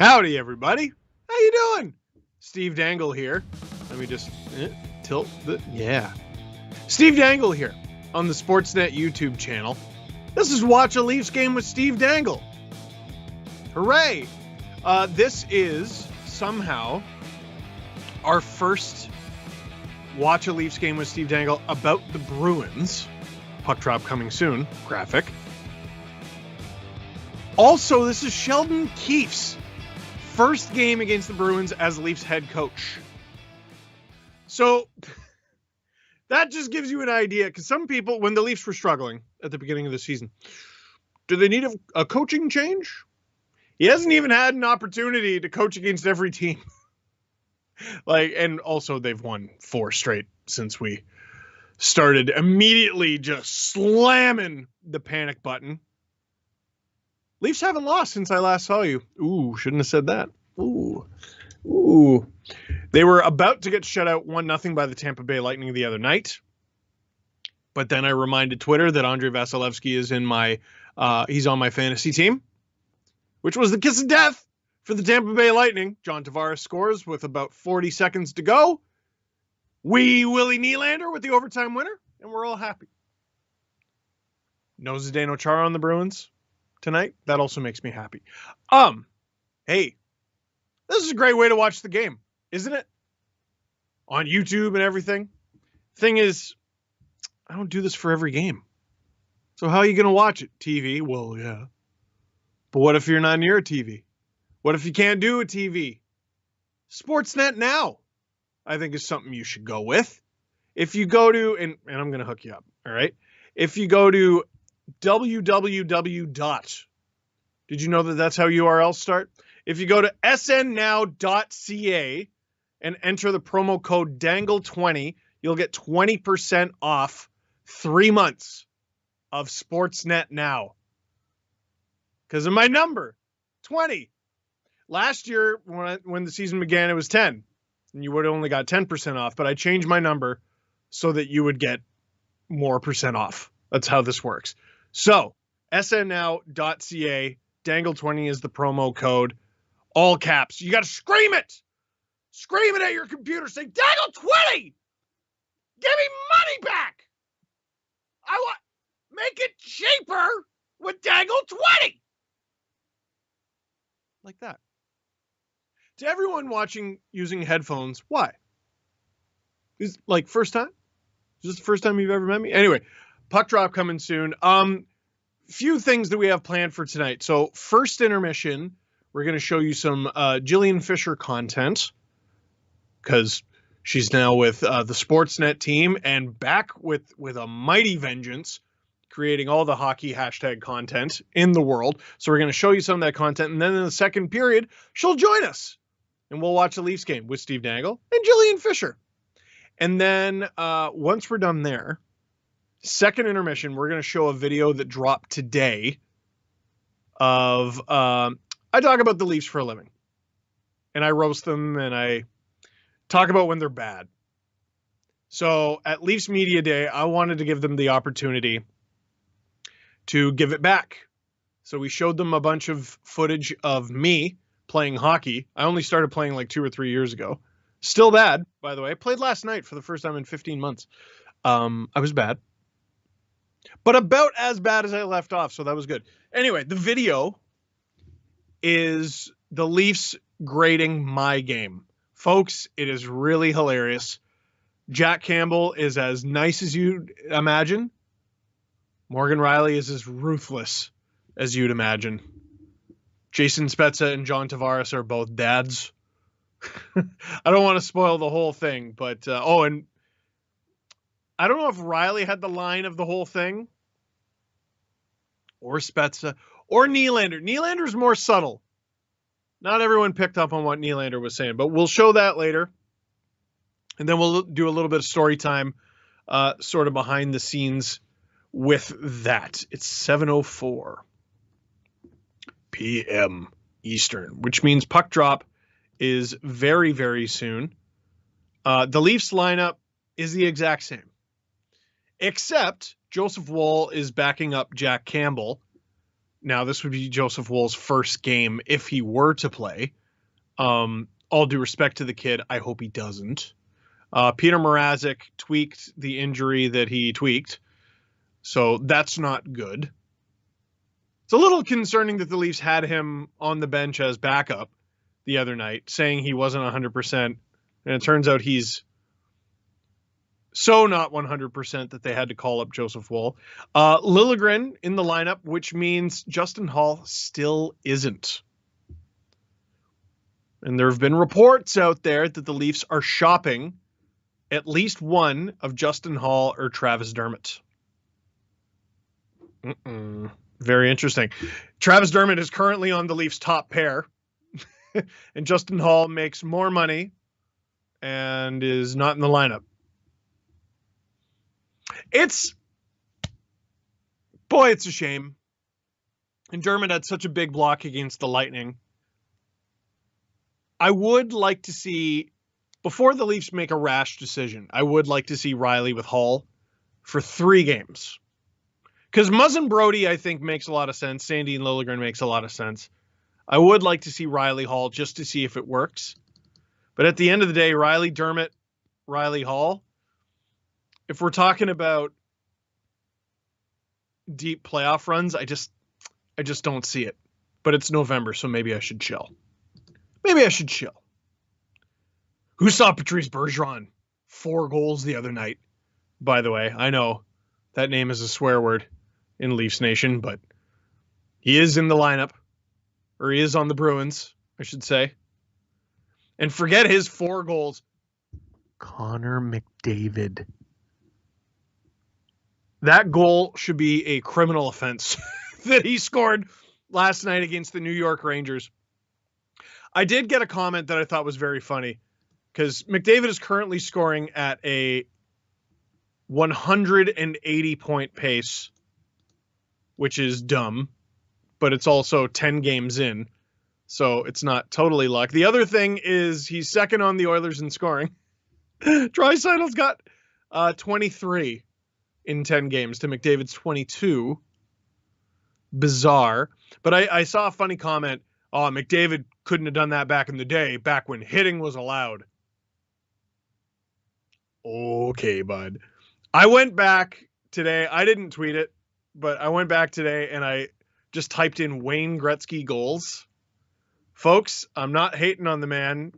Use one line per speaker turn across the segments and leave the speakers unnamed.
Howdy, everybody. How you doing? Steve Dangle here. Let me just tilt the... Yeah. Steve Dangle here on the Sportsnet YouTube channel. This is Watch a Leafs Game with Steve Dangle. Hooray! This is somehow our first Watch a Leafs Game with Steve Dangle about the Bruins. Puck drop coming soon. Graphic. Also, this is Sheldon Keefe's first game against the Bruins as Leafs head coach. So that just gives you an idea, because some people, when the Leafs were struggling at the beginning of the season, do they need a coaching change? He hasn't even had an opportunity to coach against every team. And also they've won 4 straight since we started immediately just slamming the panic button. Leafs haven't lost since I last saw you. Ooh, shouldn't have said that. Ooh. They were about to get shut out 1-0 by the Tampa Bay Lightning the other night. But then I reminded Twitter that Andrei Vasilevsky is he's on my fantasy team, which was the kiss of death for the Tampa Bay Lightning. John Tavares scores with about 40 seconds to go. Willie Nylander with the overtime winner, and we're all happy. No Zdeno Chara on the Bruins tonight. That also makes me happy. Hey, this is a great way to watch the game, isn't it? On YouTube and everything. Thing is, I don't do this for every game. So how are you going to watch it? TV? Well, yeah. But what if you're not near a TV? What if you can't do a TV? Sportsnet Now, I think, is something you should go with. If you go to, and I'm going to hook you up, all right? If you go to www. Did you know that that's how URLs start? If you go to snnow.ca and enter the promo code DANGLE20, you'll get 20% off 3 months of Sportsnet Now. Because of my number, 20. Last year, when the season began, it was 10. And you would have only got 10% off. But I changed my number so that you would get more percent off. That's how this works. So, snnow.ca, Dangle20 is the promo code. All caps. You got to scream it. Scream it at your computer. Say, Dangle20! Give me money back! Make it cheaper with Dangle20! Like that. To everyone watching using headphones, why? Is first time? Is this the first time you've ever met me? Anyway, puck drop coming soon. Few things that we have planned for tonight. So first intermission, we're going to show you some Jillian Fisher content, because she's now with the Sportsnet team and back with a mighty vengeance, creating all the hockey hashtag content in the world. So we're going to show you some of that content. And then in the second period, she'll join us and we'll watch the Leafs game with Steve Dangle and Jillian Fisher. And then once we're done there, second intermission, we're going to show a video that dropped today of, I talk about the Leafs for a living. And I roast them and I talk about when they're bad. So at Leafs Media Day, I wanted to give them the opportunity to give it back. So we showed them a bunch of footage of me playing hockey. I only started playing 2 or 3 years ago. Still bad, by the way. I played last night for the first time in 15 months. I was bad. But about as bad as I left off, so that was good. Anyway, the video is the Leafs grading my game. Folks, it is really hilarious. Jack Campbell is as nice as you'd imagine. Morgan Rielly is as ruthless as you'd imagine. Jason Spezza and John Tavares are both dads. I don't want to spoil the whole thing, but and I don't know if Rielly had the line of the whole thing, or Spezza, or Nylander. Nylander's more subtle. Not everyone picked up on what Nylander was saying, but we'll show that later. And then we'll do a little bit of story time, sort of behind the scenes with that. It's 7:04 p.m. Eastern, which means puck drop is very, very soon. The Leafs lineup is the exact same, except Joseph Woll is backing up Jack Campbell Now, this would be Joseph Woll's first game if he were to play. All due respect to the kid, I hope he doesn't. Peter Mrazek tweaked the injury that he tweaked, so that's not good. It's a little concerning that the Leafs had him on the bench as backup the other night, saying he wasn't 100%, and it turns out he's so not 100% that they had to call up Joseph Woll. Liljegren in the lineup, which means Justin Hall still isn't. And there have been reports out there that the Leafs are shopping at least one of Justin Hall or Travis Dermott. Very interesting. Travis Dermott is currently on the Leafs' top pair. And Justin Hall makes more money and is not in the lineup. It's a shame. And Dermott had such a big block against the Lightning. I would like to see, before the Leafs make a rash decision, I would like to see Riley with Hall for 3 games. Because Muzzin Brody, I think, makes a lot of sense. Sandy and Liljegren makes a lot of sense. I would like to see Riley Hall just to see if it works. But at the end of the day, Riley Dermott, Riley Hall, if we're talking about deep playoff runs, I just don't see it. But it's November, so maybe I should chill. Who saw Patrice Bergeron 4 goals the other night? By the way, I know that name is a swear word in Leafs Nation, but he is in the lineup, or he is on the Bruins, I should say. And forget his 4 goals. Connor McDavid. That goal should be a criminal offense that he scored last night against the New York Rangers. I did get a comment that I thought was very funny, because McDavid is currently scoring at a 180-point pace, which is dumb, but it's also 10 games in, so it's not totally luck. The other thing is he's second on the Oilers in scoring. Draisaitl's got 23 in 10 games to McDavid's 22. Bizarre. But I saw a funny comment. Oh, McDavid couldn't have done that back in the day, back when hitting was allowed. Okay, bud. I went back today. I didn't tweet it, but I went back today and I just typed in Wayne Gretzky goals. Folks, I'm not hating on the man.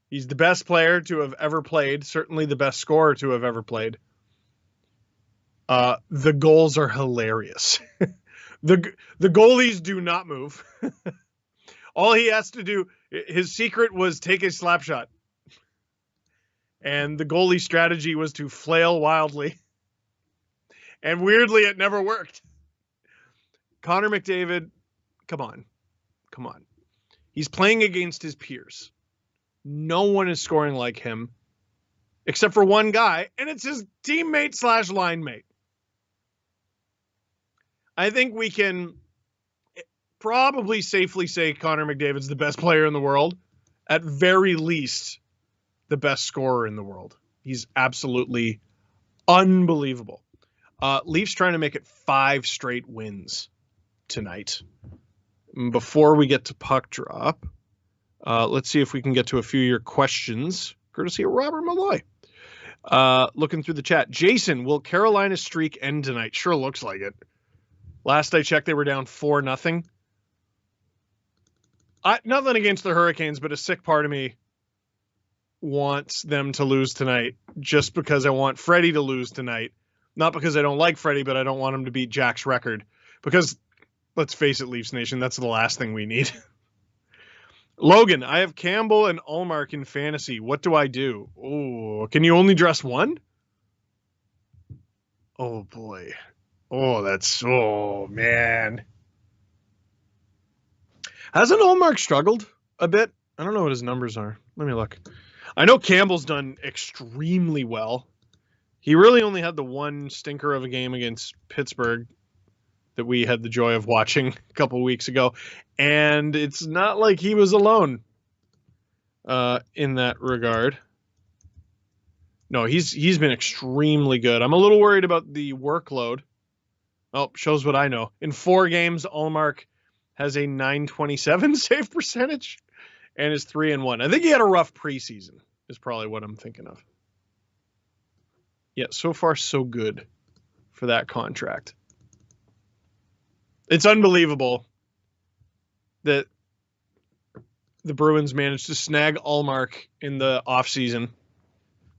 He's the best player to have ever played, certainly the best scorer to have ever played. The goals are hilarious. The goalies do not move. All he has to do, his secret was take a slap shot. And the goalie strategy was to flail wildly. And weirdly, it never worked. Connor McDavid, come on. He's playing against his peers. No one is scoring like him, except for one guy, and it's his teammate / line mate. I think we can probably safely say Connor McDavid's the best player in the world. At very least, the best scorer in the world. He's absolutely unbelievable. Leafs trying to make it 5 straight wins tonight. Before we get to puck drop, let's see if we can get to a few of your questions, courtesy of Robert Malloy. Looking through the chat. Jason, will Carolina's streak end tonight? Sure looks like it. Last I checked, they were down 4-0. Nothing against the Hurricanes, but a sick part of me wants them to lose tonight just because I want Freddie to lose tonight. Not because I don't like Freddie, but I don't want him to beat Jack's record. Because, let's face it, Leafs Nation, that's the last thing we need. Logan, I have Campbell and Ullmark in fantasy. What do I do? Oh, can you only dress one? Oh, boy. Oh, man. Hasn't Ullmark struggled a bit? I don't know what his numbers are. Let me look. I know Campbell's done extremely well. He really only had the one stinker of a game against Pittsburgh that we had the joy of watching a couple weeks ago. And it's not like he was alone in that regard. No, he's been extremely good. I'm a little worried about the workload. Oh, shows what I know. In 4 games, Ullmark has a .927 save percentage and is 3-1. I think he had a rough preseason is probably what I'm thinking of. Yeah, so far so good for that contract. It's unbelievable that the Bruins managed to snag Ullmark in the offseason.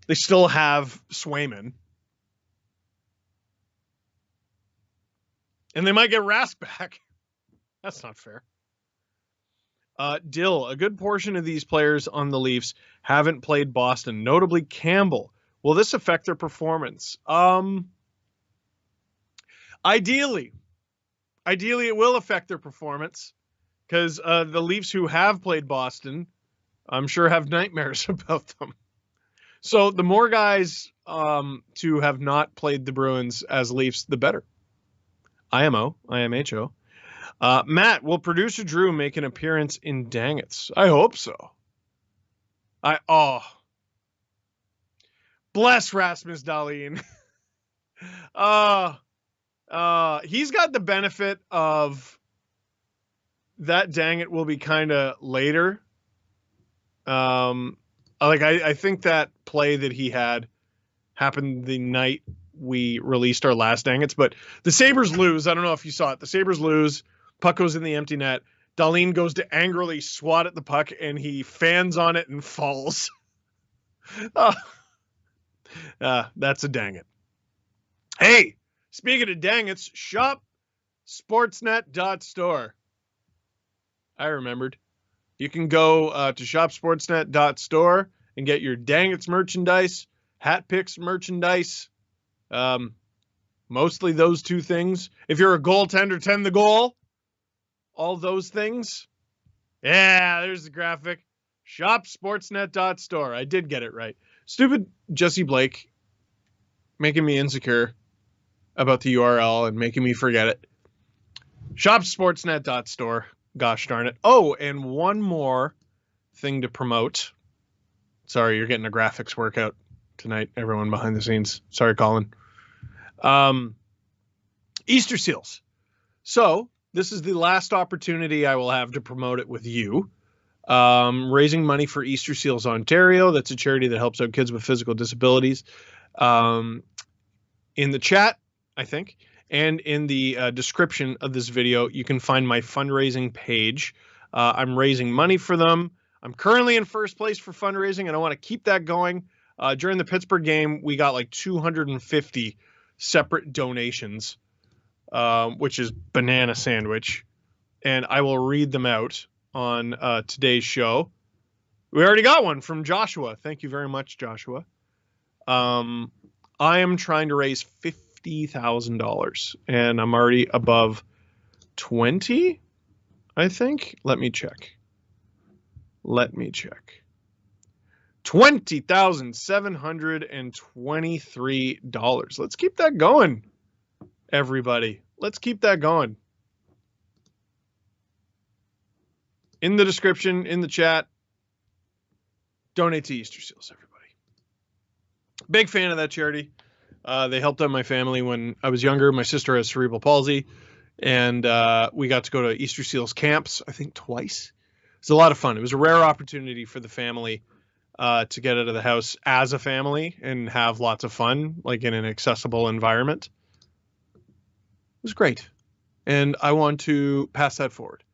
They still have Swayman. And they might get Rask back. That's not fair. Dill, a good portion of these players on the Leafs haven't played Boston, notably Campbell. Will this affect their performance? Ideally, it will affect their performance because the Leafs who have played Boston, I'm sure have nightmares about them. So the more guys to have not played the Bruins as Leafs, the better. IMHO. Matt, will producer Drew make an appearance in Dangits? I hope so. Bless Rasmus Dahlin. He's got the benefit of that. Dang it will be kind of later. I think that play that he had happened the night we released our last Dangits, but the Sabres lose. I don't know if you saw it. The Sabres lose. Puck goes in the empty net. Dahlin goes to angrily swat at the puck, and he fans on it and falls. That's a dang it. Hey, speaking of dangits, shop sportsnet.store. I remembered. You can go to shopsportsnet.store and get your dangits merchandise, hat picks merchandise, mostly those two things. If you're a goaltender, 10 the goal. All those things. Yeah, there's the graphic. Shopsportsnet.store. I did get it right. Stupid Jesse Blake making me insecure about the URL and making me forget it. Shopsportsnet.store. Gosh darn it. Oh, and one more thing to promote. Sorry, you're getting a graphics workout tonight, everyone behind the scenes. Sorry, Colin. Easter seals. So this is the last opportunity I will have to promote it with you. Raising money for Easter Seals Ontario. That's a charity that helps out kids with physical disabilities. In the chat, I think, and in the description of this video, you can find my fundraising page. I'm raising money for them. I'm currently in first place for fundraising, and I want to keep that going. During the Pittsburgh game, we got like 250 separate donations, which is banana sandwich, and I will read them out on today's show. We already got one from Joshua. Thank you very much, Joshua. I am trying to raise $50,000, and I'm already above 20, I think. Let me check. $20,723. Let's keep that going, everybody. Let's keep that going. In the description, in the chat, donate to Easter Seals, everybody. Big fan of that charity. They helped out my family when I was younger. My sister has cerebral palsy, and we got to go to Easter Seals camps, I think twice. It was a lot of fun. It was a rare opportunity for the family to get out of the house as a family and have lots of fun, like in an accessible environment. It was great. And I want to pass that forward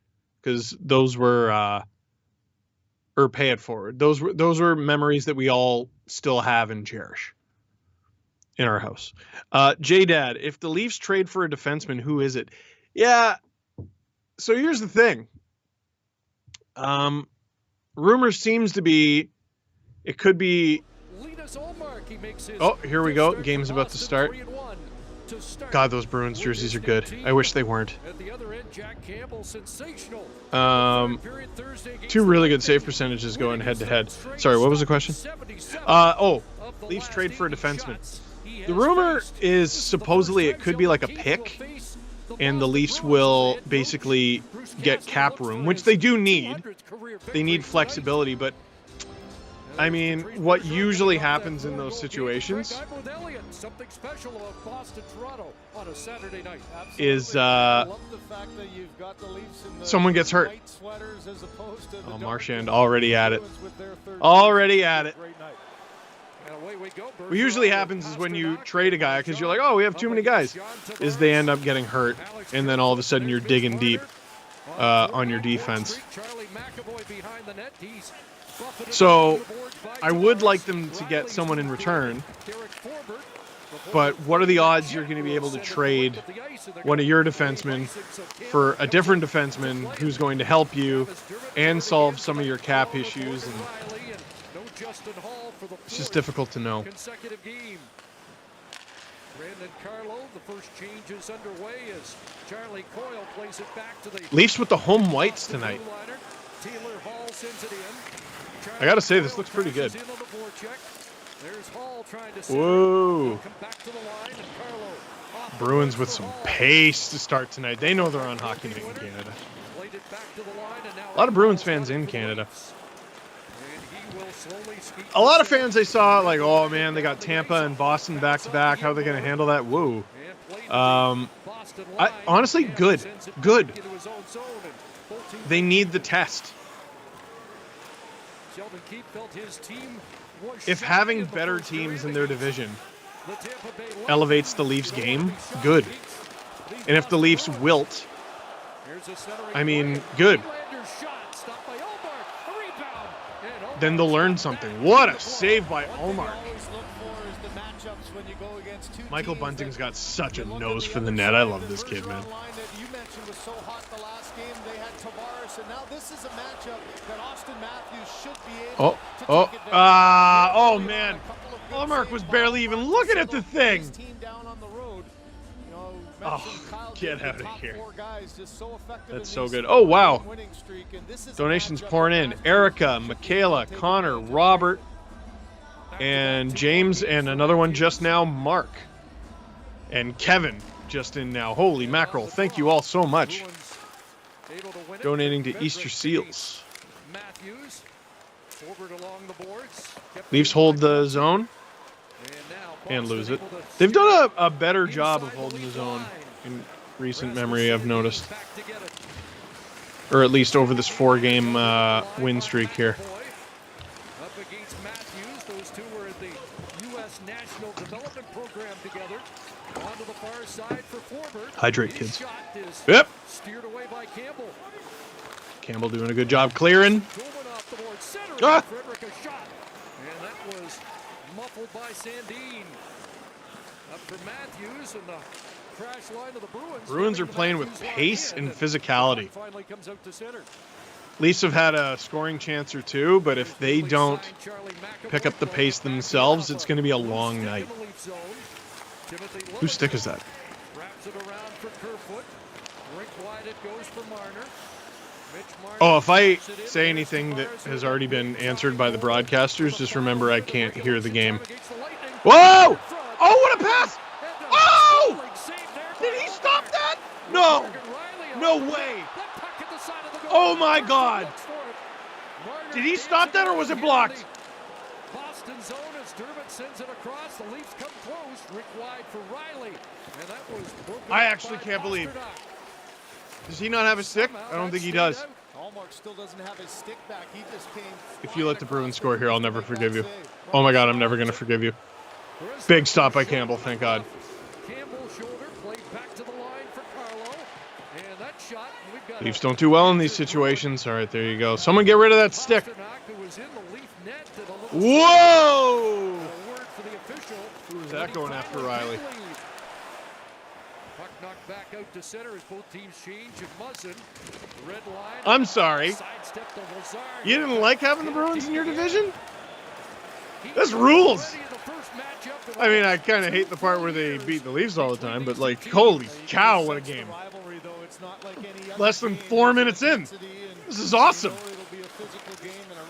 because those were, or pay it forward. Those were memories that we all still have and cherish in our house. J-Dad, if the Leafs trade for a defenseman, who is it? Yeah. So here's the thing. Rumor seems to be it could be. Oh, here we go. Game's about to start. God, those Bruins jerseys are good. I wish they weren't. Two really good save percentages going head to head. Sorry, what was the question? Leafs trade for a defenseman. The rumor is supposedly it could be like a pick, and the Leafs will basically get cap room, which they do need. They need flexibility, but I mean, what usually happens in those situations is someone gets hurt. Oh, Marchand already at it. Already at it. What usually happens is when you trade a guy, because you're like, oh, we have too many guys, is they end up getting hurt, and then all of a sudden you're digging deep on your defense. So I would like them to get someone in return, but what are the odds you're going to be able to trade one of your defensemen for a different defenseman who's going to help you and solve some of your cap issues? And it's just difficult to know. Leafs with the home whites tonight. I gotta say, this looks pretty good. Whoa. Bruins with some pace to start tonight. They know they're on Hockey Night in Canada. A lot of Bruins fans in Canada. A lot of fans I saw like, oh man, they got Tampa and Boston back-to-back. How are they going to handle that? Whoa. Honestly, good. Good. They need the test. If having better teams in their division elevates the Leafs' game, good. And if the Leafs wilt, I mean, good. Then they'll learn something. What a save by Omar. Michael Bunting's got such a nose for the net. I love this kid, man. Oh man. Allmark was barely even looking at the thing. Oh, get out of here. That's so good. Oh, wow. Donations pouring in. Erica, Michaela, Connor, Robert, and James, and another one just now, Mark. And Kevin just in now. Holy mackerel. Thank you all so much. Donating to Easter Seals. Leafs hold the zone and lose it. They've done a better job of holding the zone in recent memory, I've noticed. Or at least over this 4-game win streak here. Hydrate, kids. Yep. Campbell doing a good job clearing. Ah!
And that was muffled by Sandin. Up for Matthews and the crash line of the Bruins.
Bruins are playing with pace and physicality. Leafs have had a scoring chance or two, but if they don't pick up the pace themselves, it's going to be a long night. Whose stick is that? Oh, if I say anything that has already been answered by the broadcasters, just remember I can't hear the game. Whoa! Oh, what a pass! Oh! Did he stop that? No! No way! Oh my God! Did he stop that or was it blocked?
Boston zone as Dermott sends it across. The Leafs come close. Rick wide for Riley. And that was
I actually can't believe. Does he not have a stick? I don't think he does.
Still doesn't have his stick back. He just came.
If you let the Bruins score here, I'll never forgive you. Oh my God, I'm never going to forgive you. Big stop by Campbell, thank God.
Campbell shoulder played back to the line for Carlo. And that shot.
Leafs don't do well in these situations. All right, there you go. Someone get rid of that stick. Whoa! Who was that going after Riley?
Puck knocked back out to center as both teams change. Muzzin, red line.
I'm sorry. You didn't like having the Bruins in your division? That's rules. I mean, I kind of hate the part where they beat the Leafs all the time, but like, holy cow, what a game. Less than 4 minutes in. This is awesome.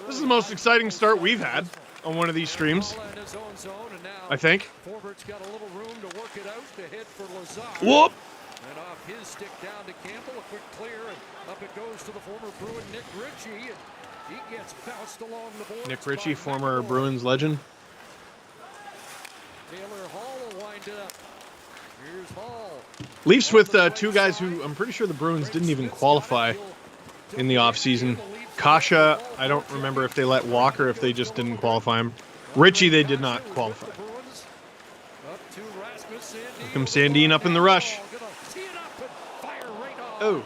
This is the most exciting start we've had on one of these streams, I think. Whoop!
And off his stick down to Campbell, a quick clear, and up it goes to the former Bruin Nick Ritchie. And He gets bounced along the boards.
Nick Ritchie,
by
former
McAvoy.
Bruins legend.
Taylor Hall will wind it up. Here's Hall.
Leafs with two guys who I'm pretty sure the Bruins didn't even qualify in the offseason. Kasha, I don't remember if they let walk or if they just didn't qualify him. Ritchie, they did not qualify. Here comes Sandin up in the rush. Oh.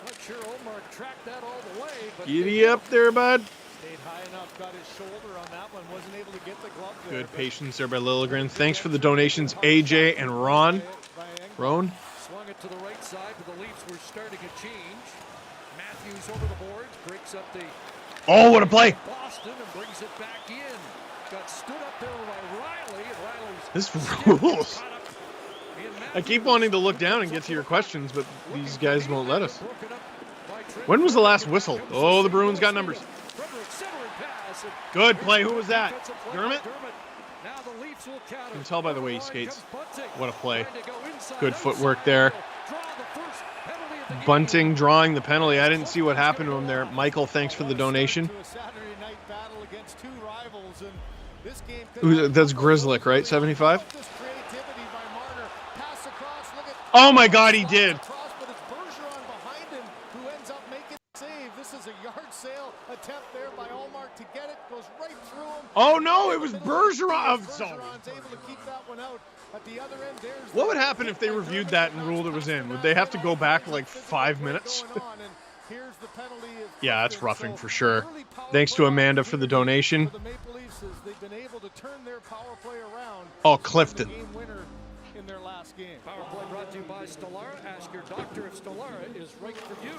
Not sure Omar tracked that all the way, but
Giddy up there, bud.
Stayed high enough, got his shoulder on that one, wasn't able to get the glove there.
Good patience there by Liljegren. Thanks for the donations, AJ and Ron. Roan.
Swung it to the right side, but the Leafs were starting a change. Matthews over the boards, breaks up the
Oh, what a play.
Boston and brings it back in. Got stood up there by Riley, and Riley's
This rules. I keep wanting to look down and get to your questions, but these guys won't let us. When was the last whistle? Oh, the Bruins got numbers. Good play. Who was that? Dermott? You can tell by the way he skates. What a play. Good footwork there. Bunting drawing the penalty. I didn't see what happened to him there. Michael, thanks for the donation. That's Grizzlick, right? 75? Oh my God, he did. Oh no, it was Bergeron. What would happen if they reviewed that and ruled it was in? Would they have to go back like 5 minutes? Yeah, that's roughing for sure. Thanks to Amanda for the donation. Oh, Clifton.
Power play brought to you by Stellara. Ask your doctor if Stellara is right for you.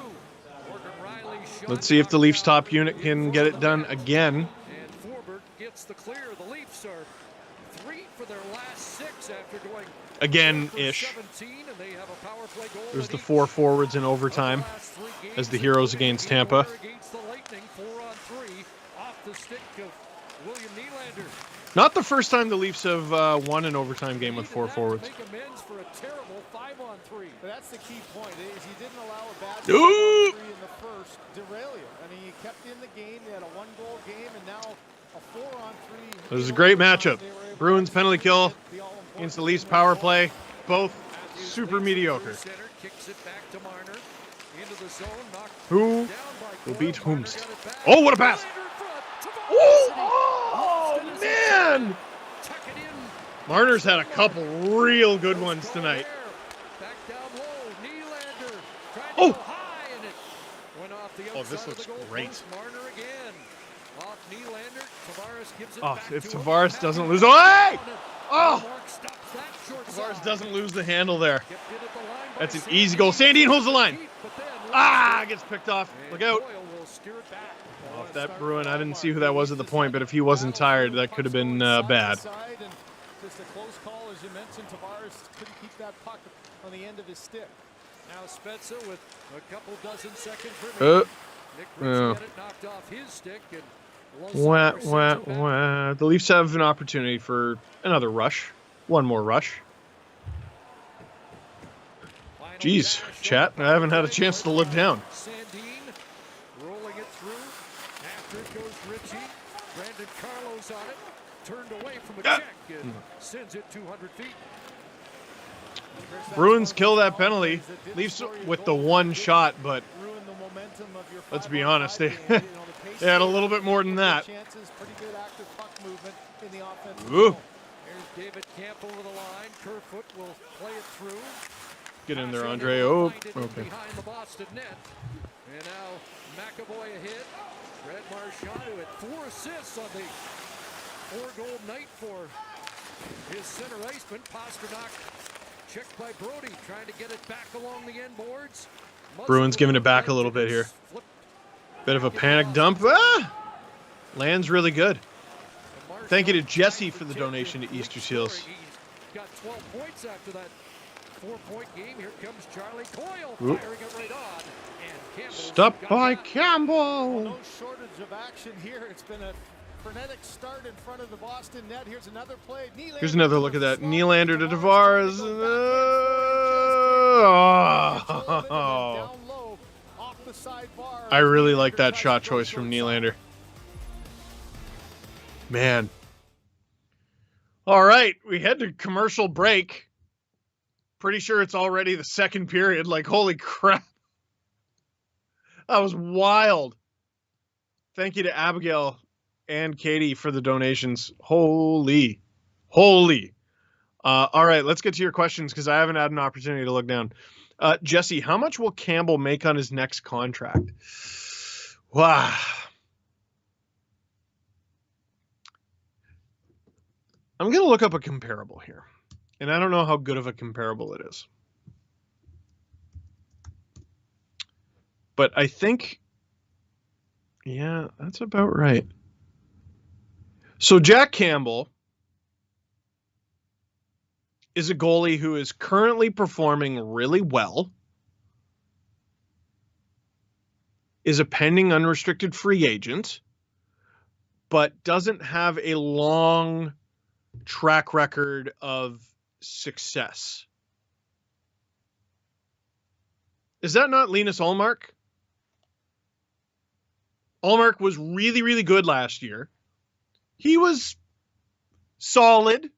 Morgan Riley shot.
Let's see if the Leafs top unit can get it done again.
And Forbert gets the clear. The Leafs are 3 for their last 6 after going
again-ish.
17, and they have a power play goal.
There's the 4 forwards in overtime as the Heroes against Tampa.
Against the Lightning, 4-on-3 off the stick of William Nylander.
Not the first time the Leafs have won an overtime game with 4 forwards.
Make amends for a terrible 5-on-3.
But that's the key point. Is he didn't allow a bad 5-on-3 in the first derail you. I mean, he kept in the game. He had a 1-goal game, and now a 4-on-3.
It was a great matchup. Bruins penalty kill against the Leafs power play. Both super mediocre.
Kicks it back to Marner. Into the zone,
Who will beat whomst? Oh, what a pass! Oh, man! Marner's had a couple real good ones tonight. Oh! Oh, this looks great. Oh, if Tavares doesn't lose... Oh, hey! Oh! Tavares doesn't lose the handle there. That's an easy goal. Sandin holds the line. Ah, gets picked off. Look out. Off that Bruin. I didn't see who that was at the point, but if he wasn't tired, that could have been bad.
Just a close call, as you mentioned. Tavares couldn't keep that puck on the end of his stick.
Now Spezza with a couple dozen seconds remaining. Nick Ritchie had it knocked off his stick, and
The Leafs have an opportunity for another rush. One more rush. Jeez, chat, I haven't had a chance to look down.
Sandin rolling it through. After it goes Ritchie. Brandon Carlos on it. Turned away from a check and sends it 200 feet.
Bruins kill that penalty. Leafs with the one shot, but let's be honest, they had a little bit more than that. Ooh.
There's David Campbell with the line. Kerfoot will play it through.
Get in there, Andre. Oh, okay.
Behind the Boston net. And now McAvoy a hit. Brad Marchand, who had 4 assists on the 4-goal night for his center iceman. Pasternak checked by Brody, trying to get it back along the end boards.
Bruins giving it back a little bit here. Bit of a panic dump. Ah! Lands really good. Thank you to Jesse for the donation to Easter Seals.
He's got 12 points after that 4-point game. Here comes Charlie Coyle firing it right on. And
Stopped by Campbell.
Well, no shortage of action here. It's been a frenetic start in front of the Boston net. Here's another play.
Here's another look at that. Nylander to Tavares.
Down low, off the the sidebar.
I really like that shot choice from Nylander. Man. All right, we head to commercial break. Pretty sure it's already the second period. Like, holy crap. That was wild. Thank you to Abigail and Katie for the donations. Holy. All right, let's get to your questions because I haven't had an opportunity to look down. Jesse, how much will Campbell make on his next contract? Wow. I'm going to look up a comparable here. And I don't know how good of a comparable it is. But I think, yeah, that's about right. So Jack Campbell is a goalie who is currently performing really well, is a pending unrestricted free agent, but doesn't have a long track record of success. Is that not Linus Ullmark? Ullmark was really, really good last year. He was solid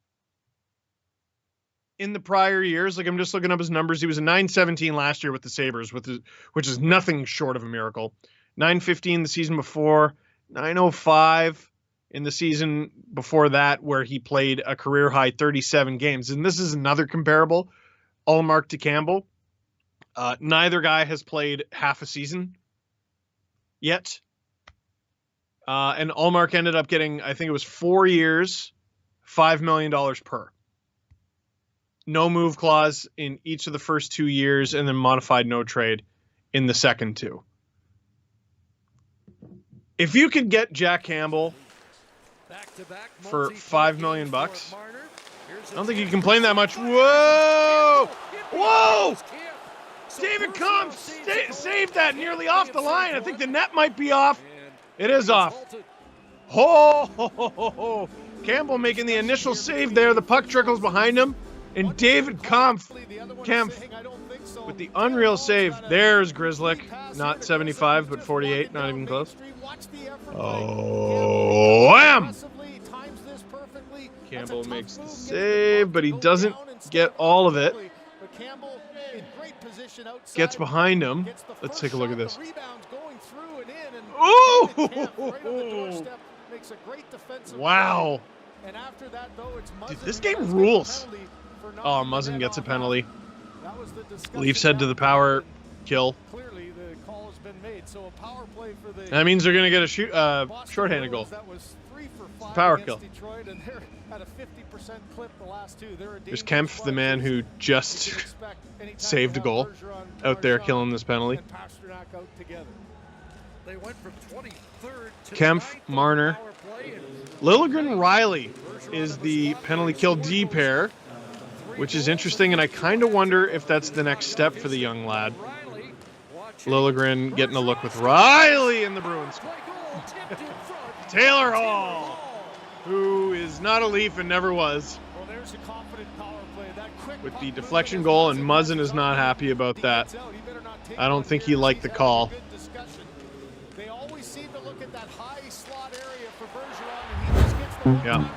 in the prior years. Like, I'm just looking up his numbers. He was a .917 last year with the Sabres, which is nothing short of a miracle. .915 the season before, .905 in the season before that, where he played a career-high 37 games. And this is another comparable, Ullmark to Campbell. Neither guy has played half a season yet. And Ullmark ended up getting, I think it was 4 years, $5 million per. No move clause in each of the first 2 years, and then modified no trade in the second 2. If you could get Jack Campbell for $5 million, I don't think you can complain that much. Whoa! Whoa! David Kampf saved that nearly off the line. I think the net might be off. It is off. Oh! Campbell making the initial save there. The puck trickles behind him. And David Kampf with the unreal save. There's Grzelcyk. Not 75, but 48. Not even close. Oh, wham! Campbell makes the save, but he doesn't get all of it. Gets behind him. Let's take a look at this. Oh! Wow. Dude, this game rules. Oh, Muzzin gets a penalty. Leafs head to the power kill. That means they're going to get a shorthanded goal. Power kill. There's Kempf, the man who just saved a goal, out there killing this penalty. Kempf, Marner. Liljegren, Riley is the penalty kill D pair, which is interesting, and I kind of wonder if that's the next step for the young lad. Liljegren getting a look with Riley in the Bruins. Taylor Hall, who is not a Leaf and never was, with the deflection goal, and Muzzin is not happy about that. I don't think he liked the call. Yeah.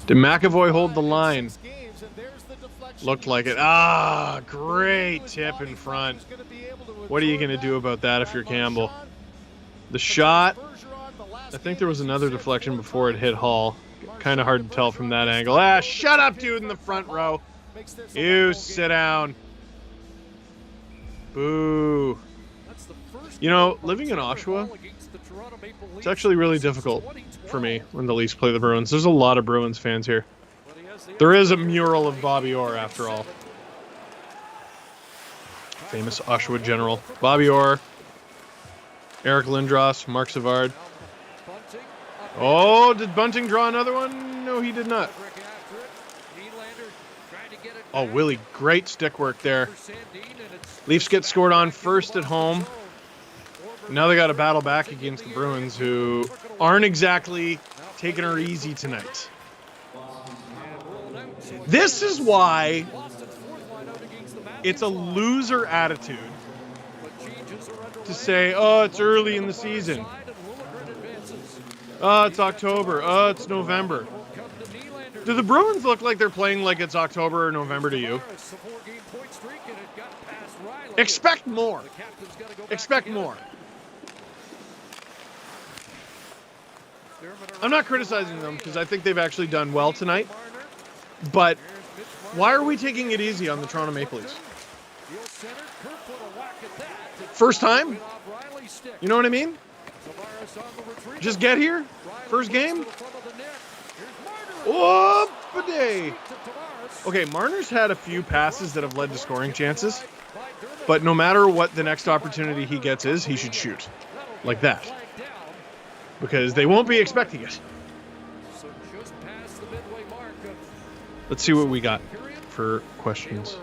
Did McAvoy hold the line? Looked like it. Ah, great tip in front. What are you going to do about that if you're Campbell? The shot, I think there was another deflection before it hit Hall. Kind of hard to tell from that angle. Ah, shut up, dude, in the front row. You sit down. Boo. You know, living in Oshawa, it's actually really difficult for me when the Leafs play the Bruins. There's a lot of Bruins fans here. There is a mural of Bobby Orr, after all. Famous Oshawa general. Bobby Orr, Eric Lindros, Mark Savard. Oh, did Bunting draw another one? No, he did not. Oh, Willie, great stick work there. Leafs get scored on first at home. Now they got to battle back against the Bruins, who aren't exactly taking her easy tonight. This is why it's a loser attitude to say, oh, it's early in the season. Oh, it's October. Oh, it's November. Do the Bruins look like they're playing like it's October or November to you? Expect more. Expect more. I'm not criticizing them because I think they've actually done well tonight. But why are we taking it easy on the Toronto Maple Leafs? First time? You know what I mean? Just get here? First game? Whoop-a-day. Okay, Marner's had a few passes that have led to scoring chances. But no matter what the next opportunity he gets is, he should shoot. Like that. Because they won't be expecting it. Let's see what we got for questions.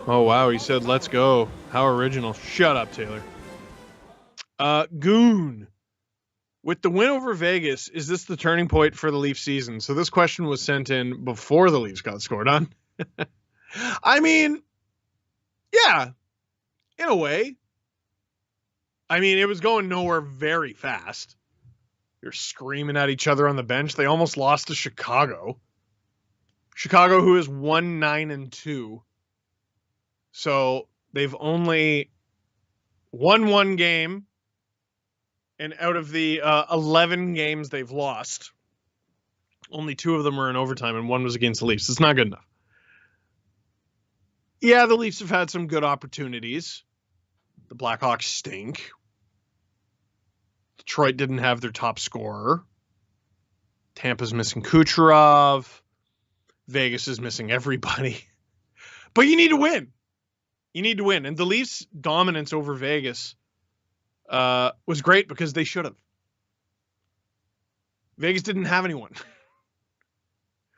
Oh, wow, he said, let's go. How original. Shut up, Taylor. Goon. With the win over Vegas, is this the turning point for the Leafs season? So this question was sent in before the Leafs got scored on. I mean, yeah, in a way. I mean, it was going nowhere very fast. You're screaming at each other on the bench. They almost lost to Chicago. Chicago, who is 1-9-2. So they've only won one game. And out of the 11 games they've lost, only 2 of them were in overtime and 1 was against the Leafs. It's not good enough. Yeah, the Leafs have had some good opportunities. The Blackhawks stink. Detroit didn't have their top scorer. Tampa's missing Kucherov. Vegas is missing everybody. But you need to win. You need to win. And the Leafs' dominance over Vegas was great because they should have. Vegas didn't have anyone.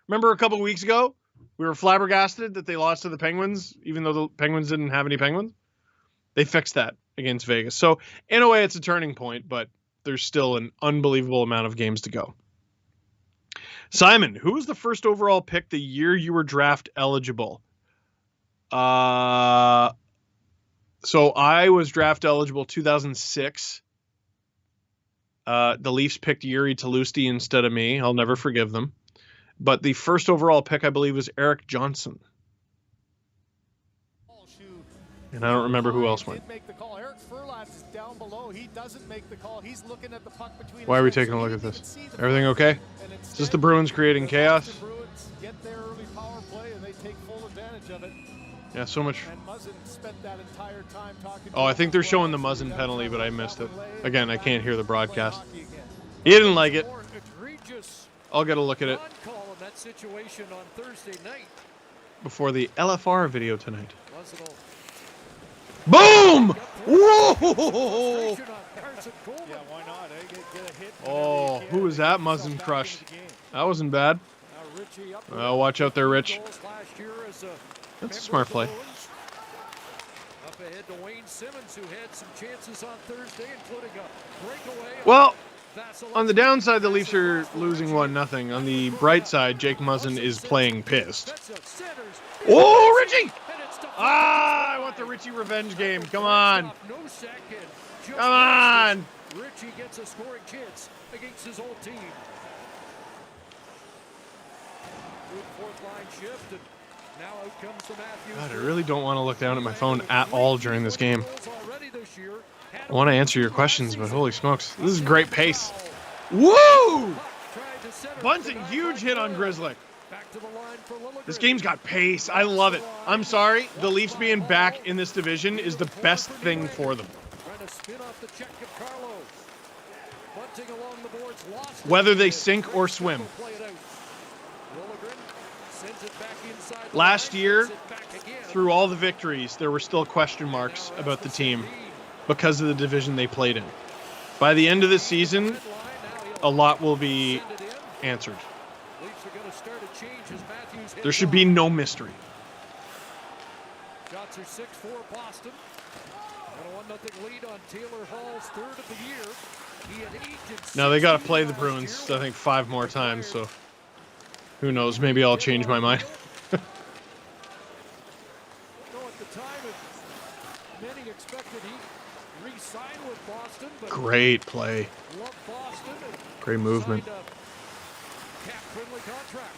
Remember a couple weeks ago, we were flabbergasted that they lost to the Penguins, even though the Penguins didn't have any Penguins? They fixed that against Vegas. So, in a way, it's a turning point, but there's still an unbelievable amount of games to go. Simon, who was the first overall pick the year you were draft eligible? So I was draft eligible 2006. The Leafs picked Yuri Talusti instead of me. I'll never forgive them. But the first overall pick, I believe, was Eric Johnson. And I don't remember who else went. Why are we taking a look at this? Everything okay? Is this the Bruins creating chaos? Yeah, so much. Oh, I think they're showing the Muzzin penalty, but I missed it. Again, I can't hear the broadcast. He didn't like it. I'll get a look at it before the LFR video tonight. Boom! Whoa! Oh, who was that Muzzin crush? That wasn't bad. Watch out there, Rich. That's a smart play. Well, on the downside, the Leafs are losing 1-0. On the bright side, Jake Muzzin is playing pissed. Oh, Richie! I want the Richie revenge game. Come on. Come on. Richie gets a scoring chance against his old team. Good fourth line shift, and now out comes the Matthews. God, I really don't want to look down at my phone at all during this game. I want to answer your questions, but holy smokes, this is great pace. Woo! Bunting, huge hit on Grizzly. This game's got pace. I love it. I'm sorry, the Leafs being back in this division is the best thing for them. Whether they sink or swim. Last year, through all the victories, there were still question marks about the team because of the division they played in. By the end of the season, a lot will be answered. There should be no mystery. Shots are 6-4 Boston. And a 1-0 lead on Taylor Hall's third of the year. He had 8. Now they got to play the Bruins, I think, 5 more times, so who knows? Maybe I'll change my mind.
sign with Boston, but
Great play.
love Boston and
Great movement.
signed a cap-friendly contract.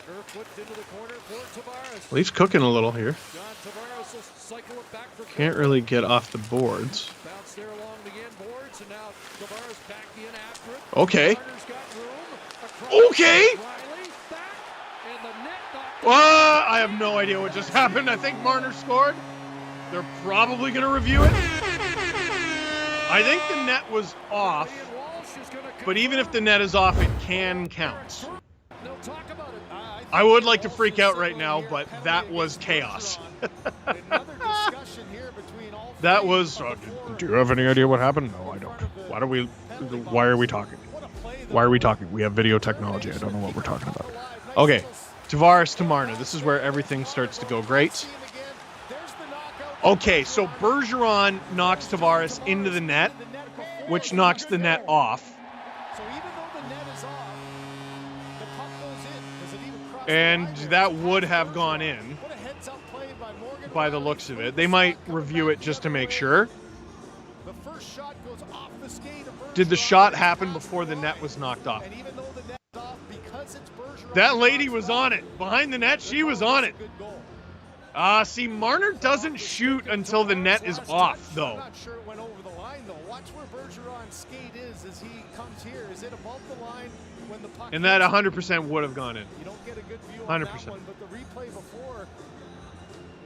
Kerr flipped into the corner for Tavares.
Well, he's cooking a little here.
John Tavares will cycle it back for
Can't
Kerr.
really get off the boards.
Bounce there along the end boards, and now Tavares back in after it.
Okay.
Marner's got room.
Okay.
Riley back, and the net knocked
Well, I have no idea what just happened. I think Marner scored. They're probably going to review it. I think the net was off, but even if the net is off, it can count.
They'll talk about it.
I would like to freak out right now, but that was chaos. That was... do you have any idea what happened? No, I don't. Why are we talking? Why are we talking? We have video technology. I don't know what we're talking about. Okay, Tavares to Marner. This is where everything starts to go great. Okay, so Bergeron knocks Tavares into the net, which knocks the net off. And that would have gone in by the looks of it. They might review it just to make sure. Did the shot happen before the net was knocked off? That lady was on it. Behind the net, she was on it. See, Marner doesn't shoot until the net is off, though.
I'm not sure it went over the line, though. Watch where Bergeron's skate is as he comes here. Is it above the line when the puck...
And that 100% would have gone in.
You don't get a good view on
100%.
that one, but the replay before,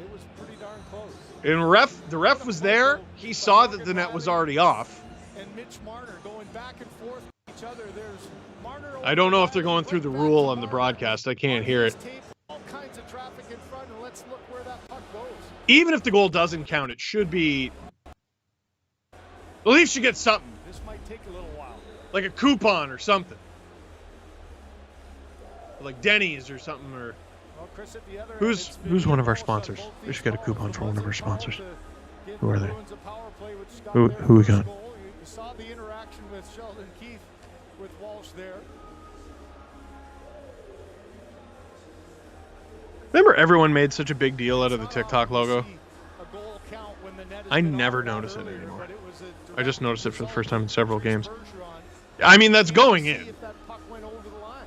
it was pretty darn close.
And the ref was there. He saw that the net was already off.
And Mitch Marner going back and forth with each other. There's Marner...
I don't know if they're going through the rule on the broadcast. I can't hear it.
All kinds of traffic in front, and let's look where that puck goes.
Even if the goal doesn't count, it should be... The Leafs should get something.
This might take a little while.
Like a coupon or something. Like Denny's or something. Or
Well, Chris, at the other end,
Who's
it's been
one of our
Walsh on
sponsors?
both
We
these
should get a
calls.
coupon for one of our
It wasn't
sponsors.
to give
Who are
the
they?
Bruins a power play, which got
Who
their
we
first
got?
goal. You saw the interaction with Sheldon Keefe with Walsh there.
Remember everyone made such a big deal out of the
It's not
TikTok
often you
logo?
see a goal count when the net has
I
been
never
off the
notice it
earlier,
anymore.
but it was a
I just
direct
noticed it for the
result
first time in several
against
games.
Bergeron.
I mean, that's going
See
in.
if that puck went over the line.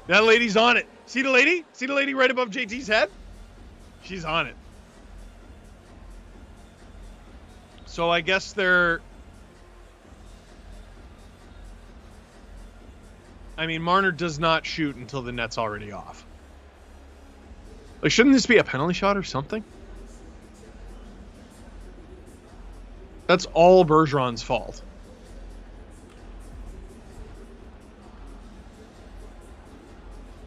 That lady's on it. See the lady? See the lady right above JT's head? She's on it. So I guess they're... I mean, Marner does not shoot until the net's already off. Like, shouldn't this be a penalty shot or something? That's all Bergeron's fault.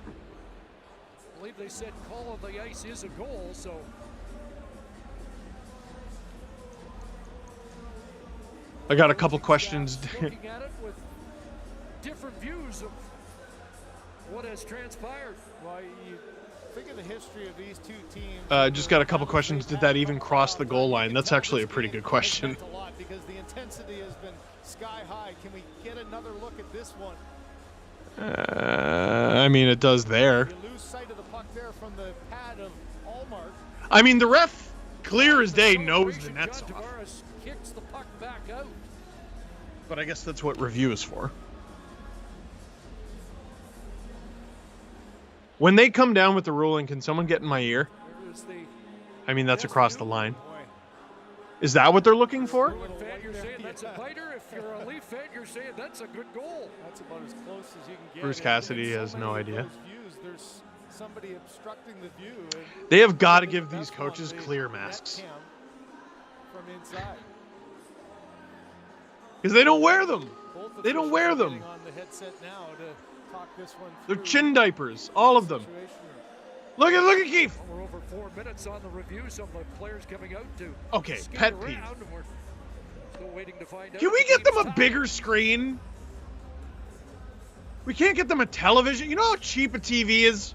I believe they said call on the ice is a goal, so
I got a couple questions.
looking at it with different views of what has transpired.
Well, you think of the history of these two teams.
Just got a couple questions. Did that even cross the goal line? That's actually a pretty good question.
It meant a lot because the intensity has been sky high. Can we get another look at this one?
I mean, it does there.
You lose sight of the puck there from the pad of Allmark.
I mean, the ref, clear as day, knows the net's
John
off.
Tavares kicks the puck back out.
But I guess that's what review is for. When they come down with the ruling, can someone get in my ear?
There's the
I mean, that's across the line.
Boy,
Is that what they're looking for?
Bruin fan, you're saying that's a biter. If you're a Leaf fan, you're saying that's a good goal.
that's about as close as you can get.
Bruce
And
Cassidy
so
has
many
no
of
idea.
those views, there's somebody obstructing the view. And
They have got to give
the
these
best one,
coaches
the
clear
net
masks.
cam from inside.
Because they don't wear them.
Both
They don't
officials
wear
are
them.
getting on the headset now to talk this one
They're
through.
chin diapers, all of them.
Situation.
Look at Keith.
Well, we're over 4 minutes on the review. Some of the players coming out to
Okay,
skate
pet
around,
peeve.
and we're still waiting to find out.
Can we
if the
get them
team's
a
tied.
bigger screen? We can't get them a television. You know how cheap a TV is?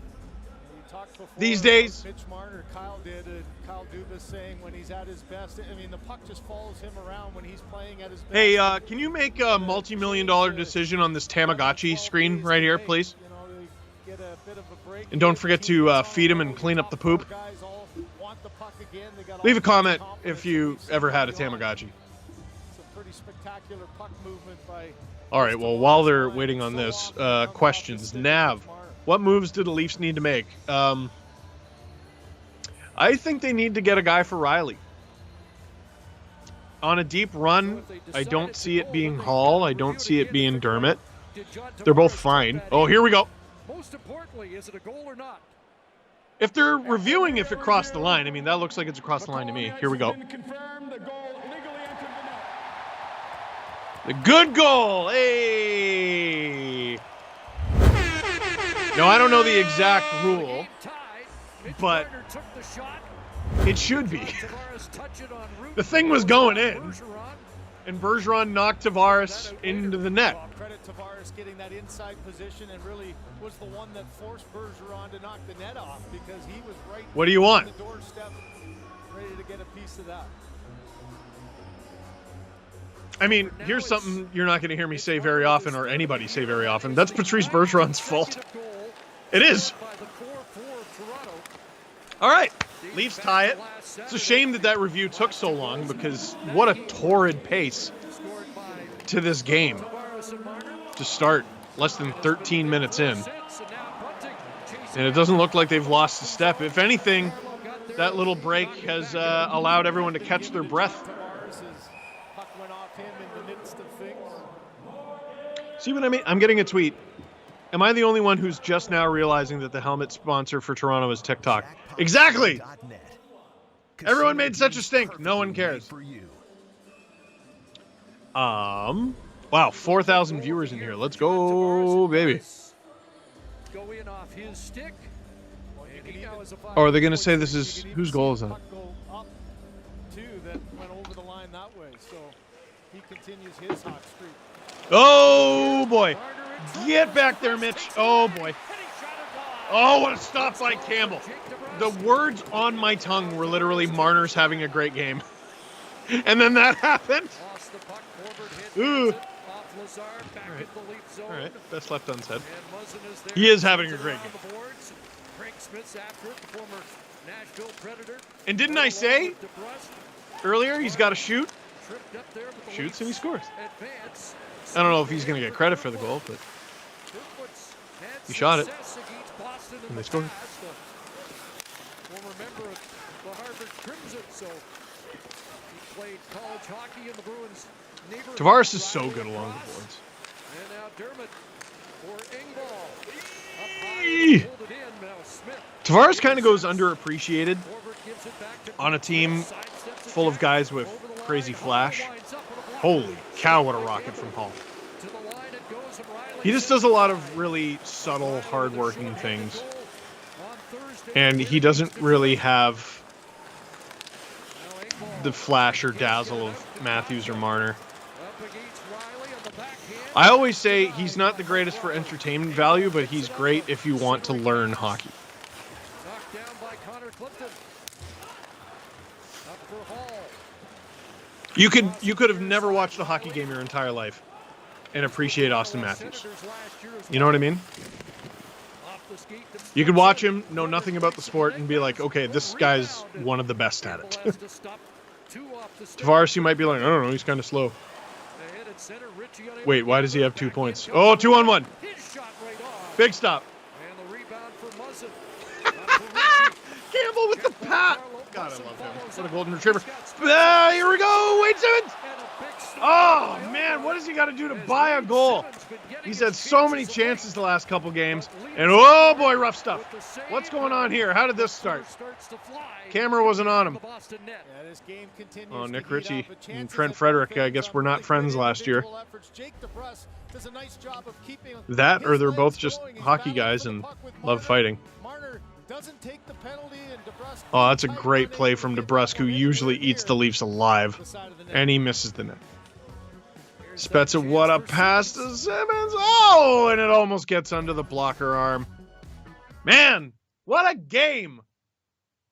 You talked before
These
about
days?
Mitch Marner, Kyle did, and Kyle Dubas saying when he's at his best. I mean, the puck just follows him around when he's playing at his best.
Hey, can you make a multi-million-dollar decision on this Tamagotchi screen right here, please?
You know, to get a bit of a break
And don't
here.
forget
Keep
to
it
feed him and
on.
clean up the poop.
Guys all want want the puck again. They got
Leave a comment if you ever had a Tamagotchi.
It's a pretty spectacular puck movement by.
All right, well, while they're waiting on this, questions. Nav, what moves do the Leafs need to make? I think they need to get a guy for Riley. On a deep run, I don't see it being Hall. I don't see it being Dermott. They're both fine. Oh, here we go.
Most importantly, is it a goal or not?
If they're reviewing if it crossed the line, I mean, that looks like it's across the line to me. Here we go. The good goal. Hey. No, I don't know the exact rule, but it should be. The thing was going in, and Bergeron knocked Tavares into the net.
Credit Tavares getting that inside position and really was the one that forced Bergeron to knock the net off because he was right.
What do you want?
On the doorstep, ready to get a piece of that.
I mean, here's something you're not going to hear me say very often, or anybody say very often. That's Patrice Bergeron's fault. It is. All right, Leafs tie it. It's a shame that that review took so long because what a torrid pace to this game to start less than 13 minutes in. And it doesn't look like they've lost a step. If anything, that little break has allowed everyone to catch their breath. See what I mean? I'm getting a tweet. Am I the only one who's just now realizing that the helmet sponsor for Toronto is TikTok? Exactly! Everyone made such a stink. No one cares. Wow, 4,000 viewers in here. Let's go, baby. Oh, are they going to say this is... Whose goal is that? Oh, boy. Get back there, Mitch. Oh, boy. Oh, what a stop by Campbell. The words on my tongue were literally Marner's having a great game. And then that happened. Ooh. All right. Best left unsaid. He is having a great game. And didn't I say earlier he's got to shoot? Shoots and he scores. I don't know if he's going to get credit for the goal, but he shot it. And they scored. Former member of the Harvard Crimson, so he played college hockey in the Bruins. Tavares is so good along the boards. And now Dermott for Engvall. Tavares kind of goes underappreciated on a team full of guys with crazy flash. Holy cow, what a rocket from Hall. He just does a lot of really subtle, hard-working things. And he doesn't really have the flash or dazzle of Matthews or Marner. I always say he's not the greatest for entertainment value, but he's great if you want to learn hockey. You could have never watched a hockey game your entire life and appreciate Austin Matthews. You know what I mean? You could watch him, know nothing about the sport, and be like, okay, this guy's one of the best at it. Tavares, you might be like, I don't know, he's kind of slow. Wait, why does he have 2 points? Oh, 2-on-1. Big stop. Campbell with the pat. God, I love him. What a golden retriever. Here we go. Wade Simmons. Oh, man. What does he got to do to buy a goal? He's had so many chances the last couple games. And, oh, boy, rough stuff. What's going on here? How did this start? Camera wasn't on him. Oh, Nick Ritchie and Trent Frederick. I guess we're not friends last year. That or they're both just hockey guys and love fighting. Oh, that's a great play from DeBrusque, who usually eats the Leafs alive. And he misses the net. Spezza, what a pass to Simmons. Oh, and it almost gets under the blocker arm. Man, what a game.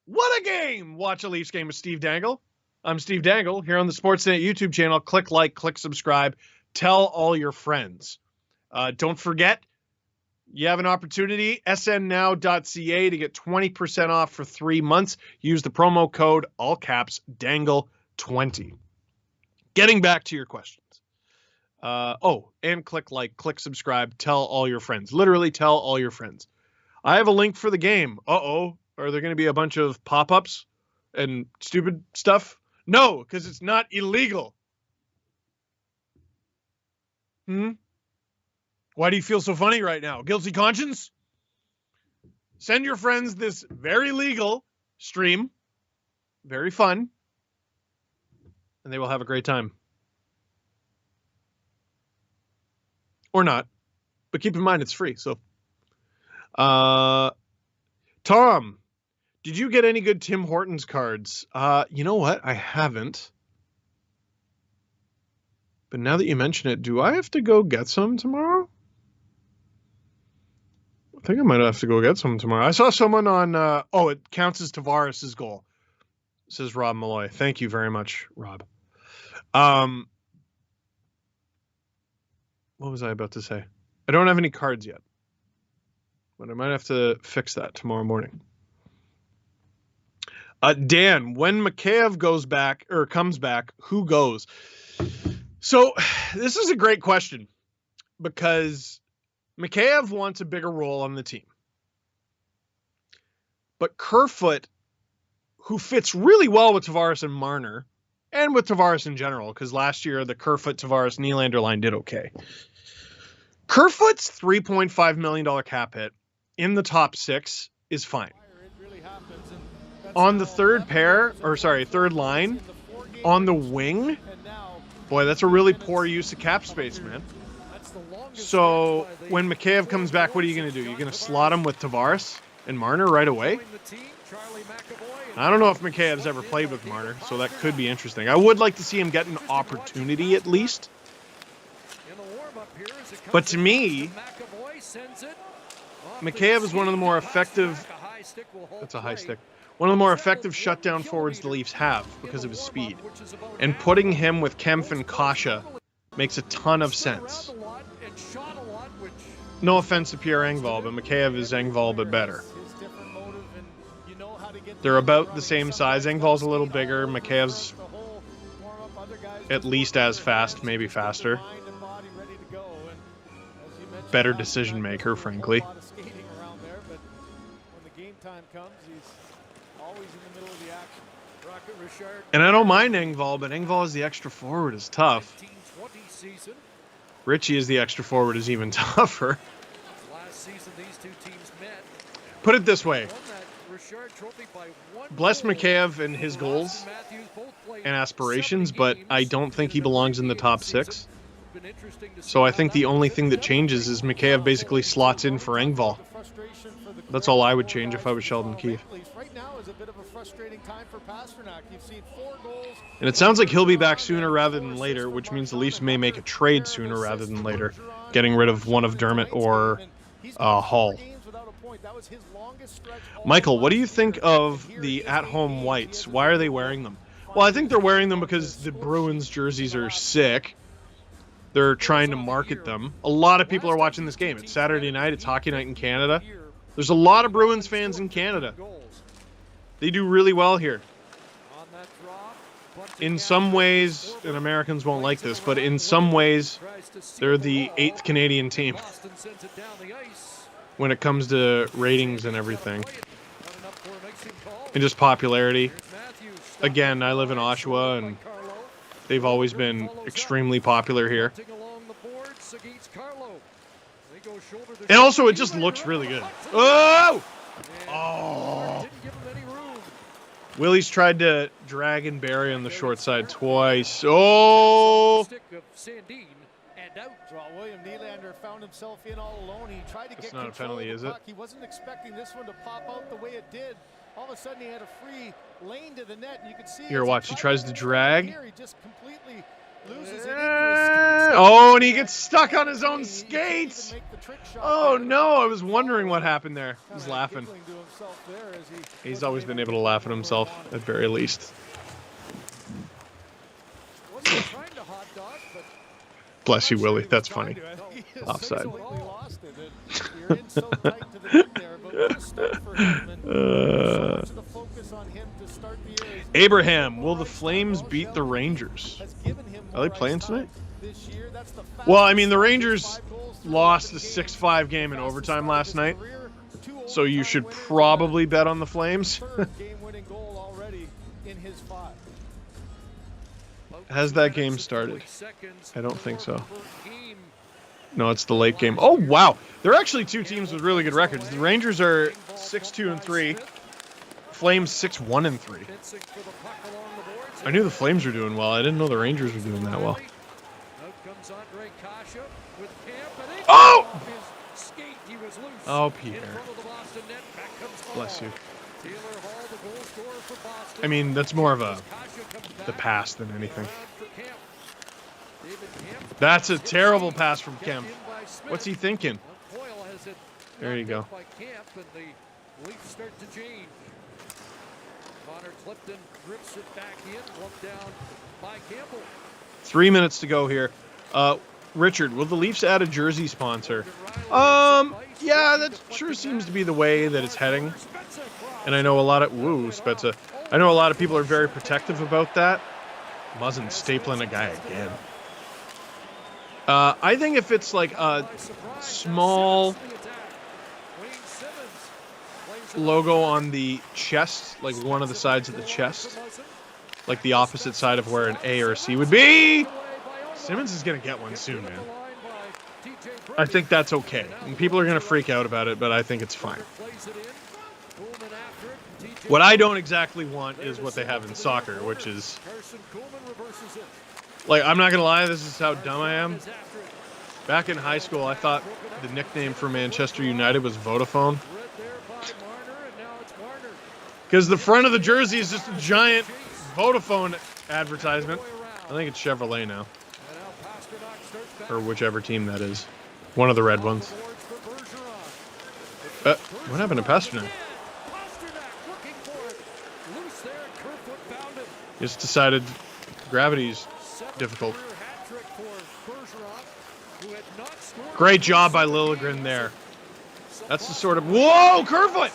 What a game. Watch a Leafs game with Steve Dangle. I'm Steve Dangle here on the Sportsnet YouTube channel. Click like, click subscribe. Tell all your friends. Don't forget, You have an opportunity, snnow.ca, to get 20% off for 3 months. Use the promo code, all caps, Dangle20. Getting back to your questions. And click like, click subscribe, tell all your friends. Literally tell all your friends. I have a link for the game. Uh-oh. Are there going to be a bunch of pop-ups and stupid stuff? No, because it's not illegal. Why do you feel so funny right now? Guilty conscience? Send your friends this very legal stream. Very fun. And they will have a great time. Or not. But keep in mind, it's free. So, Tom, did you get any good Tim Hortons cards? You know what? I haven't. But now that you mention it, do I have to go get some tomorrow? I think I might have to go get some tomorrow. I saw someone on, it counts as Tavares' goal, says Rob Malloy. Thank you very much, Rob. What was I about to say? I don't have any cards yet, but I might have to fix that tomorrow morning. Dan, when Mikheyev comes back, who goes? So this is a great question because Mikheyev wants a bigger role on the team. But Kerfoot, who fits really well with Tavares and Marner, and with Tavares in general, because last year the Kerfoot, Tavares, Nylander line did okay. Kerfoot's $3.5 million cap hit in the top 6 is fine. On the third line, on the wing, boy, that's a really poor use of cap space, man. So when Mikheyev comes back, what are you going to do? You're going to slot him with Tavares and Marner right away? I don't know if Mikheyev's ever played with Marner, so that could be interesting. I would like to see him get an opportunity at least. But to me, Mikheyev is one of the more effective... That's a high stick. One of the more effective shutdown forwards the Leafs have because of his speed. And putting him with Kempf and Kasha makes a ton of sense. No offense to Pierre Engvall, but Mikheyev is Engvall, but better. They're about the same size. Engvall's a little bigger. Mikheyev's at least as fast, maybe faster. Better decision maker, frankly. And I don't mind Engvall, but Engvall as the extra forward is tough. Richie as the extra forward is even tougher. Put it this way. Bless Mikheyev and his goals and aspirations, but I don't think he belongs in the top 6. So I think the only thing that changes is Mikheyev basically slots in for Engvall. That's all I would change if I was Sheldon Keefe. And it sounds like he'll be back sooner rather than later, which means the Leafs may make a trade sooner rather than later, getting rid of one of Dermott or Hall. Michael, what do you think of the at-home whites? Why are they wearing them? Well, I think they're wearing them because the Bruins jerseys are sick. They're trying to market them. A lot of people are watching this game. It's Saturday night. It's hockey night in Canada. There's a lot of Bruins fans in Canada. They do really well here. In some ways, and Americans won't like this, but in some ways, they're the 8th Canadian team when it comes to ratings and everything. And just popularity. Again, I live in Oshawa, and they've always been extremely popular here. And also, it just looks really good. Oh! Oh! Willie's tried to drag and bury on the short side twice. Oh!
William Nylander found himself in all alone. He tried to get
not a penalty, is it?
He wasn't expecting this one to pop out the way it did. All of a sudden, he had a free lane to the net, and you could see.
Here, watch. He tries to drag.
Here, he just completely loses it.
Oh, and he gets stuck on his own skates. Oh no! I was wondering what happened there. He's laughing. He's always been able to laugh at himself, at very least. Bless you, Willie. That's funny. Offside. Abraham, will the Flames beat the Rangers? Are they playing tonight? Well, I mean, the Rangers lost the 6-5 game in overtime last night, so you should probably bet on the Flames. Has that game started? I don't think so. No, it's the late game. Oh, wow. There are actually two teams with really good records. The Rangers are 6-2-3. Flames 6-1-3. I knew the Flames were doing well. I didn't know the Rangers were doing that well. Oh! Oh, Pierre. Bless you. I mean, that's more of the pass than anything. That's a terrible pass from Kemp. What's he thinking? There you go. 3 minutes to go here. Richard, will the Leafs add a jersey sponsor? Yeah, that sure seems to be the way that it's heading. And I know a lot of Spezza. I know a lot of people are very protective about that. Muzzin stapling a guy again. I think if it's like a small logo on the chest, like one of the sides of the chest, like the opposite side of where an A or a C would be, Simmons is going to get one soon, man. I think that's okay. And people are going to freak out about it, but I think it's fine. What I don't exactly want is what they have in soccer, which is... Like, I'm not going to lie, this is how dumb I am. Back in high school, I thought the nickname for Manchester United was Vodafone. Because the front of the jersey is just a giant Vodafone advertisement. I think it's Chevrolet now. Or whichever team that is. One of the red ones. What happened to Pasternak? Just decided gravity's difficult. Great job by Liljegren there. That's the sort of... Whoa, Kerfoot!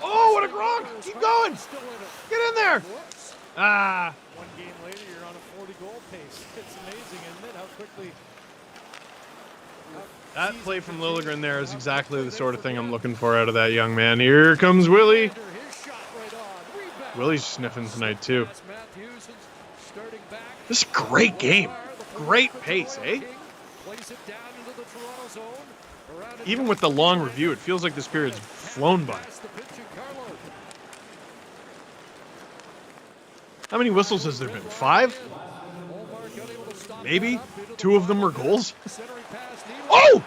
Oh, what a gronk! Keep going! Get in there! Ah.
One game later, you're on a 40-goal pace. It's amazing, isn't it? How quickly...
That play from Liljegren there is exactly the sort of thing I'm looking for out of that young man. Here comes Willie. Willie's sniffing tonight, too. This is a great game. Great pace, eh? Even with the long review, it feels like this period's flown by. How many whistles has there been? 5? Maybe? 2 of them were goals? Oh!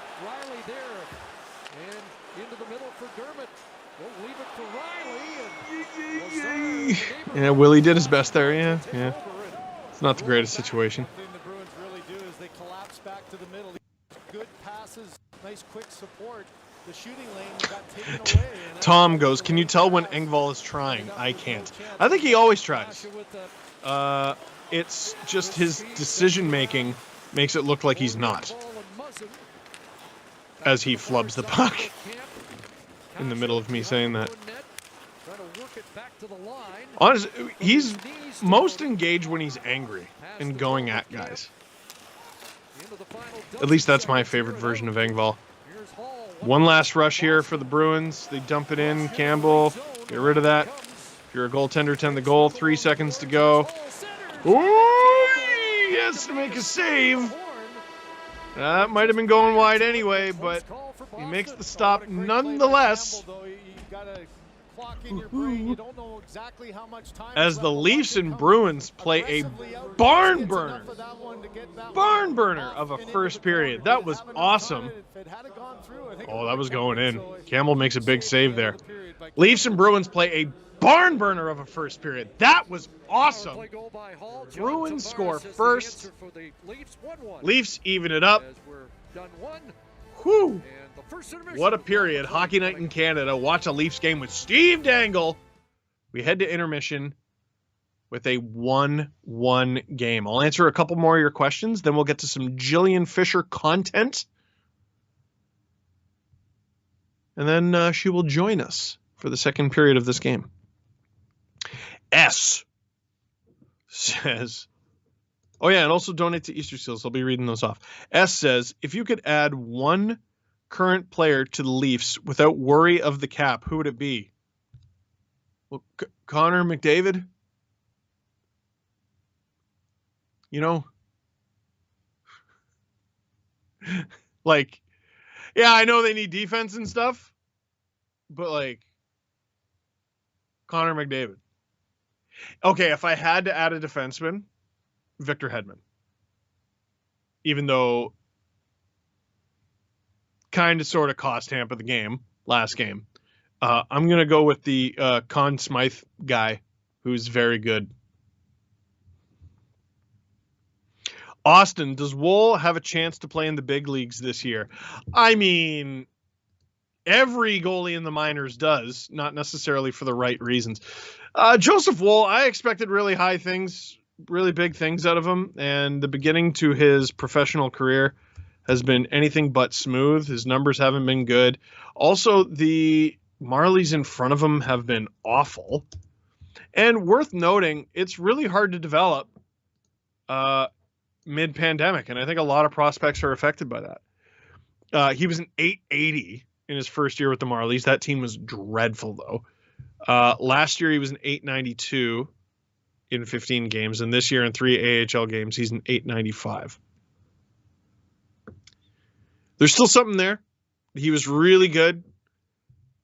Yeah, Willie did his best there, yeah. It's not the greatest situation.
The thing the Bruins really do is they collapse back to the middle. Good passes, nice quick support. The shooting lane got taken away.
Tom goes, can you tell when Engvall is trying? I can't. I think he always tries. It's just his decision-making makes it look like he's not. As he flubs the puck. In the middle of me saying that. Honestly, he's most engaged when he's angry and going at guys. At least that's my favorite version of Engvall. One last rush here for the Bruins. They dump it in. Campbell, get rid of that. If you're a goaltender, tend the goal. 3 seconds to go. Ooh, he has to make a save. That might have been going wide anyway, but he makes the stop nonetheless. As the Leafs and Bruins play a barn burner of a first period. That was awesome. Oh, that was going in. Campbell makes a big save there. Leafs and Bruins play a barn burner of a first period. That was awesome. Bruins score first. Leafs even it up. Whew. What a period. Hockey Night in Canada. Watch a Leafs game with Steve Dangle. We head to intermission with a 1-1 game. I'll answer a couple more of your questions, then we'll get to some Jillian Fisher content. And then she will join us for the second period of this game. S says, oh yeah, and also donate to Easter Seals. I'll be reading those off. S says, if you could add one current player to the Leafs without worry of the cap, who would it be? Well, Connor McDavid? You know? Like, yeah, I know they need defense and stuff, but like, Connor McDavid. Okay, if I had to add a defenseman, Victor Hedman. Even though kind of sort of cost Tampa the game last game. I'm going to go with the Conn Smythe guy, who's very good. Austin, does Woll have a chance to play in the big leagues this year? I mean, every goalie in the minors does, not necessarily for the right reasons. Joseph Woll, I expected really high things, really big things out of him, and the beginning to his professional career has been anything but smooth. His numbers haven't been good. Also, the Marlies in front of him have been awful. And worth noting, it's really hard to develop mid-pandemic, and I think a lot of prospects are affected by that. He was an 880 in his first year with the Marlies. That team was dreadful, though. Last year, he was an 892 in 15 games, and this year in 3 AHL games, he's an 895. There's still something there. He was really good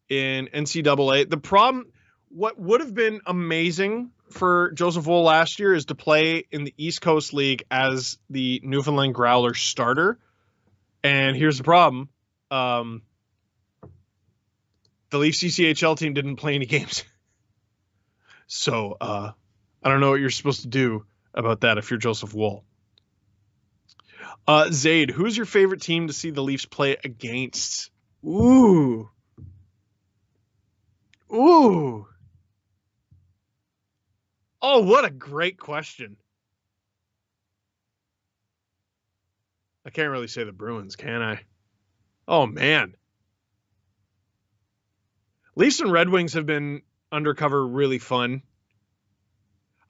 in NCAA. The problem, what would have been amazing for Joseph Woll last year is to play in the East Coast League as the Newfoundland Growler starter. And here's the problem. The Leafs CCHL team didn't play any games. So I don't know what you're supposed to do about that if you're Joseph Woll. Zaid, who's your favorite team to see the Leafs play against? Ooh. Oh, what a great question. I can't really say the Bruins, can I? Oh, man. Leafs and Red Wings have been undercover really fun.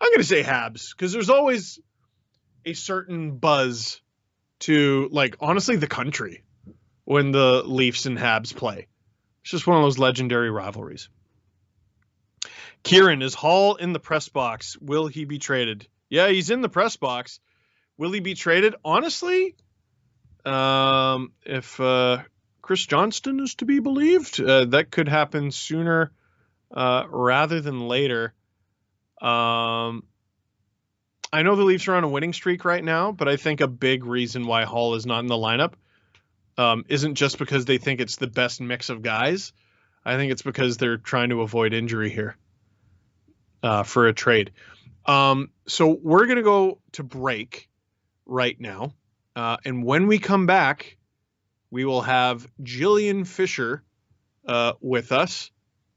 I'm going to say Habs, because there's always a certain buzz to, like, honestly, the country when the Leafs and Habs play. It's just one of those legendary rivalries. Kieran, is Hall in the press box? Will he be traded? Yeah, he's in the press box. Will he be traded? Honestly, if Chris Johnston is to be believed, that could happen sooner rather than later. I know the Leafs are on a winning streak right now, but I think a big reason why Hall is not in the lineup isn't just because they think it's the best mix of guys. I think it's because they're trying to avoid injury here for a trade. So we're going to go to break right now. And when we come back, we will have Jillian Fisher with us.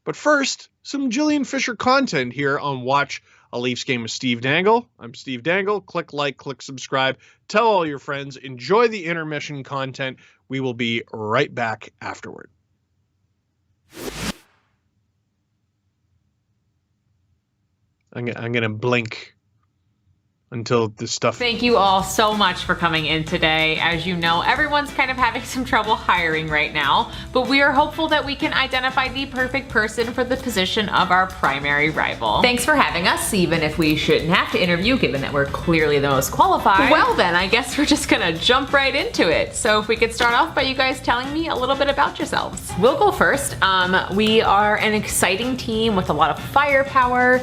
But first, some Jillian Fisher content here on Watch a Leafs Game with Steve Dangle. I'm Steve Dangle. Click like, click subscribe. Tell all your friends. Enjoy the intermission content. We will be right back afterward. I'm going to blink until this stuff...
Thank you all so much for coming in today. As you know, everyone's kind of having some trouble hiring right now, but we are hopeful that we can identify the perfect person for the position of our primary rival. Thanks for having us, even if we shouldn't have to interview, given that we're clearly the most qualified. Well then, I guess we're just gonna jump right into it. So if we could start off by you guys telling me a little bit about yourselves. We'll go first. We are an exciting team with a lot of firepower.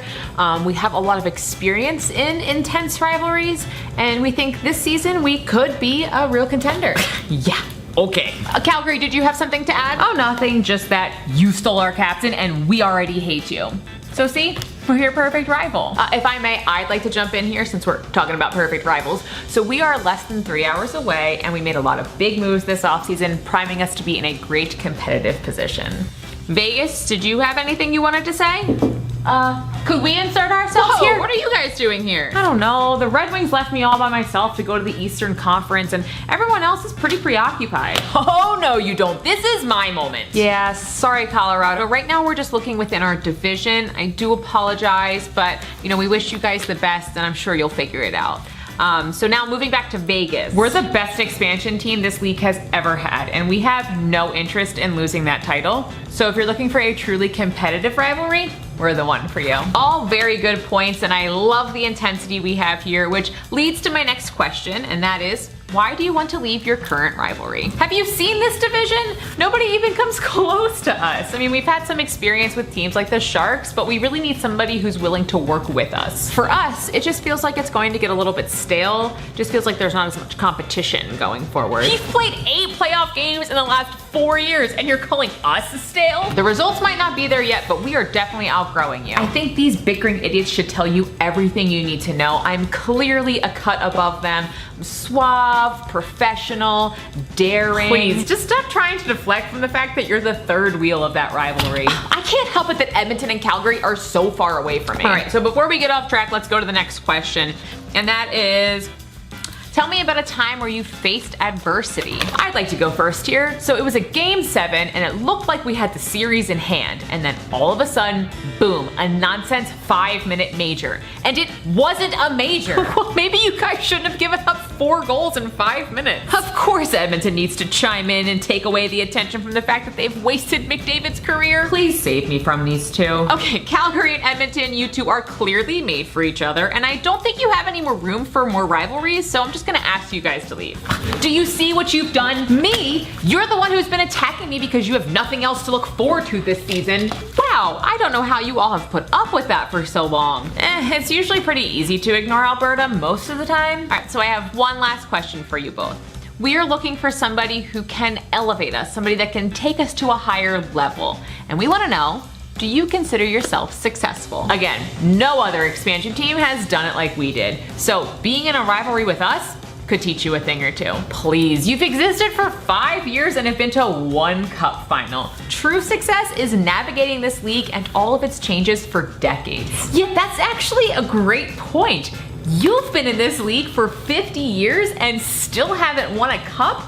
We have a lot of experience in intense rivalries, and we think this season we could be a real contender. Yeah. Okay. Calgary, did you have something to add? Oh, nothing, just that you stole our captain and we already hate you. So see, we're your perfect rival. If I may, I'd like to jump in here since we're talking about perfect rivals. So we are less than 3 hours away, and we made a lot of big moves this offseason, priming us to be in a great competitive position. Vegas, did you have anything you wanted to say? Could we insert ourselves
Whoa,
here?
what are you guys doing here?
I don't know. The Red Wings left me all by myself to go to the Eastern Conference, and everyone else is pretty preoccupied.
Oh, no, you don't. This is my moment.
Yeah, sorry, Colorado. Right now, we're just looking within our division. I do apologize, but, we wish you guys the best, and I'm sure you'll figure it out. So now moving back to Vegas. We're the best expansion team this league has ever had, and we have no interest in losing that title. So if you're looking for a truly competitive rivalry, we're the one for you. All very good points, and I love the intensity we have here, which leads to my next question, and that is, why do you want to leave your current rivalry? Have you seen this division? Nobody even comes close to us. I mean, we've had some experience with teams like the Sharks, but we really need somebody who's willing to work with us. For us, it just feels like it's going to get a little bit stale. Just feels like there's not as much competition going forward.
He's played 8 playoff games in the last 4 years, and you're calling us stale?
The results might not be there yet, but we are definitely outgrowing you. I think these bickering idiots should tell you everything you need to know. I'm clearly a cut above them. I'm suave, professional, daring.
Please, just stop trying to deflect from the fact that you're the third wheel of that rivalry.
I can't help it that Edmonton and Calgary are so far away from me. All right, so before we get off track, let's go to the next question. And that is, tell me about a time where you faced adversity. I'd like to go first here. So it was a game 7 and it looked like we had the series in hand. And then all of a sudden, boom, a nonsense 5-minute major. And it wasn't a major.
Well, maybe you guys shouldn't have given up 4 goals in 5 minutes.
Of course Edmonton needs to chime in and take away the attention from the fact that they've wasted McDavid's career. Please save me from these two. Okay, Calgary and Edmonton, you two are clearly made for each other. And I don't think you have any more room for more rivalries. So I'm just gonna ask you guys to leave. Do you see what you've done? Me? You're the one who's been attacking me because you have nothing else to look forward to this season. Wow, I don't know how you all have put up with that for so long. It's usually pretty easy to ignore Alberta most of the time. All right, so I have one last question for you both. We are looking for somebody who can elevate us, somebody that can take us to a higher level. And we want to know, do you consider yourself successful? Again, no other expansion team has done it like we did. So being in a rivalry with us could teach you a thing or two. Please, you've existed for 5 years and have been to 1 cup final. True success is navigating this league and all of its changes for decades. Yeah, that's actually a great point. You've been in this league for 50 years and still haven't won a cup?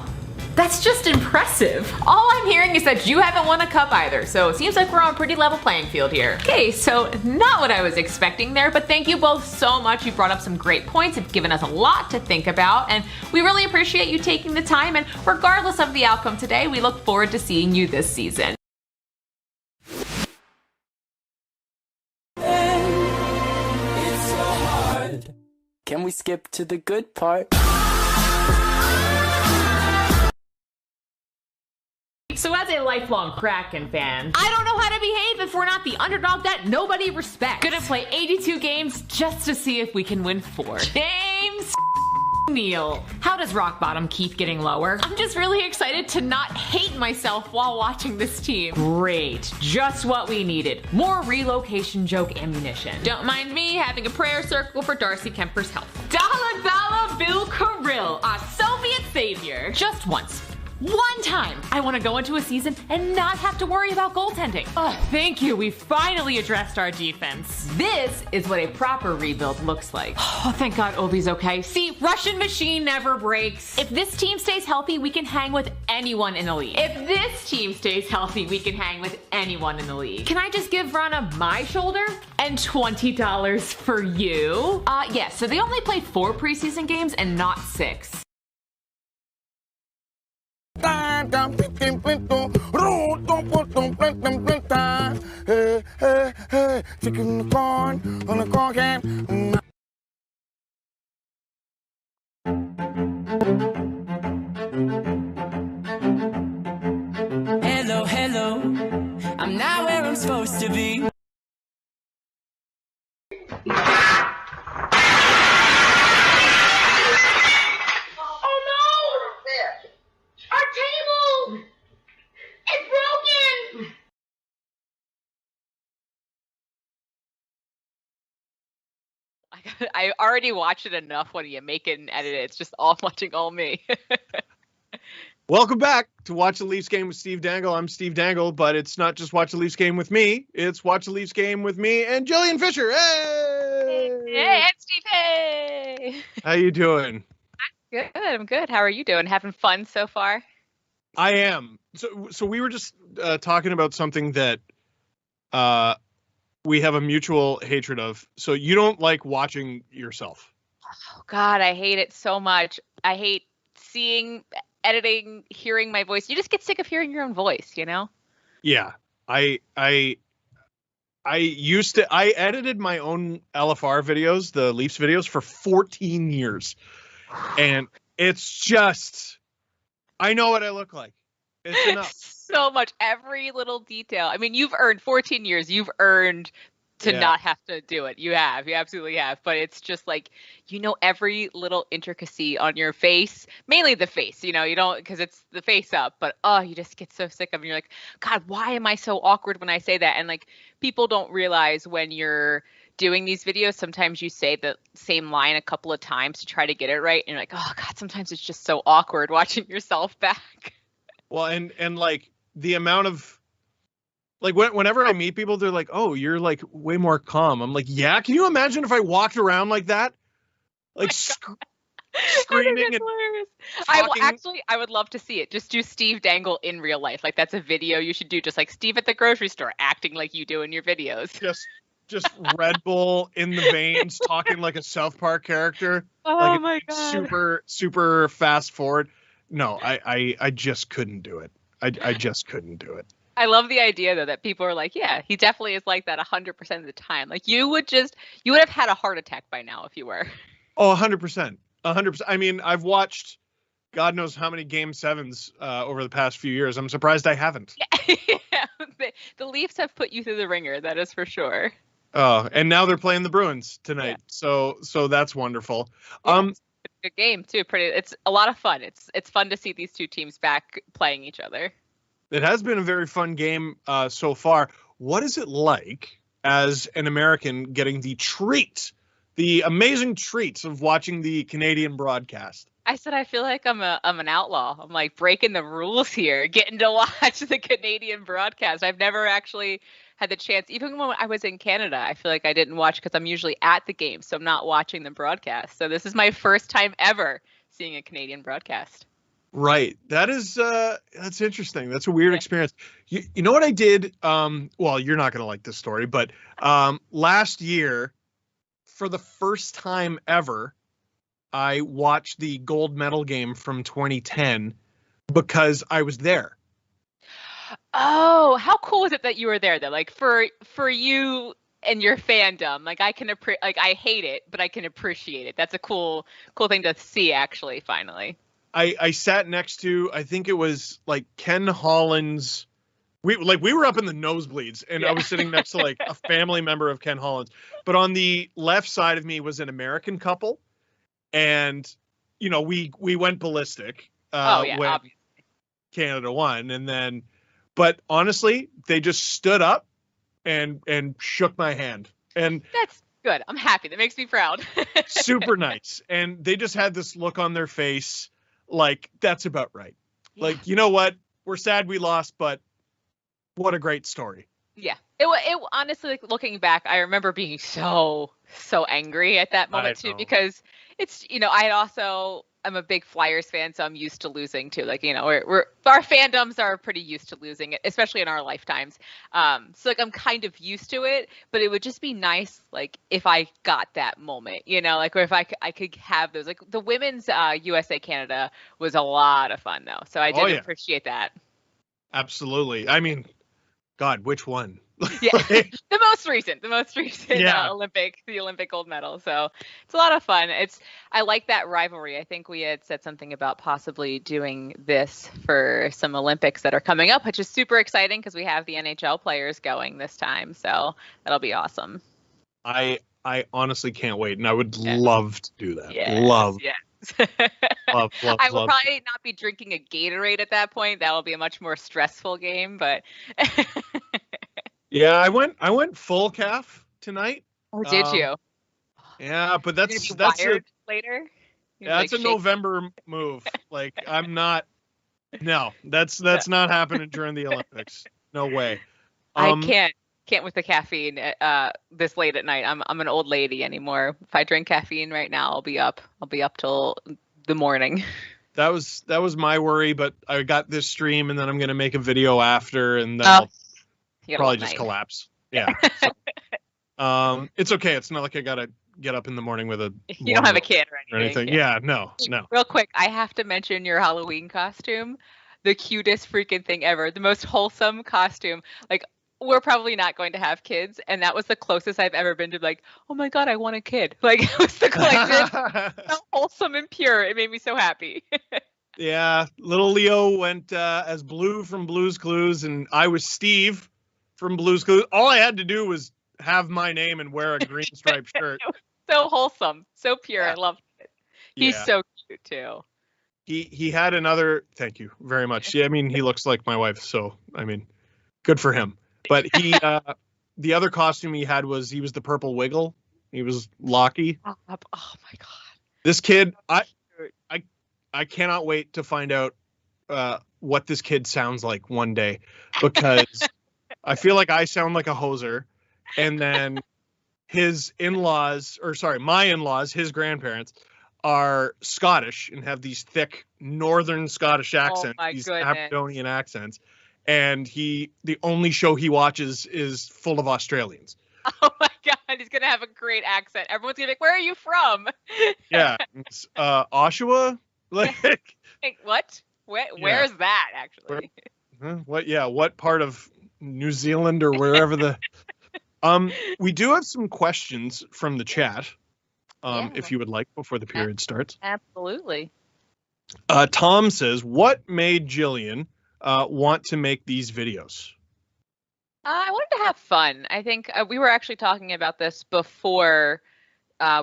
That's just impressive. All I'm hearing is that you haven't won a cup either, so it seems like we're on a pretty level playing field here. Okay, so not what I was expecting there, but thank you both so much. You brought up some great points, have given us a lot to think about, and we really appreciate you taking the time, and regardless of the outcome today, we look forward to seeing you this season.
It's so hard. Can we skip to the good part?
So as a lifelong Kraken fan, I don't know how to behave if we're not the underdog that nobody respects. Gonna play 82 games just to see if we can win 4. James Neal. How does rock bottom keep getting lower? I'm just really excited to not hate myself while watching this team. Great, just what we needed. More relocation joke ammunition. Don't mind me having a prayer circle for Darcy Kemper's health. Dalla Dalla Bill Kirill, our Soviet savior. Just once. One time, I want to go into a season and not have to worry about goaltending. Oh, thank you. We finally addressed our defense. This is what a proper rebuild looks like. Oh, thank God Obi's okay. See, Russian machine never breaks. If this team stays healthy, we can hang with anyone in the league. If this team stays healthy, we can hang with anyone in the league. Can I just give Rana my shoulder? And $20 for you? Yeah, so they only played 4 preseason games and not 6.
Hey, hey, chicken corn on a corn can.
Hello, hello. I'm not where I'm supposed to be.
I already watched it enough when you make it and edit it. It's just all watching all me.
Welcome back to Watch the Leafs game with Steve Dangle. I'm Steve Dangle, but it's not just Watch the Leafs game with me. It's Watch the Leafs game with me and Jillian Fisher. Hey!
Hey, it's Steve. Hey.
How you doing?
Good. I'm good. How are you doing? Having fun so far?
I am. So we were just talking about something that we have a mutual hatred of. So you don't like watching yourself.
Oh God, I hate it so much. I hate seeing, editing, hearing my voice. You just get sick of hearing your own voice, you know?
Yeah. I edited my own LFR videos, the Leafs videos, for 14 years. And it's just, I know what I look like. It's enough.
So much, every little detail. I mean, you've earned 14 years. You've earned to not have to do it. You have. You absolutely have. But it's just like, you know, every little intricacy on your face, mainly the face, you know, you don't, because it's the face up, but you just get so sick of it. You're like, God, why am I so awkward when I say that? And like, people don't realize when you're doing these videos, sometimes you say the same line a couple of times to try to get it right. And you're like, oh God, sometimes it's just so awkward watching yourself back.
Well, and like the amount of, like whenever I meet people, they're like, "Oh, you're like way more calm." I'm like, "Yeah." Can you imagine if I walked around like that, like screaming and
I would love to see it. Just do Steve Dangle in real life. Like that's a video you should do. Just like Steve at the grocery store, acting like you do in your videos.
Just Red Bull in the veins, talking like a South Park character.
Oh
like
my God!
Super fast forward. No, I just couldn't do it. I just couldn't do it.
I love the idea though that people are like, yeah, he definitely is like that 100% of the time. Like you would have had a heart attack by now if you were.
Oh, 100%. 100%. I mean, I've watched God knows how many Game 7s over the past few years. I'm surprised I haven't.
Yeah. The Leafs have put you through the ringer, that is for sure.
Oh, and now they're playing the Bruins tonight. Yeah. So that's wonderful.
Yeah, it's a good game too. It's a lot of fun. It's fun to see these two teams back playing each other.
It has been a very fun game so far. What is it like as an American getting the amazing treats of watching the Canadian broadcast?
I said I feel like I'm an outlaw. I'm like breaking the rules here, getting to watch the Canadian broadcast. I've never actually had the chance, even when I was in Canada. I feel like I didn't watch because I'm usually at the game, so I'm not watching the broadcast. So this is my first time ever seeing a Canadian broadcast.
Right. That's interesting. That's a weird experience. You know what I did? Well, you're not going to like this story, but last year, for the first time ever, I watched the gold medal game from 2010 because I was there.
Oh, how cool is it that you were there though? Like for you and your fandom, like I hate it, but I can appreciate it. That's a cool thing to see actually, finally.
I sat next to, I think it was like Ken Holland's. We were up in the nosebleeds, and I was sitting next to like a family member of Ken Holland's. But on the left side of me was an American couple, and you know we went ballistic when
obviously.
Canada won, and then, but honestly, they just stood up and shook my hand, and
that's good. I'm happy. That makes me proud.
Super nice, and they just had this look on their face. Like, that's about right. Yeah. Like, you know what? We're sad we lost, but what a great story.
Yeah. It honestly, like, looking back, I remember being so angry at that moment too, because it's, you know, I'm a big Flyers fan, so I'm used to losing too. Like, you know, our fandoms are pretty used to losing, especially in our lifetimes. So like I'm kind of used to it, but it would just be nice, like if I got that moment, you know, like, or if I could have those. Like the women's USA Canada was a lot of fun though, so I did appreciate that.
Absolutely. I mean, God, which one?
Yeah, the most recent the Olympic gold medal. So it's a lot of fun. I like that rivalry. I think we had said something about possibly doing this for some Olympics that are coming up, which is super exciting because we have the NHL players going this time. So that'll be awesome.
I honestly can't wait, and I would love to do that.
Yes,
love.
Yes.
love.
I will probably not be drinking a Gatorade at that point. That will be a much more stressful game, but.
Yeah, I went full calf tonight.
Oh, did you?
Yeah, but that's
wired later.
Yeah, that's a November move. Like I'm not No, that's not happening during the Olympics. No way.
I can't with the caffeine this late at night. I'm an old lady anymore. If I drink caffeine right now, I'll be up till the morning.
That was my worry, but I got this stream, and then I'm gonna make a video after, and then I'll probably just collapse. Yeah. So, it's okay. It's not like I gotta get up in the morning with a.
You don't have a kid or anything.
Yeah, no.
Real quick, I have to mention your Halloween costume. The cutest freaking thing ever. The most wholesome costume. Like, we're probably not going to have kids, and that was the closest I've ever been to like, oh my god, I want a kid. Like, it was so wholesome and pure. It made me so happy.
Yeah, little Leo went as Blue from Blue's Clues, and I was Steve from Blue's Clues. All I had to do was have my name and wear a green striped shirt.
So wholesome, so pure. I loved it. He's so cute too.
He had another. Thank you very much. Yeah, I mean, he looks like my wife, so I mean, good for him. But he, the other costume he had was he was the Purple Wiggle. He was Lockie.
Oh my god!
This kid, I cannot wait to find out what this kid sounds like one day, because I feel like I sound like a hoser, and then my in-laws, his grandparents, are Scottish and have these thick Northern Scottish accents, these Aberdonian accents. And the only show he watches is full of Australians.
Oh my god, he's gonna have a great accent. Everyone's gonna be like, "Where are you from?"
Yeah, it's, Oshawa. Like
what? Where's that actually?
What? Yeah, what part of New Zealand or wherever the? We do have some questions from the chat. If you would like, before the period starts.
Absolutely.
Tom says, "What made Jillian want to make these videos?"
I wanted to have fun. I think we were actually talking about this before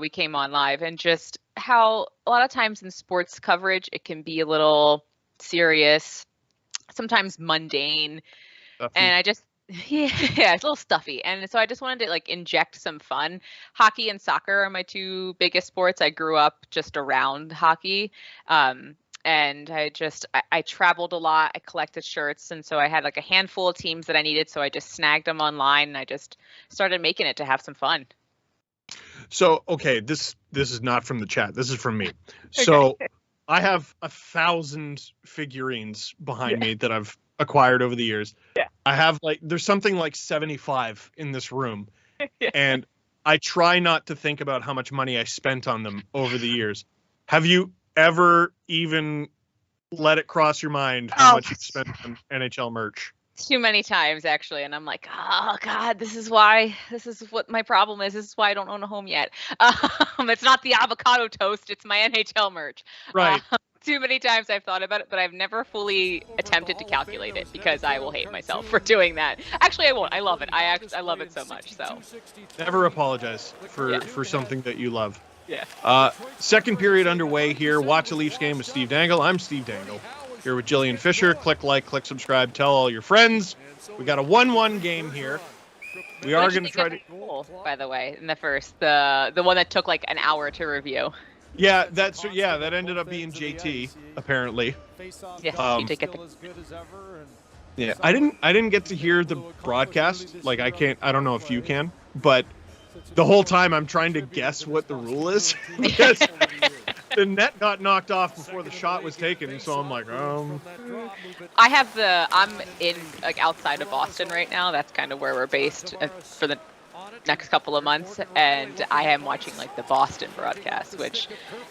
we came on live, and just how a lot of times in sports coverage, it can be a little serious, sometimes mundane. And I just, it's a little stuffy. And so I just wanted to like inject some fun. Hockey and soccer are my two biggest sports. I grew up just around hockey. And I traveled a lot. I collected shirts. And so I had like a handful of teams that I needed. So I just snagged them online, and I just started making it to have some fun.
So, okay, this is not from the chat. This is from me. So I have 1,000 figurines behind me that I've acquired over the years.
Yeah.
I have there's something like 75 in this room. And I try not to think about how much money I spent on them over the years. Have you ever even let it cross your mind how much you spent on NHL merch?
Too many times, actually. And I'm like, oh god, this is what my problem is. This is why I don't own a home yet. It's not the avocado toast, it's my NHL merch.
Right.
Too many times I've thought about it, but I've never fully attempted to calculate it, because I will hate myself for doing that. Actually, I won't. I love it. I love it so much. So
never apologize for something that you love.
Yeah.
Second period underway here. Watch the Leafs game with Steve Dangle. I'm Steve Dangle. Here with Jillian Fisher. Click like, click subscribe, tell all your friends. We got a 1-1 game here. We are going to try to.
Goal, by the way, in the first, the one that took like an hour to review.
Yeah, that ended up being JT apparently.
Yes, he did get the.
Yeah, I didn't get to hear the broadcast. Like I don't know if you can, but the whole time I'm trying to guess what the rule is because the net got knocked off before the shot was taken. So I'm like, I'm in like outside of Boston right now. That's kind of where we're based for the next couple of months, and I am watching like the Boston broadcast, which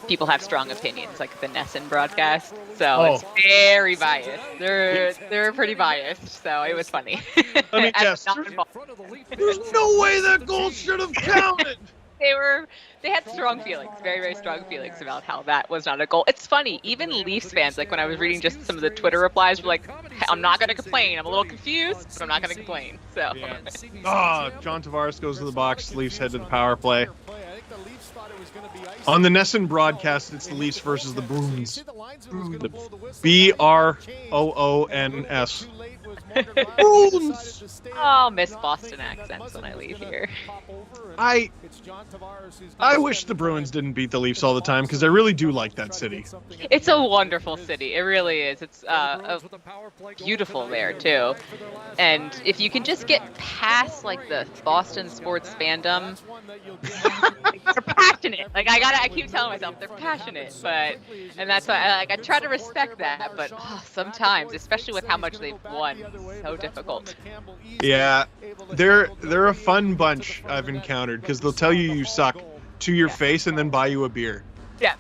people have strong opinions, like the Nesson broadcast. So it's very biased. They're pretty biased. So it was funny. Let me guess. There's no way that goal should have counted.
They had strong feelings, very, very strong feelings about how that was not a goal. It's funny, even Leafs fans, like when I was reading just some of the Twitter replies, were like, I'm not going to complain. I'm a little confused, but I'm not going to complain. So.
John Tavares goes to the box. Leafs head to the power play. On the Nesson broadcast, it's the Leafs versus the Bruins. The Broons. Bruins!
I'll miss Boston accents when I leave here.
I wish the Bruins didn't beat the Leafs all the time because I really do like that city.
It's a wonderful city. It really is. It's beautiful there too. And if you can just get past like the Boston sports fandom, they're passionate. Like I keep telling myself they're passionate, and that's why I try to respect that. But sometimes, especially with how much they've won, it's so difficult.
Yeah, they're a fun bunch I've encountered because they'll tell you suck to your face and then buy you a beer.
Yeah,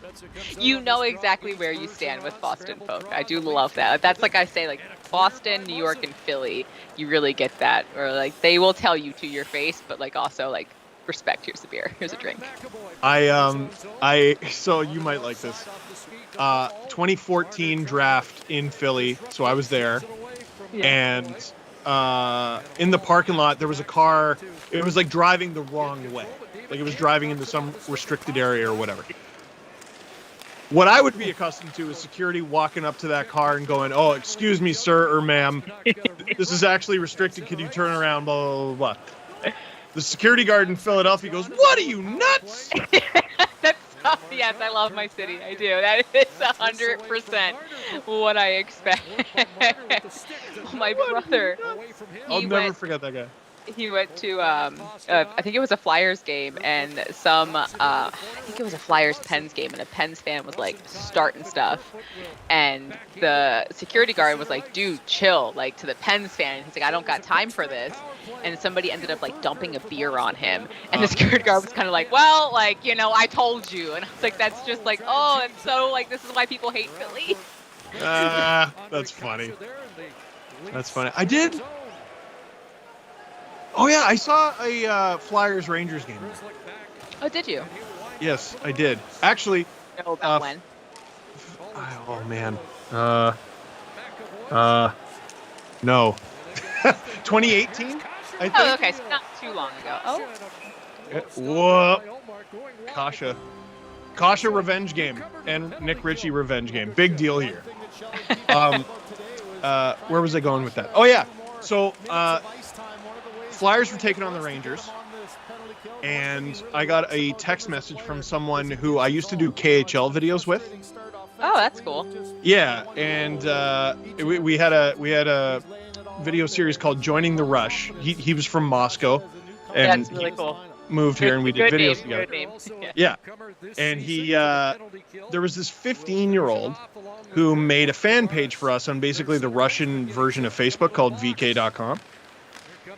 you know exactly where you stand with Boston folk. I do love that. That's like I say, like Boston, New York, and Philly. You really get that, or like they will tell you to your face, but like also like respect. Here's a beer. Here's a drink.
So you might like this. 2014 draft in Philly, so I was there, and in the parking lot there was a car. It was like driving the wrong way, like it was driving into some restricted area or whatever. What I would be accustomed to is security walking up to that car and going, "Oh, excuse me, sir or ma'am, this is actually restricted. Could you turn around?" Blah blah blah. The security guard in Philadelphia goes, "What are you, nuts?"
That's yes, I love my city. I do. That is 100% what I expect. My brother.
I'll never forget that guy.
He went to, I think it was a Flyers game, and I think it was a Flyers-Pens game, and a Pens fan was, like, starting stuff, and the security guard was like, dude, chill, like, to the Pens fan. He's like, I don't got time for this, and somebody ended up, like, dumping a beer on him, and the security guard was kind of like, well, like, you know, I told you, and I was like, that's just like, oh, it's so, like, this is why people hate Philly.
That's funny. That's funny. I did... Oh, yeah, I saw a Flyers-Rangers game.
Oh, did you?
Yes, I did. Actually...
No, about when?
Oh, man. No. 2018, I think?
Oh, okay, so not too long ago.
Whoa.
Oh.
Kasha revenge game and Nick Ritchie revenge game. Big deal here. Where was I going with that? Oh, yeah. So, Flyers were taking on the Rangers, and I got a text message from someone who I used to do KHL videos with.
Oh, that's cool.
Yeah, and we had a video series called Joining the Rush. He was from Moscow, and
that's really cool.
Moved here, and we did videos together.
Good name.
Yeah, and there was this 15-year-old who made a fan page for us on basically the Russian version of Facebook called VK.com.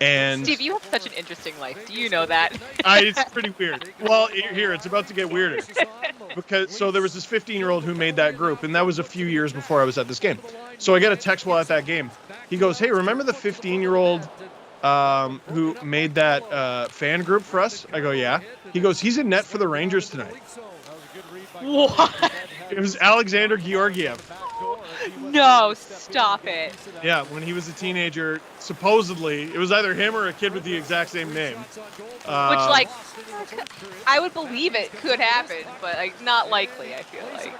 And
Steve, you have such an interesting life. Do you know that?
It's pretty weird. Well, here, it's about to get weirder. So there was this 15-year-old who made that group, and that was a few years before I was at this game. So I got a text while at that game. He goes, "Hey, remember the 15-year-old who made that fan group for us?" I go, "Yeah." He goes, "He's in net for the Rangers tonight."
What?
It was Alexander Giorgiev.
No, stop it.
Yeah, when he was a teenager, supposedly, it was either him or a kid with the exact same name.
Which, like, I would believe it could happen, but, like, not likely, I feel like.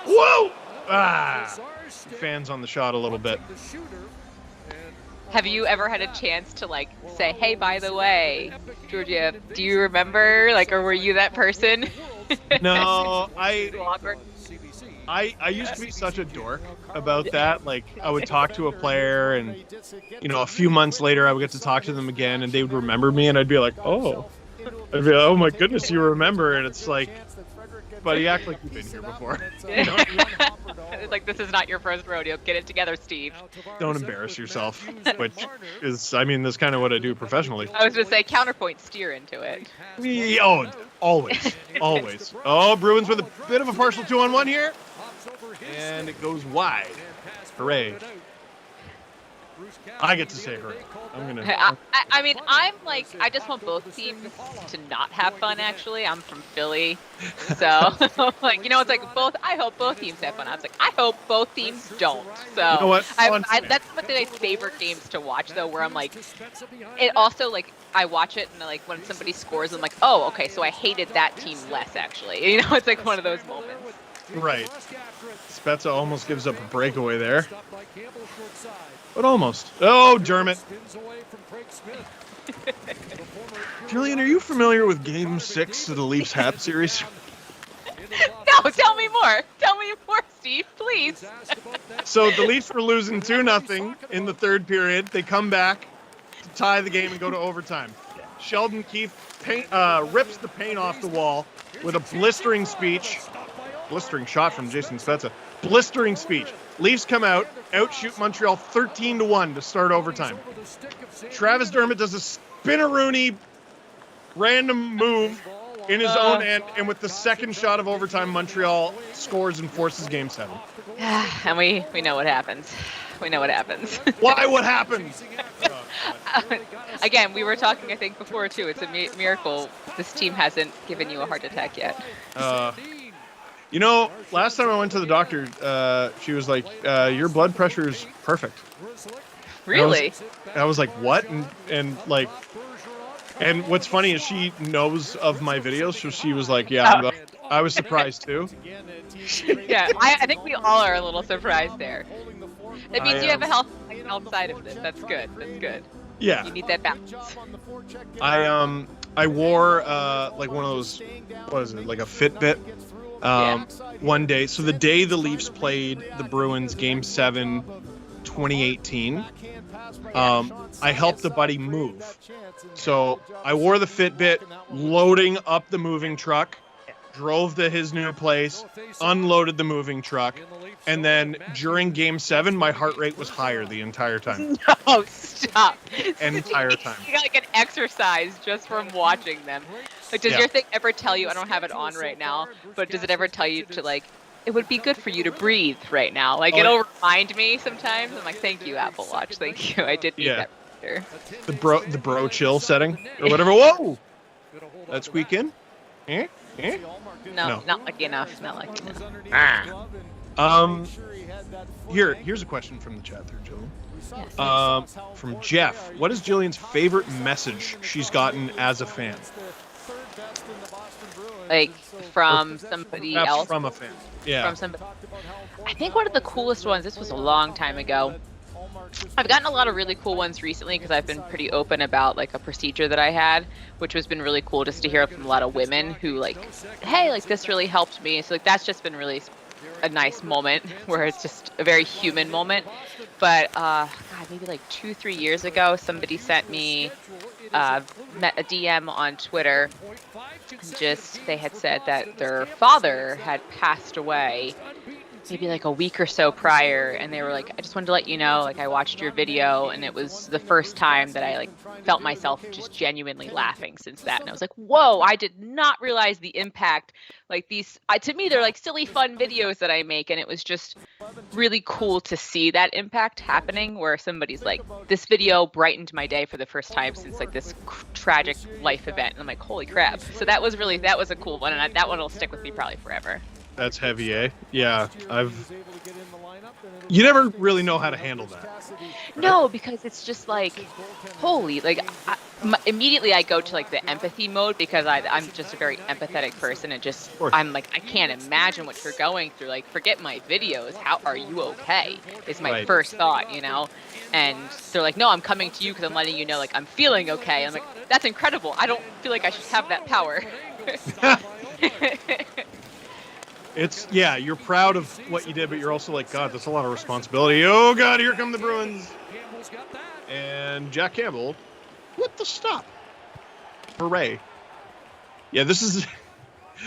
Whoa! Fans on the shot a little bit.
Have you ever had a chance to, like, say, hey, by the way, Georgia, do you remember, like, or were you that person?
No, I used to be such a dork about that. Like, I would talk to a player, and, you know, a few months later, I would get to talk to them again, and they would remember me, and I'd be like, oh. I'd be like, oh my goodness, you remember. And it's like, but you act like you've been here before.
It's like, this is not your first rodeo. Get it together, Steve.
Don't embarrass yourself, which is, I mean, that's kind of what I do professionally.
I was going to say, counterpoint, steer into it.
Oh, always. Always. Oh, Bruins with a bit of a partial 2-on-1 here. And it goes wide. Hooray. I get to say hooray.
I mean, I'm like, I just want both teams to not have fun, actually. I'm from Philly. So, like, you know, it's like I hope both teams have fun. I was like, I hope both teams don't. So,
you know what?
That's one of my favorite games to watch, though, where I'm like, it also, like, I watch it, and, like, when somebody scores, I'm like, oh, okay, so I hated that team less, actually. You know, it's like one of those moments.
Right. Spezza almost gives up a breakaway there. But almost. Oh, Dermott. Jillian, are you familiar with Game 6 of the Leafs Hap series?
No, tell me more. Tell me more, Steve, please.
So the Leafs were losing 2-0 in the third period. They come back to tie the game and go to overtime. Sheldon Keefe rips the paint off the wall with a blistering shot from Jason Spezza. Blistering speech. Leafs come out, outshoot Montreal 13-1 to start overtime. Travis Dermott does a spinneroonie random move in his own end, and with the second shot of overtime, Montreal scores and forces Game 7.
And we know what happens. We know what happens.
Why? What happens?
Again, we were talking, I think, before, too. It's a miracle this team hasn't given you a heart attack yet.
Last time I went to the doctor, she was like, your blood pressure is perfect.
Really?
I was like, what? And what's funny is she knows of my videos, so she was like, yeah, I was surprised too.
Yeah, I think we all are a little surprised there. It means you have a health outside of this. That's good. That's good.
Yeah.
You need that balance.
I wore like one of those, what is it, like a Fitbit one day. So the day the Leafs played the Bruins Game 7 2018, I helped a buddy move. So I wore the Fitbit, loading up the moving truck, drove to his new place, unloaded the moving truck, and then during Game 7, my heart rate was higher the entire time.
No, stop.
Entire time.
You got like an exercise just from watching them. Like, does your thing ever tell you, I don't have it on right now, but does it ever tell you to, like, it would be good for you to breathe right now? Like, it'll remind me sometimes. I'm like, thank you, Apple Watch. Thank you. I did need that reminder.
The bro chill setting or whatever. Whoa! That squeak in?
No, not lucky enough. Not lucky enough.
Here's a question from the chat there, Jillian. From Jeff. What is Jillian's favorite message she's gotten as a fan?
Like, from somebody else?
From a fan. Yeah.
From somebody. I think one of the coolest ones, this was a long time ago. I've gotten a lot of really cool ones recently because I've been pretty open about like a procedure that I had, which has been really cool just to hear from a lot of women who like, hey, like this really helped me. So like that's just been really a nice moment where it's just a very human moment. But God, maybe like 2-3 years ago, somebody sent me a DM on Twitter. They had said that their father had passed away maybe like a week or so prior, and they were like, I just wanted to let you know, like I watched your video and it was the first time that I like felt myself just genuinely laughing since that. And I was like, whoa, I did not realize the impact. Like these, to me, they're like silly fun videos that I make, and it was just really cool to see that impact happening where somebody's like, this video brightened my day for the first time since like this tragic life event. And I'm like, holy crap. So that was a cool one, and that one will stick with me probably forever.
That's heavy, eh? Yeah, you never really know how to handle that. Right?
No, because it's just like, holy, like immediately I go to like the empathy mode because I'm just a very empathetic person, and just I'm like, I can't imagine what you're going through. Like, forget my videos. How are you okay? Is my first thought, you know? And they're like, no, I'm coming to you because I'm letting you know, like, I'm feeling okay. I'm like, that's incredible. I don't feel like I should have that power.
You're proud of what you did, but you're also like, God, that's a lot of responsibility. Oh, God, here come the Bruins. And Jack Campbell with the stop. Hooray. Yeah, this is...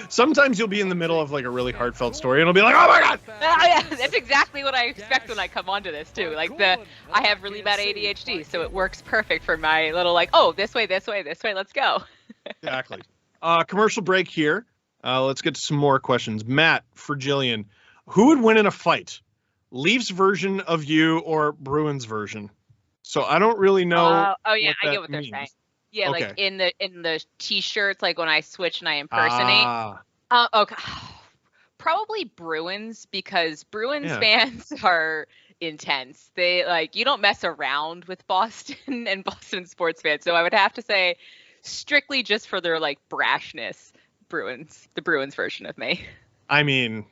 Sometimes you'll be in the middle of like a really heartfelt story, and it'll be like, oh, my God!
Yeah, that's exactly what I expect when I come onto this, too. Like, I have really bad ADHD, so it works perfect for my little, like, oh, this way, let's go.
Exactly. Commercial break here. Let's get to some more questions. Matt, for Jillian, who would win in a fight? Leafs version of you or Bruins version? So I don't really know.
I get what they're saying. Yeah, okay. Like in the t-shirts, like when I switch and I impersonate. Okay. Probably Bruins, because Bruins fans are intense. They like, you don't mess around with Boston and Boston sports fans. So I would have to say, strictly just for their like brashness, the Bruins version of me.
I mean,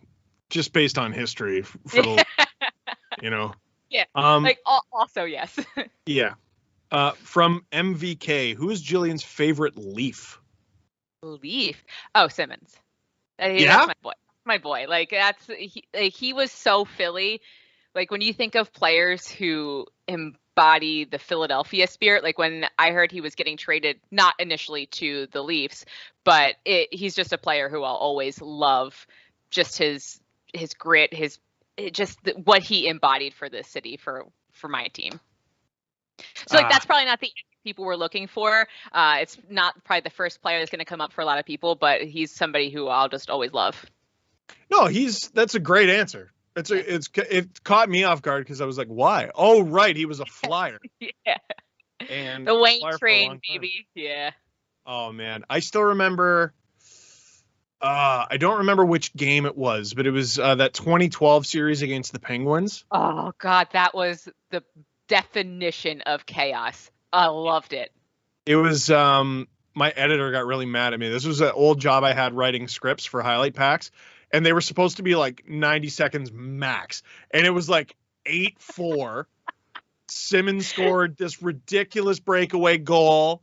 just based on history for the,
Yeah.
Um,
Also, yes.
yeah. From MVK, who is Jillian's favorite Leaf?
Leaf. Oh, Simmons.
Yeah?
That's my boy. Like he was so Philly. Like when you think of players who embody the Philadelphia spirit, like when I heard he was getting traded, not initially to the Leafs, but he's just a player who I'll always love. Just his grit, what he embodied for this city, for my team. So like that's probably not the people we're looking for. It's not probably the first player that's going to come up for a lot of people, but he's somebody who I'll just always love.
No, that's a great answer. It caught me off guard because I was like, why? Oh, right, he was a Flyer.
Yeah.
And
the Wayne train, baby. Yeah.
Oh man, I still remember. I don't remember which game it was, but it was that 2012 series against the Penguins.
Oh God, that was the definition of chaos. I loved it.
It was my editor got really mad at me. This was an old job I had writing scripts for highlight packs, and they were supposed to be like 90 seconds max, and it was like 8-4. Simmons scored this ridiculous breakaway goal.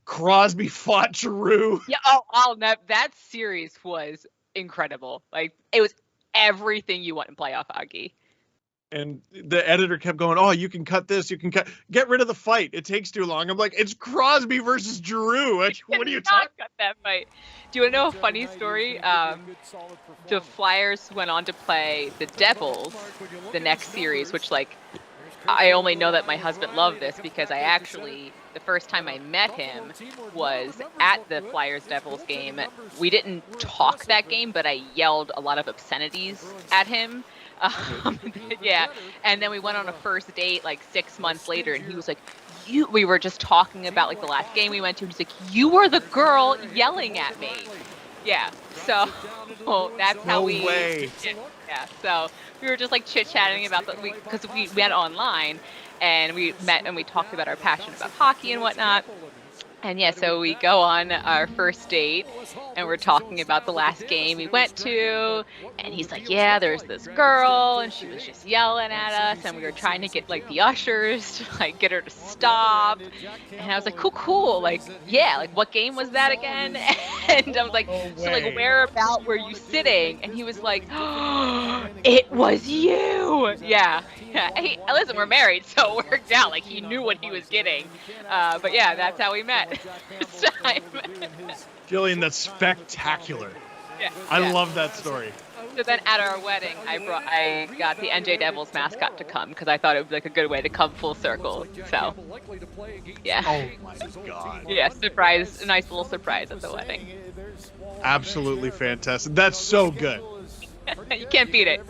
Crosby fought Giroux.
Yeah. Oh, that series was incredible. Like it was everything you want in playoff hockey.
And the editor kept going, "Oh, you can cut this. You can get rid of the fight. It takes too long." I'm like, "It's Crosby versus Giroux. What are you talking?"
Cut that fight. Do you want to know a funny story? The Flyers went on to play the Devils the next series, which I only know that my husband loved this because the first time I met him was at the Flyers-Devils game. We didn't talk that game, but I yelled a lot of obscenities at him. Yeah, and then we went on a first date 6 months later, and he was like, we were just talking about the last game we went to, and he's like, you were the girl yelling at me. Yeah, so that's how
No way.
Yeah, so we were just chit-chatting about because we met online, and we met and we talked about our passion about hockey and whatnot. And yeah, so we go on our first date, and we're talking about the last game we went to, and he's like, yeah, there's this girl, and she was just yelling at us, and we were trying to get the ushers to get her to stop. And I was like, cool, yeah, what game was that again? And I was like, so whereabout were you sitting? And he was like, oh, it was you. Yeah. Hey, listen, we're married, so it worked out. He knew what he was getting. But yeah, that's how we met. First time.
Jillian, that's spectacular.
Yeah,
I love that story.
So then at our wedding, I got the NJ Devils mascot to come because I thought it was a good way to come full circle. So yeah.
Oh my God.
Yeah, surprise, a nice little surprise at the wedding.
Absolutely fantastic. That's so good.
You can't beat it.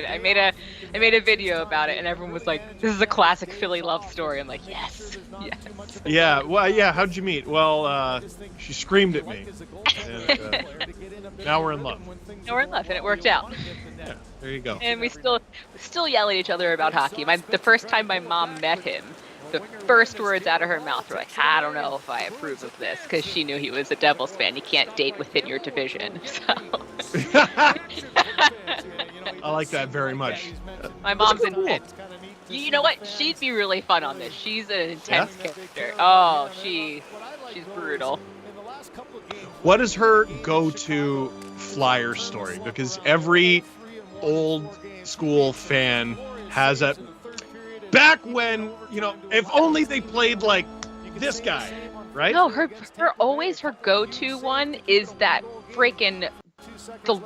I made a video about it, and everyone was like, "This is a classic Philly love story." I'm like, "Yes."
Yeah. Well, yeah. How'd you meet? Well, she screamed at me. And, now we're in love.
And it worked out.
Yeah. There you go.
And we still yell at each other about hockey. The first time my mom met him, the first words out of her mouth were like, I don't know if I approve of this, because she knew he was a Devils fan. You can't date within your division. So.
I like that very much.
My mom's intense. You know what? She'd be really fun on this. She's an intense character. Oh, she's brutal.
What is her go-to Flyer story? Because every old school fan has a... Back when, if only they played like this guy, right?
No, her go-to one is that freaking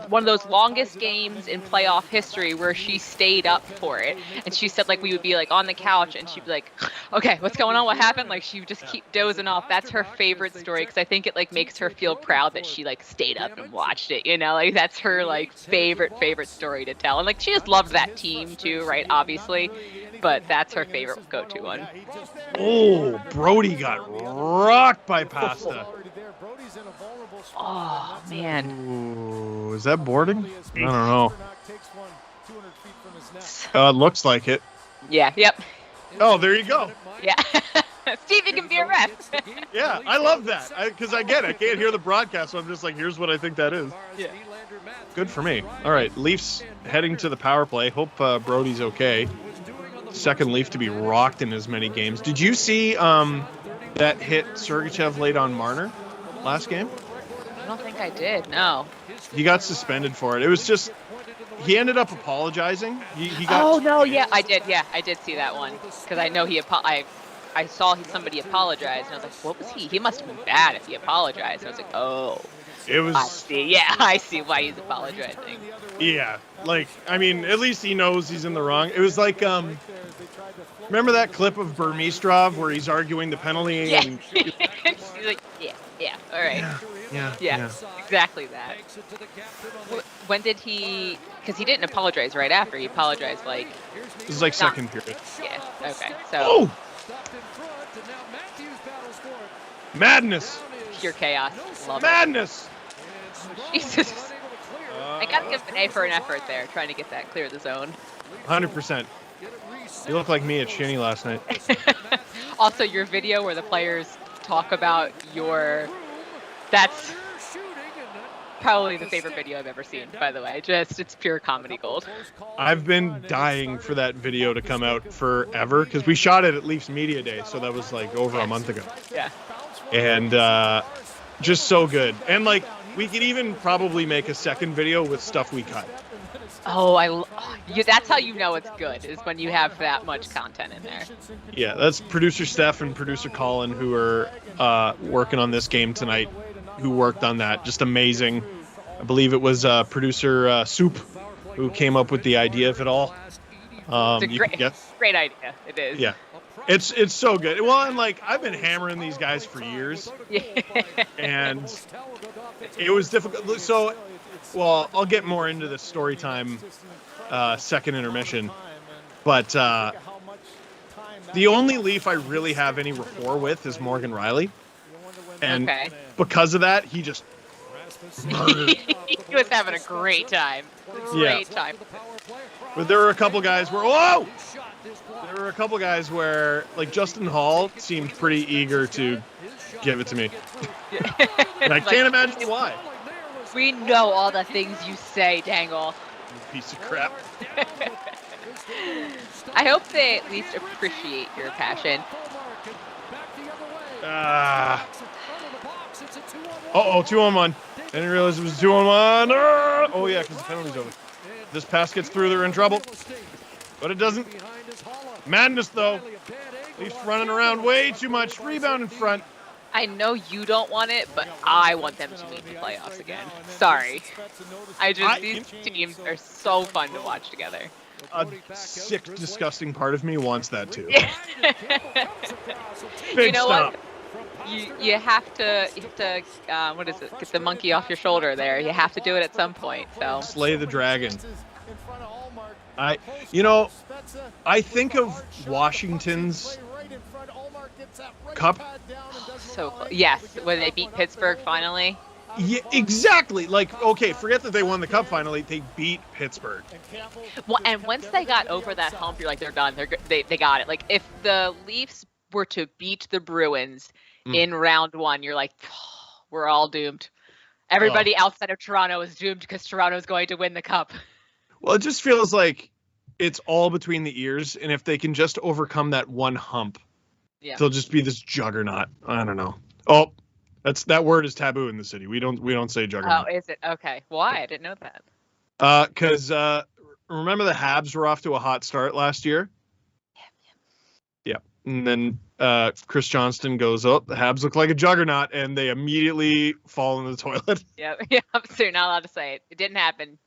one of those longest games in playoff history where she stayed up for it. And she said we would be on the couch, and she'd be like, okay, what's going on? What happened? She would just keep dozing off. That's her favorite story, because I think it makes her feel proud that she stayed up and watched it, that's her favorite story to tell. And she just loved that team too, right? Obviously. But that's her favorite go-to one.
Oh, Brody got rocked by Pasta.
Oh, man.
Ooh, is that boarding? I don't know. It looks like it.
Yeah, yep.
Oh, there you go.
Yeah. Stevie can be a ref.
Yeah, I love that because I can't hear the broadcast, so I'm just like, here's what I think that is.
Yeah.
Good for me. All right, Leafs heading to the power play. Hope Brody's okay. Second Leaf to be rocked in as many games. Did you see that hit Giorgiev laid on Marner last game?
I don't think I did. No.
He got suspended for it. It was just he ended up apologizing. He got.
Oh no, yeah, I did. Yeah, I did see that one because I know I saw somebody apologize, and I was like, what was he? He must have been bad if he apologized. And I was like, oh.
It was.
I see. Yeah, I see why he's apologizing.
Yeah, like I mean, at least he knows he's in the wrong. It was like remember that clip of Burmistrov where he's arguing the penalty?
Yeah.
And
He's like, yeah, all right.
Yeah.
Exactly that. When did he? Because he didn't apologize right after. He apologized like.
This is like second period.
Yeah. Okay. So.
Oh! Madness!
Pure chaos. Love
Madness!
it. Jesus. I gotta give an A for an effort there, trying to get that clear of the zone.
100%. You look like me at Shinny last night.
Also, your video where the players talk about that's probably the favorite video I've ever seen, by the way. It's pure comedy gold.
I've been dying for that video to come out forever because we shot it at Leafs Media Day, so that was like over a month ago.
Yeah.
And just so good. And like we could even probably make a second video with stuff we cut.
Oh, that's how you know it's good, is when you have that much content in there.
Yeah, that's producer Steph and producer Colin who are working on this game tonight, who worked on that. Just amazing. I believe it was producer Soup who came up with the idea of it all.
It's a great idea. It is.
Yeah. It's so good. Well, and like I've been hammering these guys for years.
Yeah.
And it was difficult. So, well, I'll get more into the story time second intermission. But the only Leaf I really have any rapport with is Morgan Riley. And because of that, he just murdered.
He was having a great time. Great time.
But there were a couple guys where there were a couple guys where like Justin Hall seemed pretty eager to give it to me. And I can't imagine why.
We know all the things you say, Dangle.
You piece of crap.
I hope they at least appreciate your passion.
Uh-oh, 2-on-1. I didn't realize it was 2-on-1. Oh, yeah, because the penalty's over. This pass gets through, they're in trouble. But it doesn't. Madness, though. Leafs running around way too much. Rebound in front.
I know you don't want it, but I want them to make the playoffs again. Sorry. These teams are so fun to watch together.
A sick, disgusting part of me wants that, too.
You know what? You have to what is it? Get the monkey off your shoulder there. You have to do it at some point. So
slay the dragon. I think of Washington's Cup.
So close. Yes, when they beat Pittsburgh finally.
Yeah, exactly. Like, okay, forget that they won the Cup finally. They beat Pittsburgh.
Well, and once they got over that hump, you're like, they're done. They got it. Like, if the Leafs were to beat the Bruins in round one, you're like, oh, we're all doomed. Everybody outside of Toronto is doomed because Toronto's going to win the Cup. Well,
it just feels like it's all between the ears, and if they can just overcome that one hump, they'll just be this juggernaut. I don't know. Oh, that word is taboo in the city. We don't say juggernaut.
Oh, is it? Okay. Why? I didn't know that.
Because remember the Habs were off to a hot start last year? Yeah. And then Chris Johnston goes, the Habs look like a juggernaut, and they immediately fall in the toilet.
Yeah, so you're not allowed to say it. It didn't happen.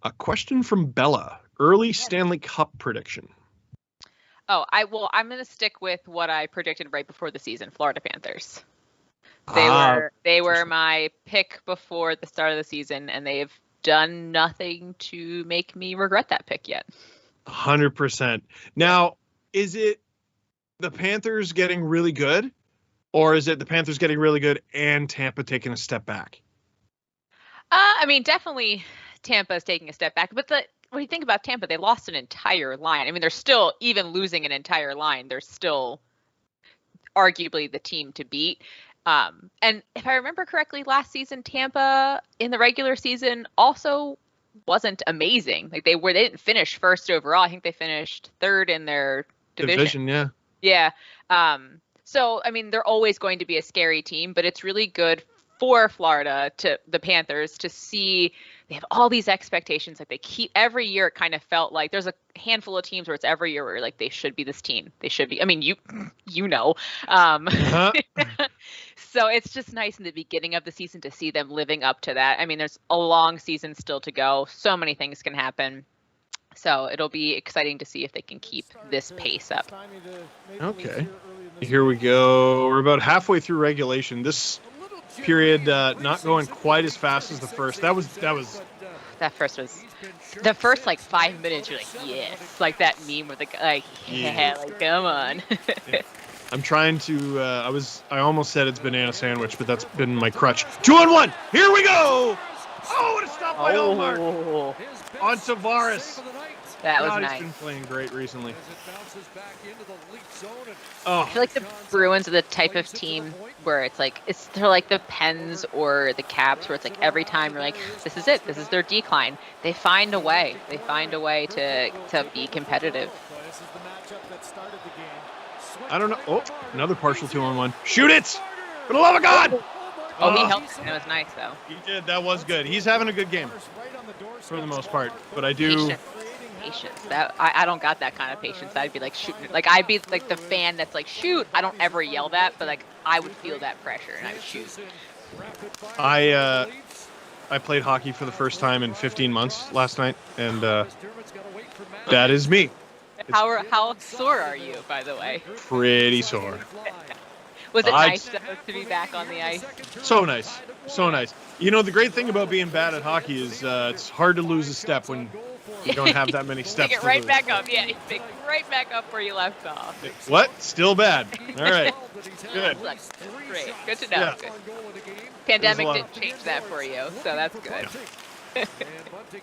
A question from Bella. Early Stanley Cup prediction.
Oh, I'm going to stick with what I predicted right before the season, Florida Panthers. They were my pick before the start of the season, and they've done nothing to make me regret that pick yet.
100%. Now, is it the Panthers getting really good, or is it the Panthers getting really good and Tampa taking a step back?
I mean, definitely Tampa is taking a step back, but when you think about Tampa, they lost an entire line. I mean, they're still, even losing an entire line, they're still arguably the team to beat. And if I remember correctly, last season, Tampa in the regular season also wasn't amazing. Like they didn't finish first overall. I think they finished third in their division.
Yeah.
Yeah. So, I mean, they're always going to be a scary team, but it's really good for Florida, to the Panthers, to see they have all these expectations. Like they keep every year, it kind of felt like there's a handful of teams where it's every year where like they should be this team. They should be. I mean, you know. So it's just nice in the beginning of the season to see them living up to that. I mean, there's a long season still to go. So many things can happen. So it'll be exciting to see if they can keep this pace up.
Okay. Here we go. We're about halfway through regulation. This period not going quite as fast as the first. That
first like 5 minutes. You're like, yes, like that meme with the like, yeah, like come on.
I'm trying to. I almost said it's banana sandwich, but that's been my crutch. 2-on-1. Here we go. Oh, what a stop by Omar on Tavares.
That was nice.
He's been playing great recently.
I feel like the Bruins are the type of team where they're like the Pens or the Caps, where it's like every time you're like, this is it. This is their decline. They find a way. They find a way to be competitive.
I don't know. Oh, another partial 2-on-1. Shoot it! For the love of God!
Oh, he helped. That was nice, though.
He did. That was good. He's having a good game for the most part. But I do.
Patience. That I don't got that kind of patience. I'd be like shooting. Like I'd be like the fan that's like shoot. I don't ever yell that, but like I would feel that pressure and I would shoot.
I played hockey for the first time in 15 months last night, and that is me.
How sore are you, by the way?
Pretty sore.
Was it nice to be back on the ice?
So nice. So nice. You know, the great thing about being bad at hockey is it's hard to lose a step when you don't have that many steps.
Pick it right back up. Yeah, pick right back up where you left off.
What? Still bad. All right. Good.
Great. Good to know. Yeah. Good. Pandemic didn't change that for you, so that's good.
Yeah.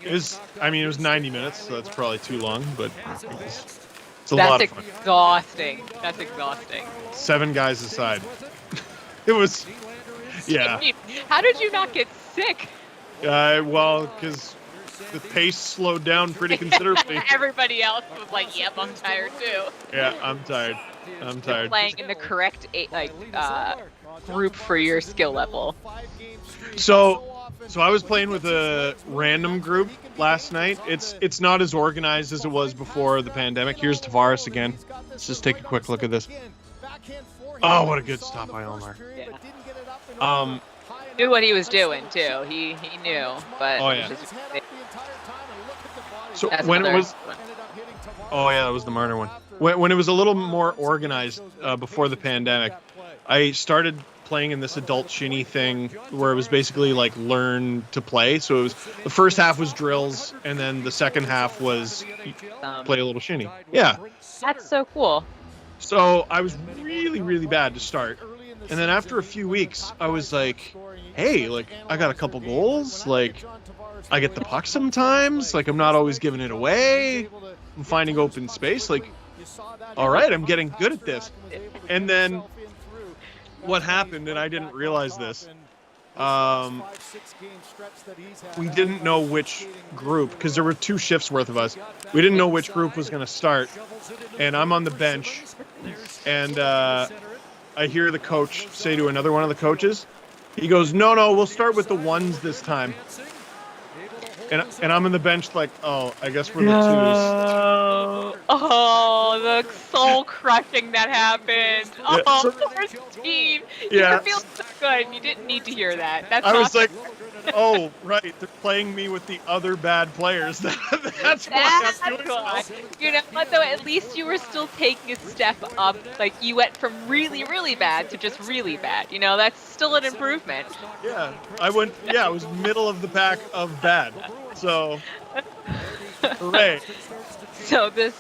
It was 90 minutes, so that's probably too long, but it's a lot of fun.
Exhausting. That's exhausting.
7 guys aside. It was, yeah.
How did you not get sick?
Well, because the pace slowed down pretty considerably.
Everybody else was like, yep, I'm tired too.
Yeah, I'm tired.
You're playing in the correct group for your skill level.
So I was playing with a random group last night. It's not as organized as it was before the pandemic. Here's Tavares again. Let's just take a quick look at this. Oh, what a good stop by Omar.
Yeah. Knew what he was doing too. He knew, but
oh yeah. So when it was, oh yeah, that was the Marner one. When it was a little more organized before the pandemic, I started playing in this adult shinny thing where it was basically like learn to play. So it was the first half was drills, and then the second half was play a little shinny. Yeah.
That's so cool.
So I was really, really bad to start. And then after a few weeks, I was like, hey, like, I got a couple goals. Like, I get the puck sometimes. Like, I'm not always giving it away. I'm finding open space. Like, all right, I'm getting good at this. And then what happened, and I didn't realize this, we didn't know which group, because there were 2 shifts worth of us. We didn't know which group was going to start. And I'm on the bench, and I hear the coach say to another one of the coaches, he goes, no, we'll start with the ones this time. And I'm on the bench like, oh, I guess we're the 2s.
Oh, the soul crushing that happened.
Yeah,
oh, poor Steve.
Yeah.
You feel so good. You didn't need to hear that. That's
I was
awesome.
like, oh, right, they're playing me with the other bad players. That's why I'm doing so.
You know what, though? At least you were still taking a step up. Like, you went from really, really bad to just really bad. You know, that's still an improvement.
Yeah, I was middle of the pack of bad. So, hooray.
So this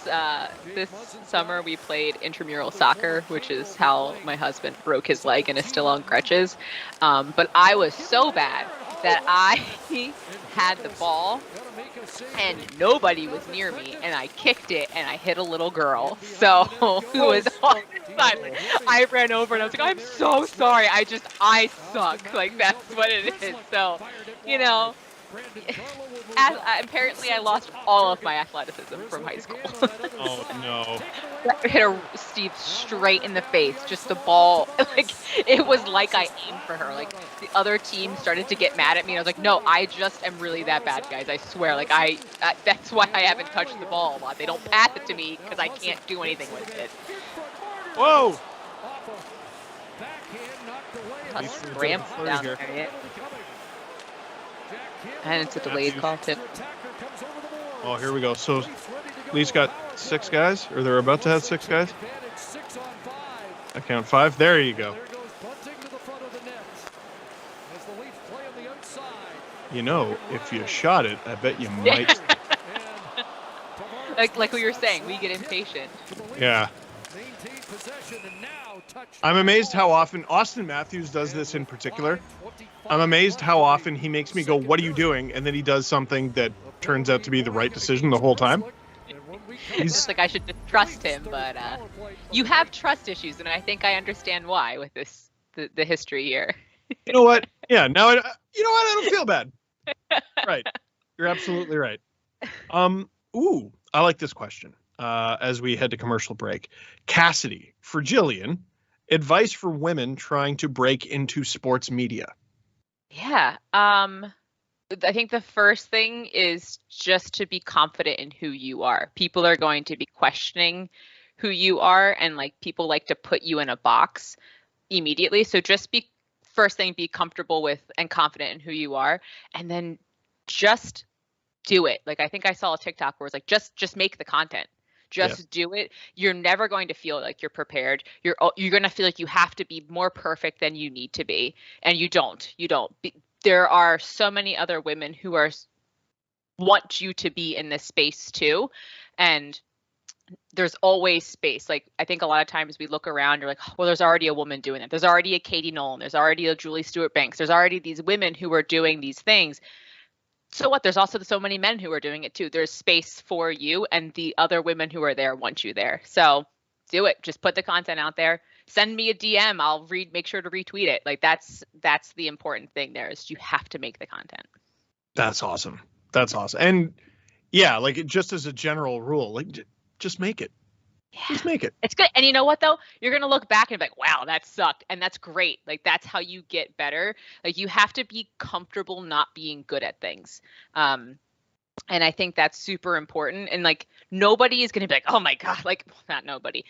summer we played intramural soccer, which is how my husband broke his leg and is still on crutches. But I was so bad that I had the ball and nobody was near me, and I kicked it, and I hit a little girl. So who was on the sideline? I ran over and I was like, I'm so sorry. I suck. Like, that's what it is. So, you know, apparently I lost all of my athleticism from high school.
Oh no.
Hit Steve straight in the face. Just the ball, like, it was like I aimed for her. Like, the other team started to get mad at me, and I was like, no, I just am really that bad, guys. I swear. Like, that's why I haven't touched the ball a lot. They don't pass it to me because I can't do anything with it.
Whoa!
A scramble down there, yeah. And it's a delayed call, too.
Oh, here we go. So, Leafs got 6 guys, or they're about to have 6 guys. I count 5. There you go. You know, if you shot it, I bet you might.
like what you were saying, we get impatient.
Yeah. I'm amazed how often Austin Matthews does this in particular. I'm amazed how often he makes me go, what are you doing? And then he does something that turns out to be the right decision the whole time.
It's just like I should just trust him, but you have trust issues, and I think I understand why with this the history here.
You know what? Yeah, now you know what? I don't feel bad. Right. You're absolutely right. Ooh, I like this question. As we head to commercial break. Cassidy, for Jillian, advice for women trying to break into sports media.
Yeah. I think the first thing is just to be confident in who you are. People are going to be questioning who you are, and like people like to put you in a box immediately. So just be comfortable with and confident in who you are, and then just do it. Like, I think I saw a TikTok where it's like, just make the content. Just do it. You're never going to feel like you're prepared. You're going to feel like you have to be more perfect than you need to be. And you don't. There are so many other women who want you to be in this space too. And there's always space. Like, I think a lot of times we look around, you're like, well, there's already a woman doing it. There's already a Katie Nolan. There's already a Julie Stewart-Banks. There's already these women who are doing these things. So what? There's also so many men who are doing it too. There's space for you, and the other women who are there want you there. So do it. Just put the content out there. Send me a DM. I'll make sure to retweet it. Like, that's the important thing there, is you have to make the content.
That's awesome. That's awesome. And yeah, like, just as a general rule, like, just make it.
Yeah.
Just make it.
It's good. And you know what, though? You're going to look back and be like, wow, that sucked. And that's great. Like, that's how you get better. Like, you have to be comfortable not being good at things. And I think that's super important. And like, nobody is going to be like, oh my God, like, not nobody.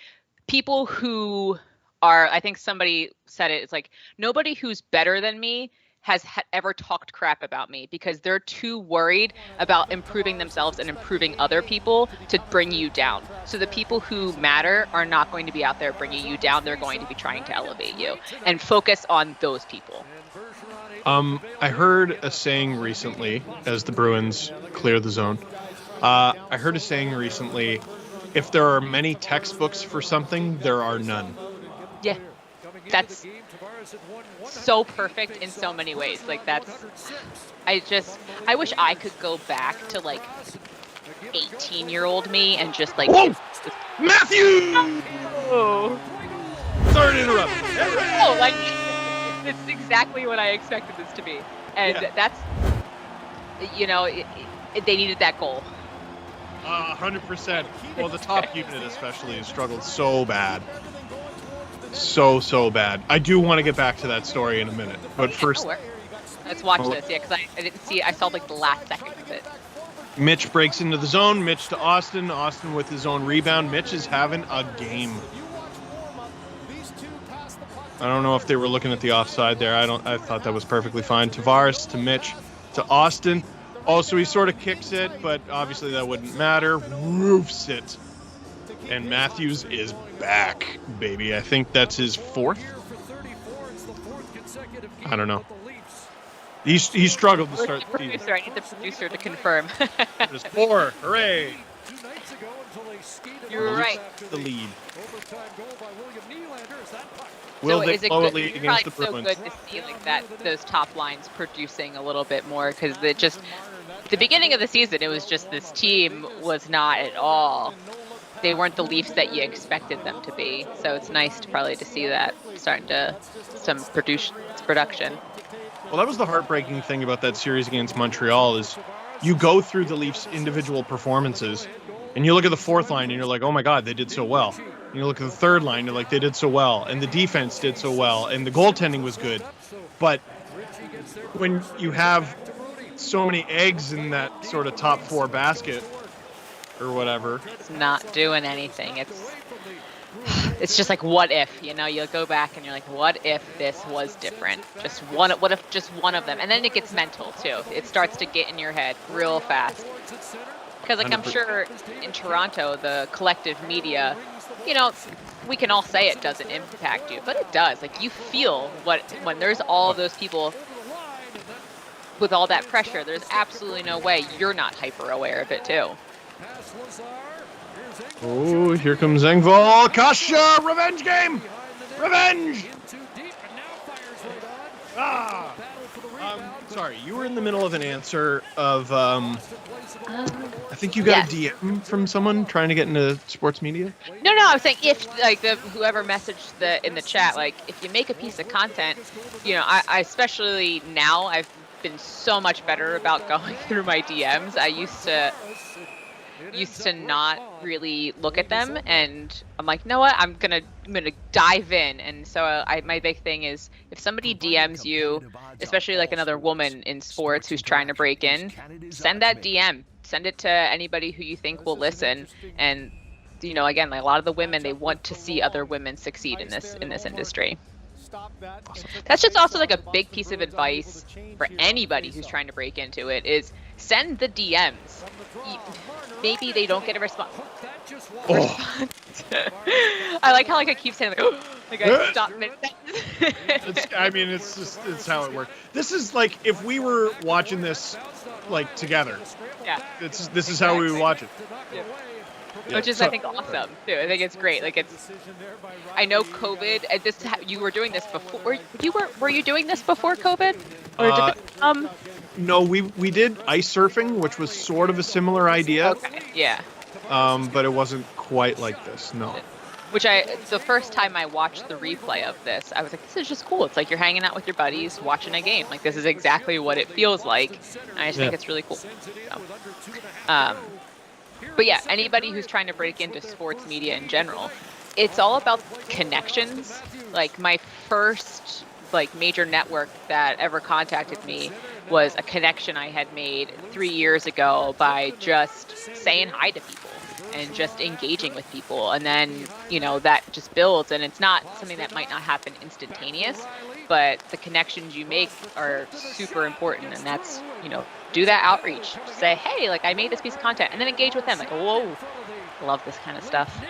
People who are, I think somebody said it, it's like, nobody who's better than me has ever talked crap about me, because they're too worried about improving themselves and improving other people to bring you down. So the people who matter are not going to be out there bringing you down. They're going to be trying to elevate you, and focus on those people.
I heard a saying recently, as the Bruins clear the zone. I heard a saying recently, if there are many textbooks for something, there are none.
Yeah. That's so perfect in so many ways. Like, I wish I could go back to like 18-year-old me and just like,
whoa! Matthew!
Oh.
Sorry to interrupt.
Oh, like, it's exactly what I expected this to be. And that's, you know, they needed that goal.
100%. Well, the top unit especially has struggled so bad. So bad. I do want to get back to that story in a minute, but first,
let's watch this. Yeah, because I didn't see it. I saw like the last second of it.
Mitch breaks into the zone. Mitch to Austin. Austin with his own rebound. Mitch is having a game. I don't know if they were looking at the offside there. I thought that was perfectly fine. Tavares to Mitch to Austin. Also, he sort of kicks it, but obviously that wouldn't matter. Roofs it. And Matthews is back, baby. I think that's his 4th. I don't know. He struggled to start the season.
I need the producer to confirm.
There's 4. Hooray!
You're right.
The lead.
Will they blow a lead against the Bruins? It's so good to see like that, those top lines producing a little bit more, because it just, the beginning of the season, it was just this team was not at all. They weren't the Leafs that you expected them to be. So it's nice to see that starting to some production.
Well, that was the heartbreaking thing about that series against Montreal is you go through the Leafs' individual performances and you look at the fourth line and you're like, oh my God, they did so well. And you look at the third line, you're like, they did so well. And the defense did so well. And the goaltending was good. But when you have so many eggs in that sort of top four basket or whatever,
it's not doing anything. It's just like, what if, you'll go back and you're like, what if this was different? What if just one of them? And then it gets mental too. It starts to get in your head real fast. Because I'm sure in Toronto, the collective media, we can all say it doesn't impact you, but it does. Like, you feel when there's all those people with all that pressure, there's absolutely no way you're not hyper aware of it too.
Oh, here comes Engvall. Kasha, revenge game! Revenge! Sorry, you were in the middle of an answer of, I think you got a DM from someone trying to get into sports media?
No, I was saying if, whoever messaged in the chat, if you make a piece of content, I especially now, I've been so much better about going through my DMs. I used to not really look at them, and I'm like, you know what, I'm gonna dive in. And so my big thing is, if somebody DMs you, especially another woman in sports who's trying to break in, send that DM, send it to anybody who you think will listen. And again, a lot of the women, they want to see other women succeed in this industry. That's just also a big piece of advice for anybody who's trying to break into it, is send the DMs. Maybe they don't get a response. I like how I keep saying I stop
it's how it works. This is if we were watching this together.
Yeah.
This is how we would watch it.
Yeah. Which is, I think, awesome too. I think it's great. I know COVID. You were doing this before. Were you doing this before COVID? Or
No, we did ice surfing, which was sort of a similar idea.
Okay. Yeah.
But it wasn't quite like this. No.
Which the first time I watched the replay of this, I was like, this is just cool. It's like you're hanging out with your buddies, watching a game. This is exactly what it feels like. And I just think it's really cool. So, but yeah, anybody who's trying to break into sports media in general, it's all about connections. My first major network that ever contacted me was a connection I had made 3 years ago by just saying hi to people and just engaging with people. And then, that just builds, and it's not something that might not happen instantaneous, but the connections you make are super important. And that's, do that outreach. Say, hey, I made this piece of content, and then engage with them. Whoa, love this kind of stuff.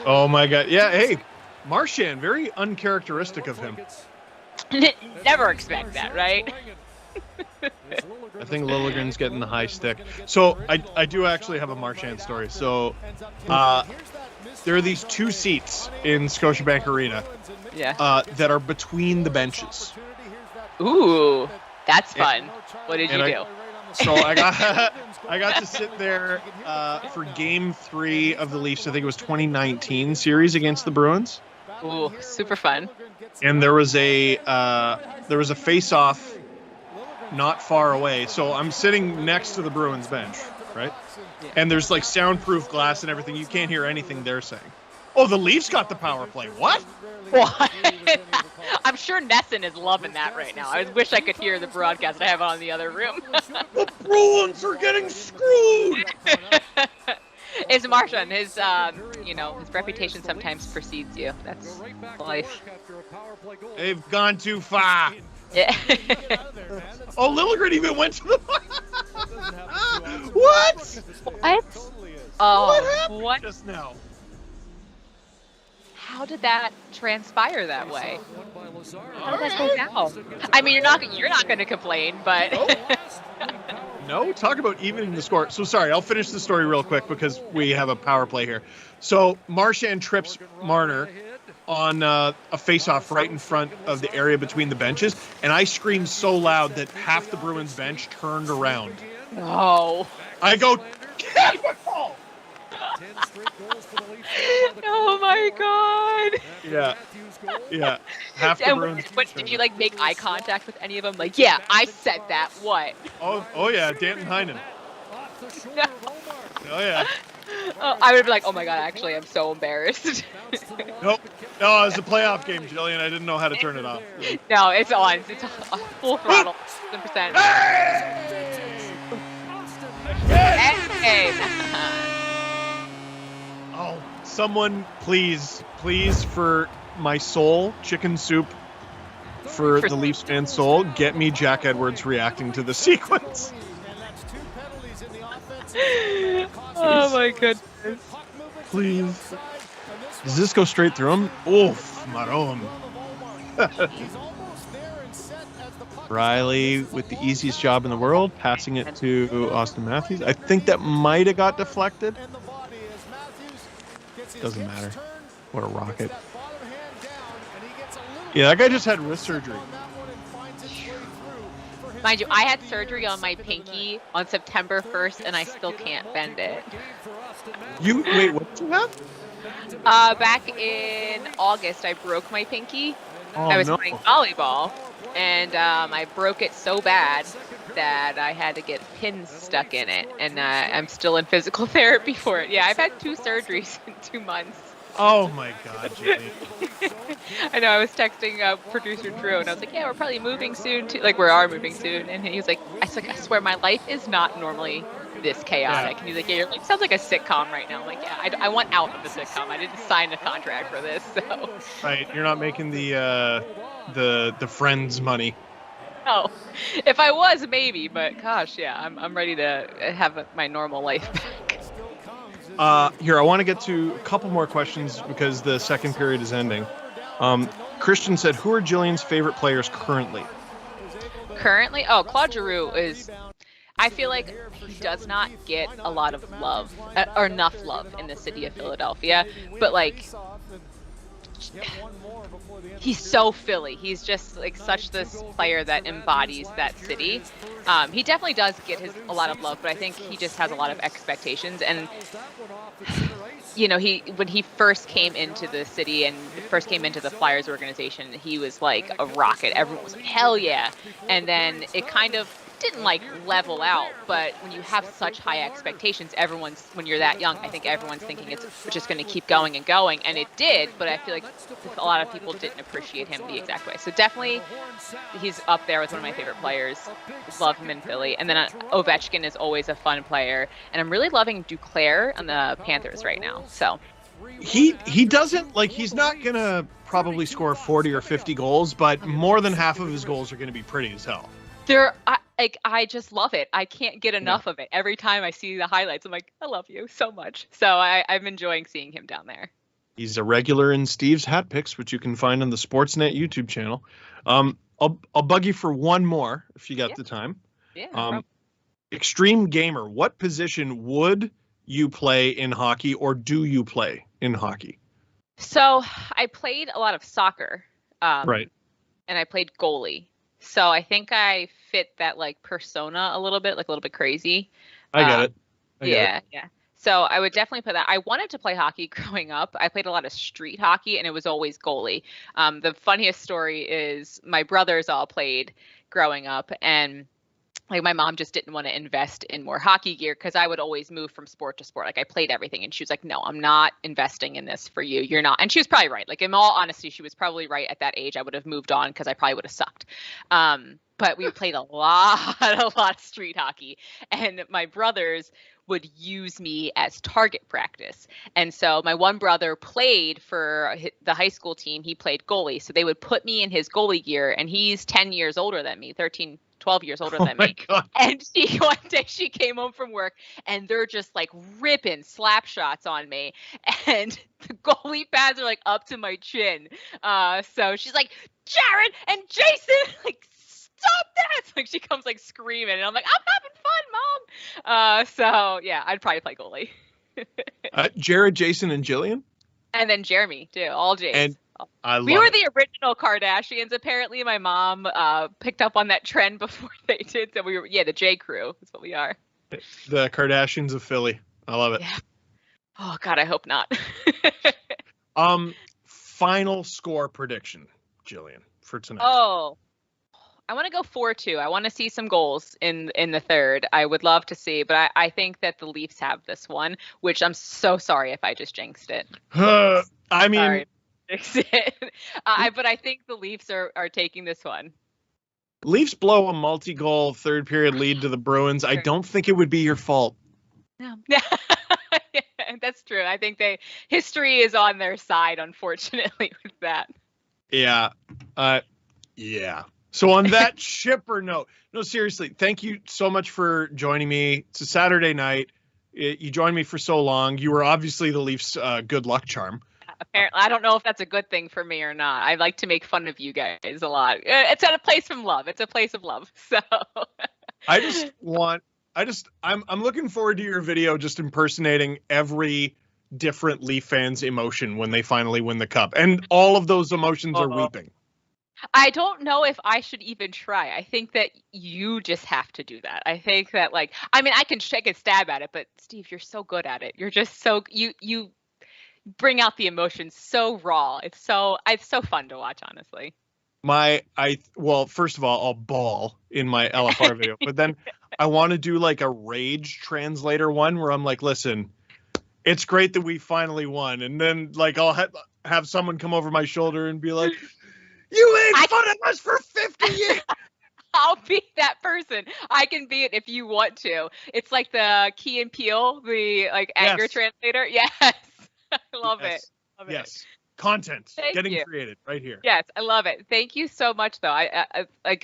Oh my God. Yeah. Hey, Marchand, very uncharacteristic of him.
Never expect that, right?
I think Liljegren's getting the high stick. So I do actually have a Marchand story. So there are these two seats in Scotiabank Arena that are between the benches.
Ooh, that's fun. What did you do?
So I got to sit there for Game 3 of the Leafs. I think it was 2019 series against the Bruins.
Ooh, super fun.
And there was a face-off not far away. So I'm sitting next to the Bruins bench, right? Yeah. And there's soundproof glass and everything. You can't hear anything they're saying. Oh, the Leafs got the power play. What?
I'm sure Nesson is loving that right now. I wish I could hear the broadcast. I have it on the other room.
The Bruins are getting screwed.
It's Marchand. His reputation sometimes precedes you. That's life.
They've gone too far.
Yeah.
Oh, Liljegren even went to the. What?
Oh,
what? Just now.
How did that transpire that way? How did that go down? I mean, you're not going to complain, but.
No, talk about evening the score. So sorry, I'll finish the story real quick because we have a power play here. So Marchand trips Marner on a face-off right in front of the area between the benches, and I screamed so loud that half the Bruins bench turned around
No.
I go.
Oh my God.
Yeah. Yeah. Half the
And
Bruins.
did you like make eye contact with any of them? Like, yeah, I said that. What?
Oh yeah, Danton Heinen.
No.
Oh yeah.
Oh, I would be like, oh my God, actually, I'm so embarrassed.
Nope. No, it's a playoff game, Jillian. I didn't know how to turn it off.
No, it's on. It's on full throttle. 100%. Hey!
Oh, someone, please, for my soul, chicken soup, for the Leafs fan soul, get me Jack Edwards reacting to the sequence.
Oh my goodness.
Please. Does this go straight through him? Oof, Maron. Riley with the easiest job in the world, passing it to Austin Matthews. I think that might have got deflected. Doesn't matter. What a rocket. Yeah, that guy just had wrist surgery.
Mind you, I had surgery on my pinky on September 1st, and I still can't bend it.
Wait, what did you have?
Back in August, I broke my pinky.
Oh,
I was
no.
playing volleyball, and I broke it so bad that I had to get pins stuck in it, and I'm still in physical therapy for it. Yeah, I've had 2 surgeries in 2 months.
Oh my God, Jillian.
I know, I was texting producer Drew, and I was like, yeah, we're probably moving soon, too. Like, we are moving soon. And he was like, I swear, my life is not normally this chaotic.
Yeah.
And he's like, yeah, you're like, sounds like a sitcom right now. I'm like, yeah, I want out of the sitcom. I didn't sign a contract for this, so.
Right, you're not making the Friends money.
No. If I was, maybe, but gosh, yeah, I'm ready to have my normal life back.
Here, I want to get to a couple more questions because the second period is ending. Christian said, who are Jillian's favorite players currently?
Currently? Oh, Claude Giroux is... I feel like he does not get a lot of love, or enough love in the city of Philadelphia, but like... He's so Philly. He's just like such this player that embodies that city. He definitely does get a lot of love, but I think he just has a lot of expectations. And you know, when he first came into the city and first came into the Flyers organization, he was like a rocket. Everyone was like, hell yeah. And then it kind of didn't like level out, but when you have such high expectations, when you're that young, I think everyone's thinking it's just going to keep going and going, and it did, but I feel like a lot of people didn't appreciate him the exact way. So definitely he's up there with one of my favorite players. Love him in Philly. And then Ovechkin is always a fun player, and I'm really loving Duclair on the Panthers right now. So
He doesn't, like, he's not going to probably score 40 or 50 goals, but more than half of his goals are going to be pretty as hell.
I just love it. I can't get enough of it. Every time I see the highlights, I'm like, I love you so much. So I'm enjoying seeing him down there.
He's a regular in Steve's Hat Picks, which you can find on the Sportsnet YouTube channel. I'll bug you for one more if you got the time.
Yeah.
Extreme Gamer, what position would you play in hockey, or do you play in hockey?
So I played a lot of soccer.
Right.
And I played goalie. So I think I fit that like persona a little bit crazy.
I get it.
Yeah. So I would definitely put that. I wanted to play hockey growing up. I played a lot of street hockey, and it was always goalie. The funniest story is my brothers all played growing up, and like my mom just didn't want to invest in more hockey gear because I would always move from sport to sport. Like I played everything, and she was like, no, I'm not investing in this for you. You're not. And she was probably right. Like in all honesty, she was probably right at that age. I would have moved on because I probably would have sucked. But we played a lot of street hockey, and my brothers would use me as target practice. And so my one brother played for the high school team. He played goalie. So they would put me in his goalie gear, and he's 10 years older than me, 12 years older than me.
God.
And one day she came home from work, and they're just like ripping slap shots on me, and the goalie pads are like up to my chin. So she's like, Jared and Jason, like, stop that! Like she comes like screaming, and I'm like, I'm having fun, Mom. So yeah, I'd probably play goalie.
Jared, Jason, and Jillian?
And then Jeremy too, all J's.
And I love
We were
it.
the original Kardashians. Apparently, my mom picked up on that trend before they did. So we were, the J Crew is what we are.
The Kardashians of Philly. I love it.
Yeah. Oh God, I hope not.
Final score prediction, Jillian, for tonight.
Oh, I want to go 4-2. I want to see some goals in the third. I would love to see, but I think that the Leafs have this one, which I'm so sorry if I just jinxed it.
I mean,
Sorry. But I think the Leafs are taking this one.
Leafs blow a multi-goal third period lead to the Bruins. I don't think it would be your fault.
No. Yeah, that's true. I think history is on their side, unfortunately, with that.
Yeah. Yeah. So on that chipper note, no, seriously, thank you so much for joining me. It's a Saturday night. You joined me for so long. You were obviously the Leafs' good luck charm.
Apparently, I don't know if that's a good thing for me or not. I like to make fun of you guys a lot. It's at a place from love. It's a place of love. So
I'm looking forward to your video just impersonating every different Leaf fan's emotion when they finally win the cup. And all of those emotions are weeping.
I don't know if I should even try. I think that you just have to do that. I think that I can take a stab at it, but Steve, you're so good at it. You're just so you bring out the emotions so raw. It's so fun to watch, honestly.
Well, first of all, I'll bawl in my LFR video, but then I want to do like a rage translator one where I'm like, listen, it's great that we finally won. And then I'll have someone come over my shoulder and be like, you made fun of us for 50 years.
I'll be that person. I can be it if you want to. It's like the Key and Peele, the anger translator. Yes. I love it. Love
it. Content.
Thank
Getting
you.
created right here.
Yes, I love it. Thank you so much, though. I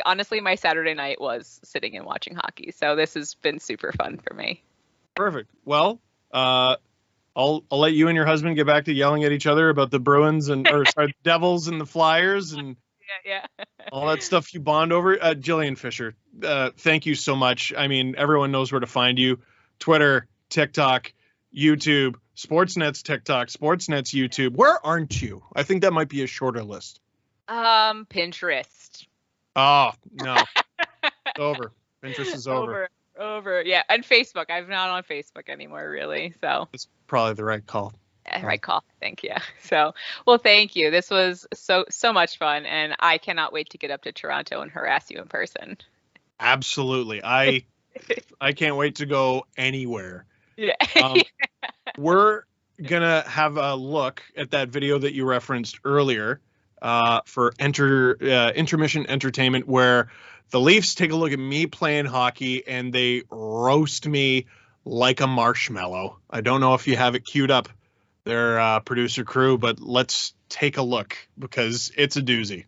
honestly, my Saturday night was sitting and watching hockey, so this has been super fun for me.
Perfect. Well, I'll let you and your husband get back to yelling at each other about the Bruins the Devils and the Flyers and all that stuff you bond over. Jillian Fisher, thank you so much. I mean, everyone knows where to find you: Twitter, TikTok, YouTube. Sportsnet's TikTok, Sportsnet's YouTube. Where aren't you? I think that might be a shorter list.
Pinterest.
Oh, no. It's over. Pinterest is over.
Over. Yeah. And Facebook. I'm not on Facebook anymore, really. So
it's probably the right call.
Yeah, right call. Thank you. So, well, thank you. This was so much fun. And I cannot wait to get up to Toronto and harass you in person.
Absolutely. I can't wait to go anywhere.
Yeah.
We're going to have a look at that video that you referenced earlier for intermission entertainment, where the Leafs take a look at me playing hockey and they roast me like a marshmallow. I don't know if you have it queued up, their producer crew, but let's take a look because it's a doozy.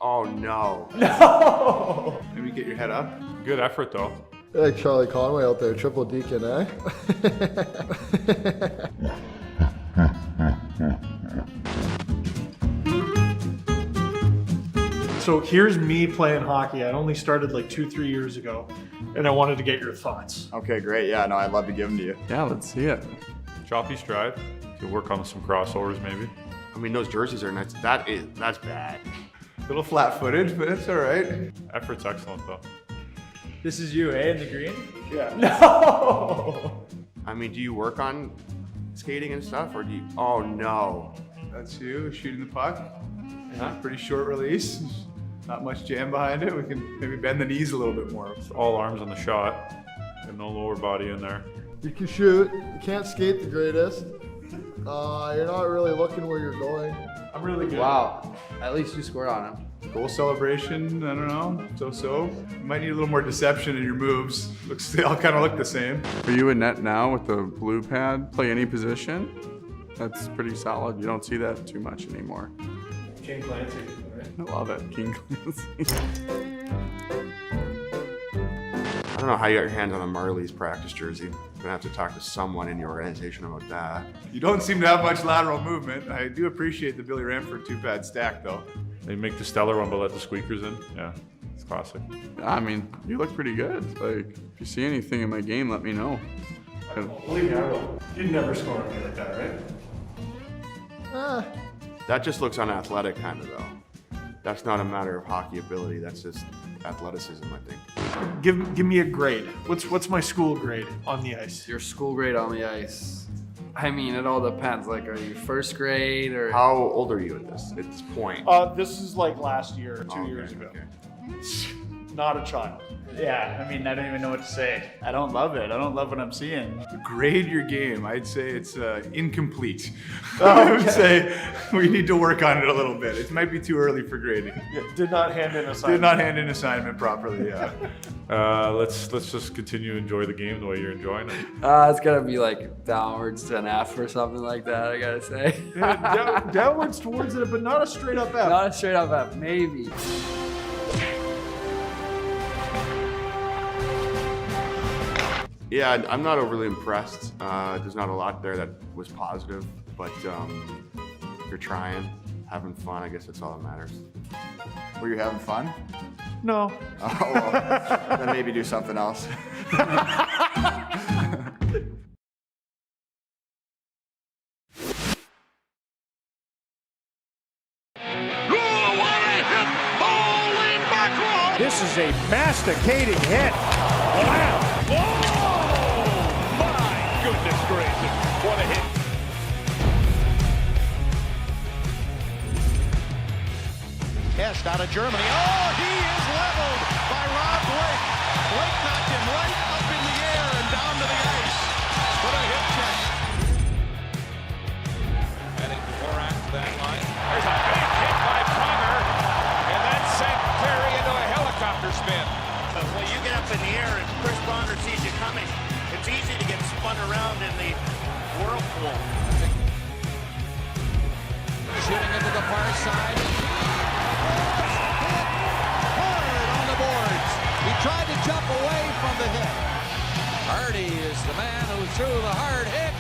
Oh, no.
No!
Maybe get your head up.
Good effort, though.
Like Charlie Conway out there, triple deacon, eh?
So here's me playing hockey. I only started like 2-3 years ago, and I wanted to get your thoughts.
Okay, great. Yeah, no, I'd love to give them to you.
Yeah, let's see it. Choppy stride. Could work on some crossovers, maybe.
I mean, those jerseys are nice. That's bad. A little flat-footed, but it's all right.
Effort's excellent, though.
This is you, eh, in the green?
Yeah.
No!
I mean, do you work on skating and stuff, or do you? Oh no.
That's you shooting the puck. Yeah, pretty short release. Not much jam behind it. We can maybe bend the knees a little bit more.
It's all arms on the shot. And no lower body in there.
You can shoot. You can't skate the greatest. You're not really looking where you're going.
I'm really good.
Wow. At least you scored on him.
Goal celebration, I don't know, so. You might need a little more deception in your moves. They all kind of look the same.
Are you in net now with the blue pad? Play any position? That's pretty solid. You don't see that too much anymore.
King Clancy, right?
I love it, King Clancy.
I don't know how you got your hands on the Marlies practice jersey. I'm gonna have to talk to someone in your organization about that.
You don't seem to have much lateral movement. I do appreciate the Billy Ramford 2-pad stack, though.
They make the stellar one, but let the squeakers in. Yeah, it's classic.
I mean, you look pretty good. Like, if you see anything in my game, let me know.
Believe me, I will. You'd never score on me like that, right?
That just looks unathletic kind of though. That's not a matter of hockey ability. That's just athleticism, I think.
Give me a grade. What's my school grade on the ice?
Your school grade on the ice. I mean, it all depends. Like, are you first grade or?
How old are you at this point?
This is like last year or 2 years ago. Not a child.
Yeah, I mean, I don't even know what to say. I don't love it. I don't love what I'm seeing. Grade your game. I'd say it's incomplete. I would say we need to work on it a little bit. It might be too early for grading.
Yeah, did not hand in assignment.
Did not hand in assignment properly, yeah.
Let's just continue to enjoy the game the way you're enjoying it.
It's gonna be like downwards to an F or something like that, I gotta say.
Yeah, downwards towards it, but not a straight up F.
Not a straight up F, maybe.
Yeah, I'm not overly impressed. There's not a lot there that was positive, but you're trying, having fun. I guess that's all that matters.
Were you having fun?
No.
Oh, well, then maybe do something else.
This is a masticating hit. Wow. Oh, my goodness gracious. What a hit. Hest out of Germany. Oh, he is leveled by Rob Blake. Blake knocked him right up in the air and down to the ice. What a hit check. Heading Dvorak to that line. There's a big hit by Pronger. And that sent Perry into a helicopter spin.
Well, you get up in the air and Chris Pronger sees you coming. It's easy to get spun around in the whirlpool.
Shooting into the far side. Hard on the boards. He tried to jump away from the hit. Hardy is the man who threw the hard hit.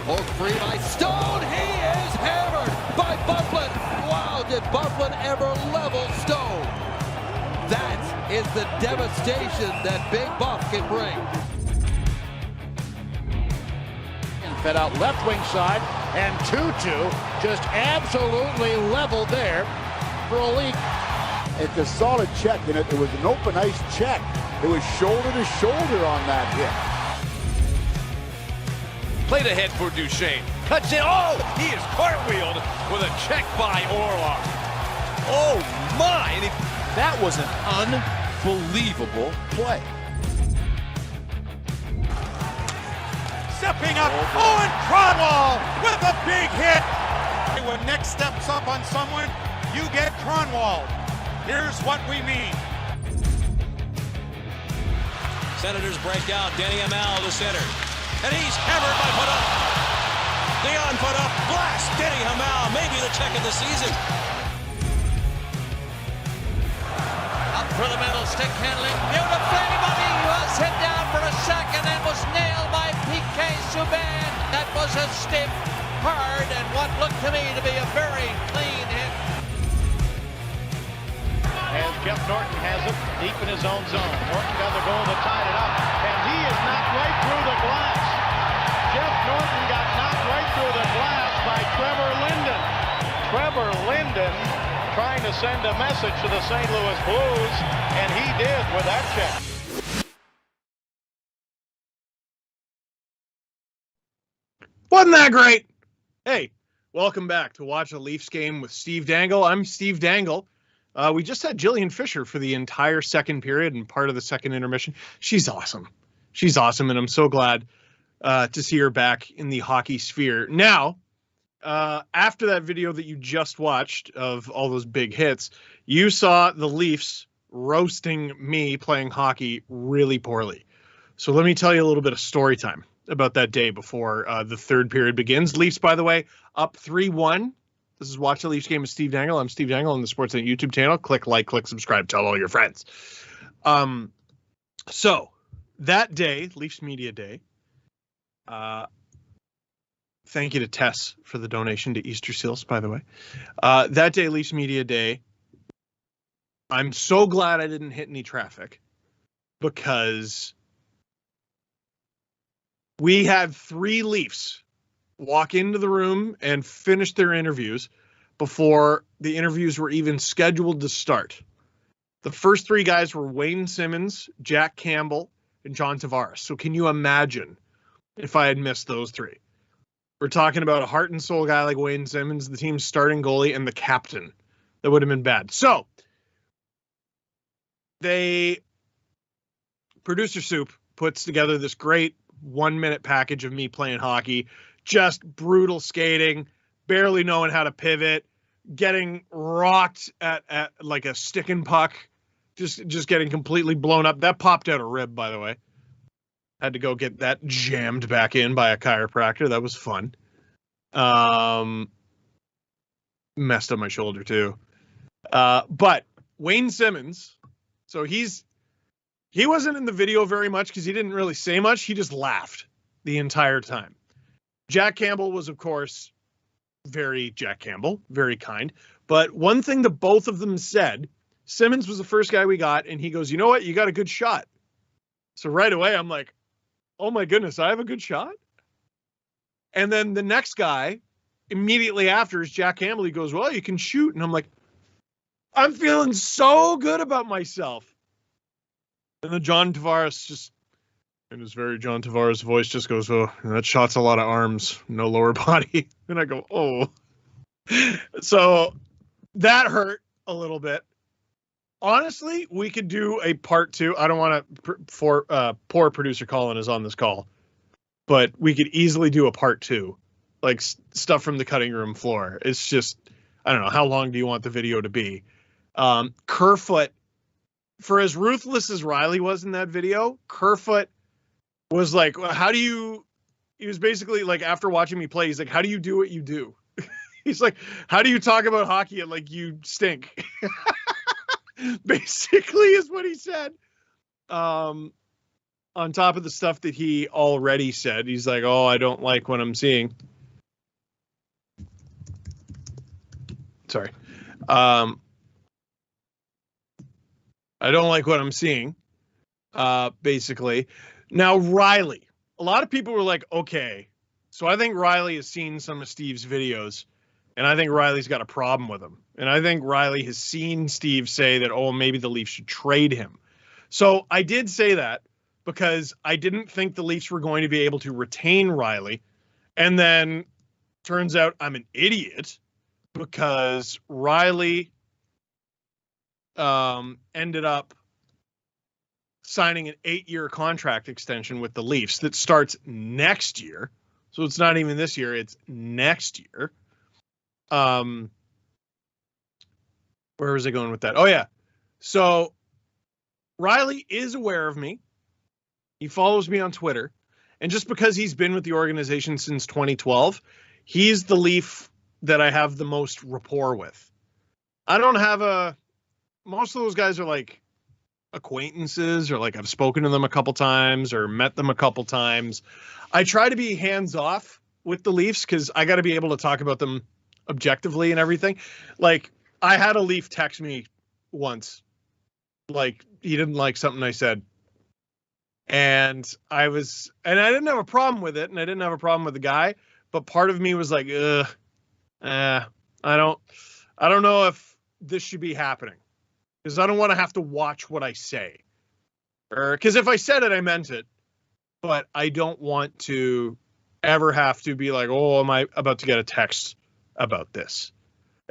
Pulled free by Stone. He is hammered by Bufflin. Wow, did Bufflin ever level Stone? That is the devastation that Big Buff can bring. Fed out left wing side, and 2-2 just absolutely leveled there for a leak.
It's a solid check, and it was an open ice check. It was shoulder to shoulder on that hit.
Played ahead for Duchesne. Cuts it. Oh, he is cartwheeled with a check by Orlov. Oh, my. And that was an unbelievable play. Stepping up. Owen Kronwall with a big hit. When Nick steps up on someone, you get Kronwall. Here's what we mean. Senators break out. Denny Amal to center. And he's hammered by Puddup. Dion Puddup blasts Denny Amal, maybe the check of the season. Up for the middle, stick handling beautifully, but he was hit down for a second and was nailed by P.K. Subban. That was a stiff, hard, and what looked to me to be a very clean hit. As Jeff Norton has it deep in his own zone. Norton got the goal that tied it up, and he is knocked right through the glass. Jeff Norton got knocked right through the glass by Trevor Linden. Trevor Linden trying to send a message to the St. Louis Blues, and he did with that check.
Wasn't that great? Hey, welcome back to Watch a Leafs Game with Steve Dangle. I'm Steve Dangle. We just had Jillian Fisher for the entire second period and part of the second intermission. She's awesome. She's awesome, and I'm so glad to see her back in the hockey sphere. Now, after that video that you just watched of all those big hits, you saw the Leafs roasting me playing hockey really poorly. So let me tell you a little bit of story time about that day before the third period begins. Leafs, by the way, up 3-1. This is Watch the Leafs Game with Steve Dangle. I'm Steve Dangle on the Sportsnet YouTube channel. Click like, click subscribe, tell all your friends. So that day, Leafs Media Day, thank you to Tess for the donation to Easter Seals, by the way. That day, Leafs Media Day, I'm so glad I didn't hit any traffic because we had 3 Leafs walk into the room and finish their interviews before the interviews were even scheduled to start. The first 3 guys were Wayne Simmons, Jack Campbell, and John Tavares. So can you imagine if I had missed those 3? We're talking about a heart and soul guy like Wayne Simmons, the team's starting goalie, and the captain. That would have been bad. So Producer Soup puts together this great 1-minute package of me playing hockey, just brutal skating, barely knowing how to pivot, getting rocked at like a stick and puck, just getting completely blown up. That popped out a rib, by the way. Had to go get that jammed back in by a chiropractor. That was fun. Messed up my shoulder too. But Wayne Simmons, so he wasn't in the video very much because he didn't really say much. He just laughed the entire time. Jack Campbell was, of course, very Jack Campbell, very kind. But one thing that both of them said, Simmons was the first guy we got, and he goes, you know what? You got a good shot. So right away, I'm like, oh my goodness, I have a good shot? And then the next guy, immediately after, is Jack Campbell. He goes, well, you can shoot. And I'm like, I'm feeling so good about myself. And then John Tavares just, in his very John Tavares voice, just goes, oh, that shot's a lot of arms, no lower body. And I go, oh. So that hurt a little bit. Honestly, we could do a part 2. I don't want to, poor producer Colin is on this call, but we could easily do a part 2, like stuff from the cutting room floor. It's just, I don't know, how long do you want the video to be? Kerfoot, for as ruthless as Riley was in that video, Kerfoot was like, he was basically like, after watching me play, he's like, how do you do what you do? He's like, how do you talk about hockey and like you stink? Basically is what he said. On top of the stuff that he already said, he's like, oh, I don't like what I'm seeing. Sorry. I don't like what I'm seeing, basically. Now, Riley. A lot of people were like, okay, so I think Riley has seen some of Steve's videos, and I think Riley's got a problem with him. And I think Riley has seen Steve say that, oh, maybe the Leafs should trade him. So I did say that because I didn't think the Leafs were going to be able to retain Riley. And then turns out I'm an idiot because Riley ended up signing an 8-year contract extension with the Leafs that starts next year. So it's not even this year, it's next year. Where was I going with that? Oh yeah. So Riley is aware of me. He follows me on Twitter. And just because he's been with the organization since 2012, he's the Leaf that I have the most rapport with. I don't have most of those guys are like acquaintances, or like I've spoken to them a couple times or met them a couple times. I try to be hands off with the Leafs because I got to be able to talk about them objectively and everything. Like, I had a Leaf text me once, like he didn't like something I said, and I didn't have a problem with it, and I didn't have a problem with the guy, but part of me was like, I don't know if this should be happening, because I don't want to have to watch what I say, or because if I said it, I meant it, but I don't want to ever have to be like, oh, am I about to get a text about this,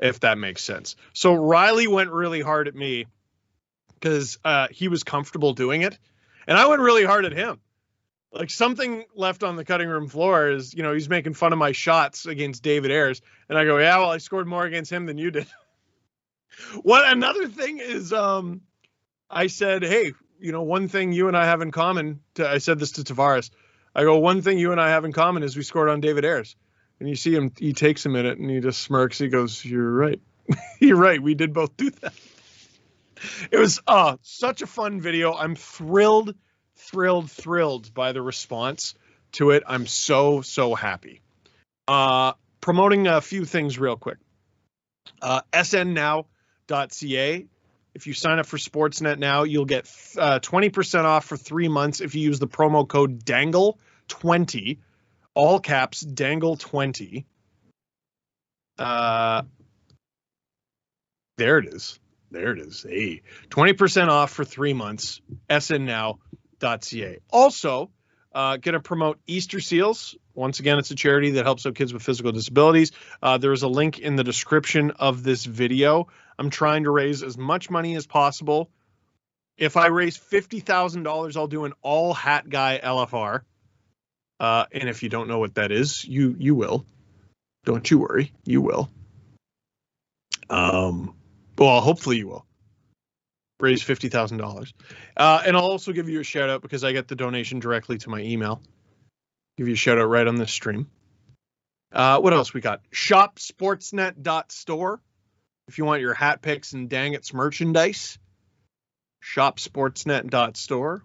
if that makes sense. So Riley went really hard at me because he was comfortable doing it, and I went really hard at him. Like, something left on the cutting room floor is, he's making fun of my shots against David Ayres, and I go, yeah, well, I scored more against him than you did. Another thing is, I said, hey, one thing you and I have in common, I said this to Tavares, I go, one thing you and I have in common is we scored on David Ayres. And you see him, he takes a minute and he just smirks. He goes, you're right. You're right. We did both do that. It was such a fun video. I'm thrilled by the response to it. I'm so happy. Promoting a few things real quick. snnow.ca. If you sign up for Sportsnet now, you'll get 20% off for 3 months if you use the promo code DANGLE20 all caps, Dangle 20. There it is. There it is. Hey, 20% off for 3 months. snnow.ca. Also, going to promote Easter Seals. Once again, it's a charity that helps out kids with physical disabilities. There is a link in the description of this video. I'm trying to raise as much money as possible. If I raise $50,000, I'll do an all hat guy LFR. And if you don't know what that is, you will. Don't you worry, you will. Well, hopefully you will. Raise $50,000. And I'll also give you a shout out because I get the donation directly to my email. Give you a shout out right on this stream. What else we got? Shopsportsnet.store. If you want your hat picks and dang it's merchandise. Shopsportsnet.store.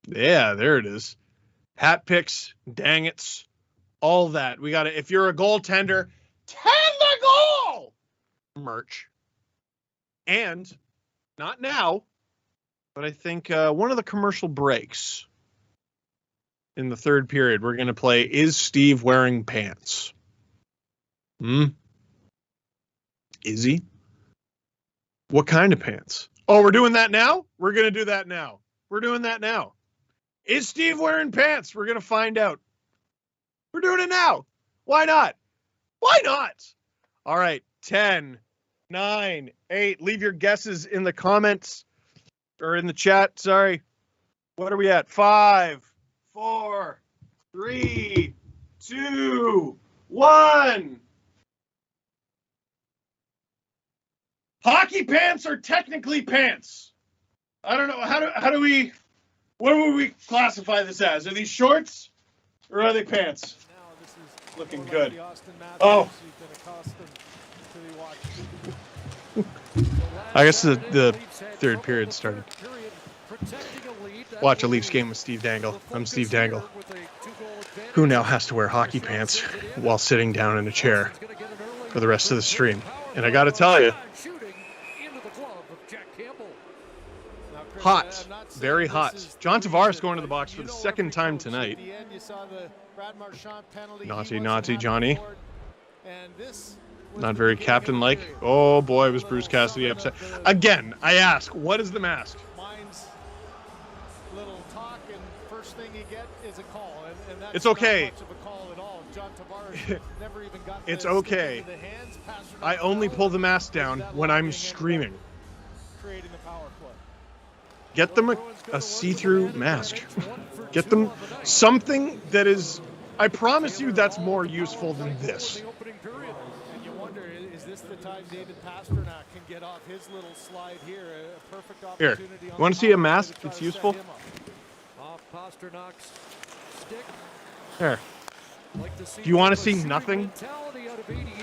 Yeah, there it is. Hat picks, dang it's, all that. We got it. If you're a goaltender, 10 the goal! Merch. And, not now, but I think one of the commercial breaks in the third period, we're going to play Is Steve Wearing Pants? Is he? What kind of pants? Oh, we're doing that now? We're going to do that now. We're doing that now. Is Steve wearing pants? We're going to find out. We're doing it now. Why not? Why not? All right. 10, 9, 8. Leave your guesses in the comments or in the chat. Sorry. What are we at? 5, 4, 3, 2, 1. Hockey pants are technically pants. I don't know. How do we, what would we classify this as? Are these shorts or are they pants? Looking good. Oh. I guess the third period started. Watch a Leafs game with Steve Dangle. I'm Steve Dangle, who now has to wear hockey pants while sitting down in a chair for the rest of the stream. And I got to tell you, hot, very hot. John Tavares going to the box for the second time tonight. Naughty, Johnny. Not very captain-like. Oh boy, was Bruce Cassidy upset. Again, I ask, what is the mask?
Little talk, and first thing you get is a call, and that's
it's okay.
Not much of a call at all. John Tavares never even got
it's okay. I only pull the mask down when I'm screaming.
Creating the power play.
Get them a see-through mask. Get them something that is, I promise you that's more useful than this.
And you wonder, is this the time David Pastrnak can get off his little slide here? A perfect opportunity.
Here, you want to see a mask that's useful?
Off Pasternak's stick.
There. Do you want to see nothing?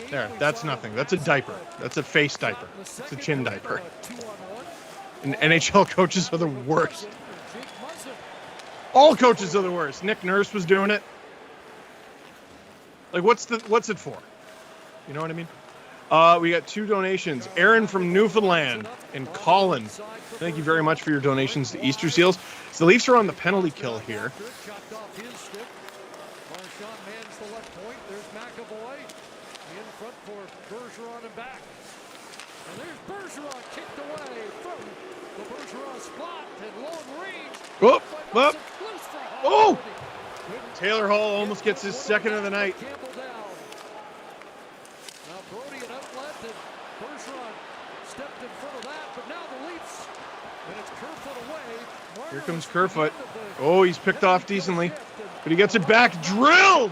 There, that's nothing. That's a diaper. That's a face diaper. It's a chin diaper. And NHL coaches are the worst. All coaches are the worst. Nick Nurse was doing it. Like, what's it for? You know what I mean? We got 2 donations. Aaron from Newfoundland and Colin. Thank you very much for your donations to Easter Seals. So the Leafs are on the penalty kill here. Whoop, whoop. Oh! Taylor Hall almost gets his second of the night. Here comes Kerfoot. Oh, he's picked off decently, but he gets it back. Drilled!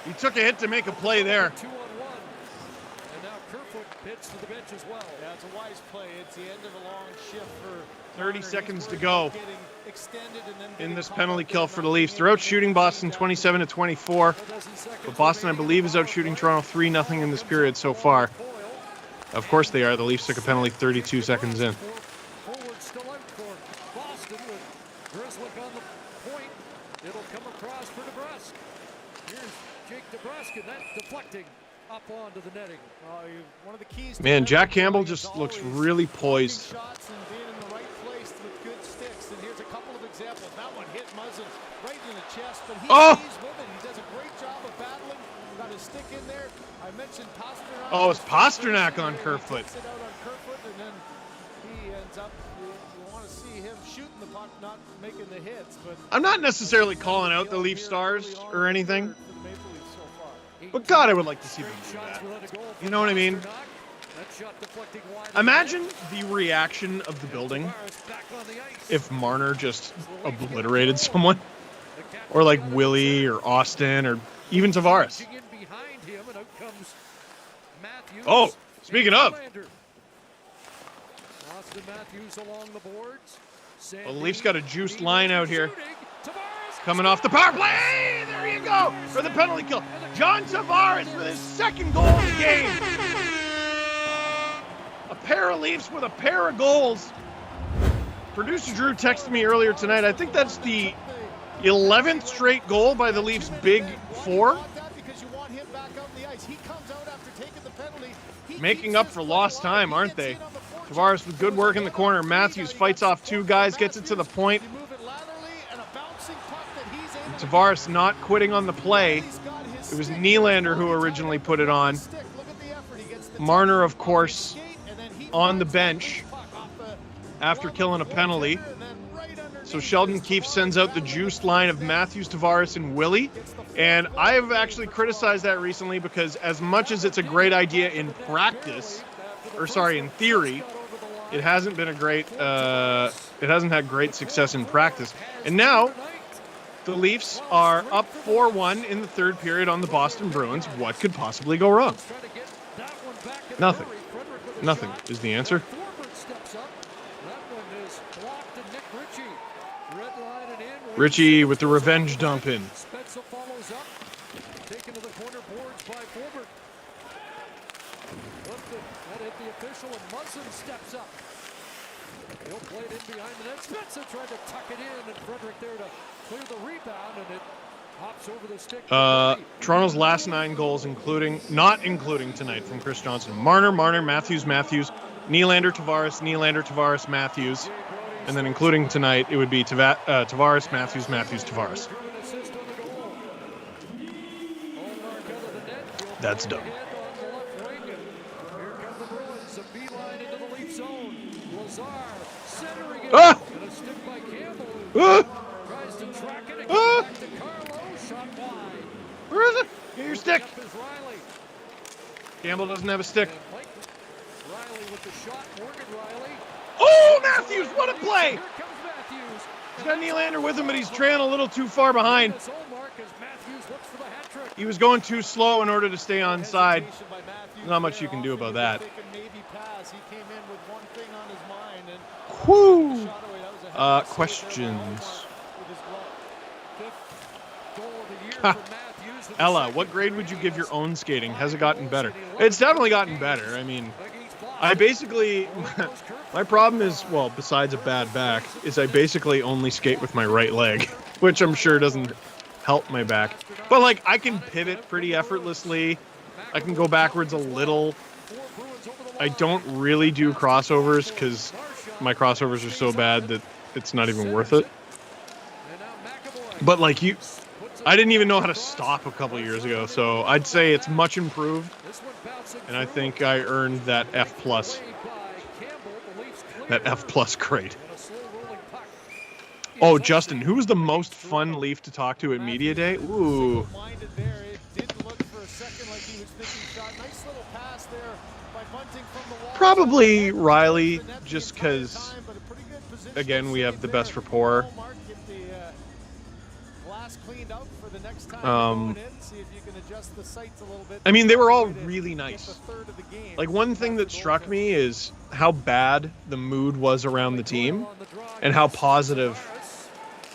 He took a hit to make a play there.
And now Kerfoot hits to the bench as well. Yeah, it's a wise play. It's the end of a long shift for
30 seconds to go in this penalty kill for the Leafs. They're out shooting Boston 27-24, but Boston, I believe, is out shooting Toronto 3-0 in this period so far. Of course they are. The Leafs took a penalty 32 seconds in.
Forward still out for Boston with Grzelcyk on the point. It'll come across for DeBrusk. Here's Jake DeBrusk, and that's deflecting up onto the netting.
One of the keys.
Man, Jack Campbell just looks really poised.
Shots and being in the right place with good sticks. And here's a couple of examples. That one hit Muzzin right in the chest, but he's moving. He does a great job of battling. Got his stick in there. I mentioned Pasternak.
Oh, it's Pasternak on Kerfoot.
Takes it out on Kerfoot, and then he ends up. You want to see him shooting the puck, not making the hits. But
I'm not necessarily calling out the Leaf Stars or anything, but God, I would like to see them do that. You know what I mean? Imagine the reaction of the building if Marner just obliterated someone, or like Willie or Austin or even Tavares. Oh, speaking of. Well, the Leafs got a juiced line out here. Coming off the power play. There you go for the penalty kill. John Tavares with his second goal of the game. A pair of Leafs with a pair of goals. Producer Drew texted me earlier tonight. I think that's the 11th straight goal by the Leafs' big four. Making up for lost time, aren't they? Tavares with good work in the corner. Matthews fights off two guys, gets it to the point. Tavares not quitting on the play. It was Nylander who originally put it on. Marner, of course, on the bench after killing a penalty. So Sheldon Keefe sends out the juiced line of Matthews, Tavares, and Willie. And I have actually criticized that recently because as much as it's a great idea in practice, in theory, it hasn't been it hasn't had great success in practice. And now the Leafs are up 4-1 in the third period on the Boston Bruins. What could possibly go wrong? Nothing. Nothing is the answer. Ritchie with the revenge dump in.
Taken to the corner boards by Fulbert. That hit the official, and Muzzin steps up. He'll play it in behind the net. Spezza tried to tuck it in, and Frederick there to clear the rebound, and it hops over the stick.
Toronto's last 9 goals, not including tonight from Chris Johnson. Marner, Matthews, Nylander, Tavares, Matthews. And then including tonight, it would be Tavares, Matthews, Tavares. That's dumb. Ah! Where is it? Get your stick. Campbell doesn't have a stick. Oh, Matthews, what a play! He's got Nylander with him, but he's trailing a little too far behind. He was going too slow in order to stay on side. Not much you can do about that. Whoo! Questions. Ella, what grade would you give your own skating? Has it gotten better? It's definitely gotten better. I mean, I basically, my problem is, well, besides a bad back, is I basically only skate with my right leg, which I'm sure doesn't help my back. But, like, I can pivot pretty effortlessly. I can go backwards a little. I don't really do crossovers because my crossovers are so bad that it's not even worth it. But, like, I didn't even know how to stop a couple years ago, so I'd say it's much improved. And I think I earned that F+. That F+ grade. Oh, Justin, who was the most fun Leaf to talk to at Media Day? Ooh. Probably Riley, just because, again, we have the best rapport. I mean, they were all really nice. Like, one thing that struck me is how bad the mood was around the team and how positive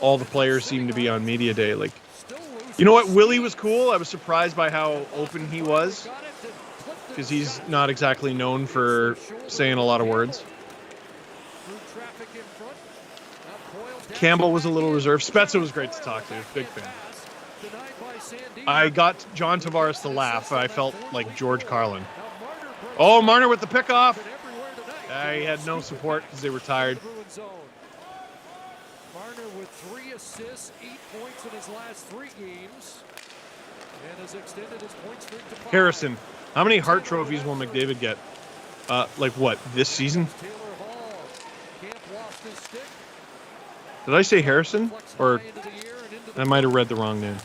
all the players seemed to be on Media Day. Like, you know what? Willie was cool. I was surprised by how open he was because he's not exactly known for saying a lot of words. Campbell was a little reserved. Spezza was great to talk to. Big fan. I got John Tavares to laugh. I felt like George Carlin. Oh, Marner with the pickoff. I had no support because they were tired.
Marner with 3 assists, 8 points in his last 3 games, and has extended his point streak to 5.
Harrison, how many Hart trophies will McDavid get? Like what, this season? Did I say Harrison? Or I might have read the wrong name.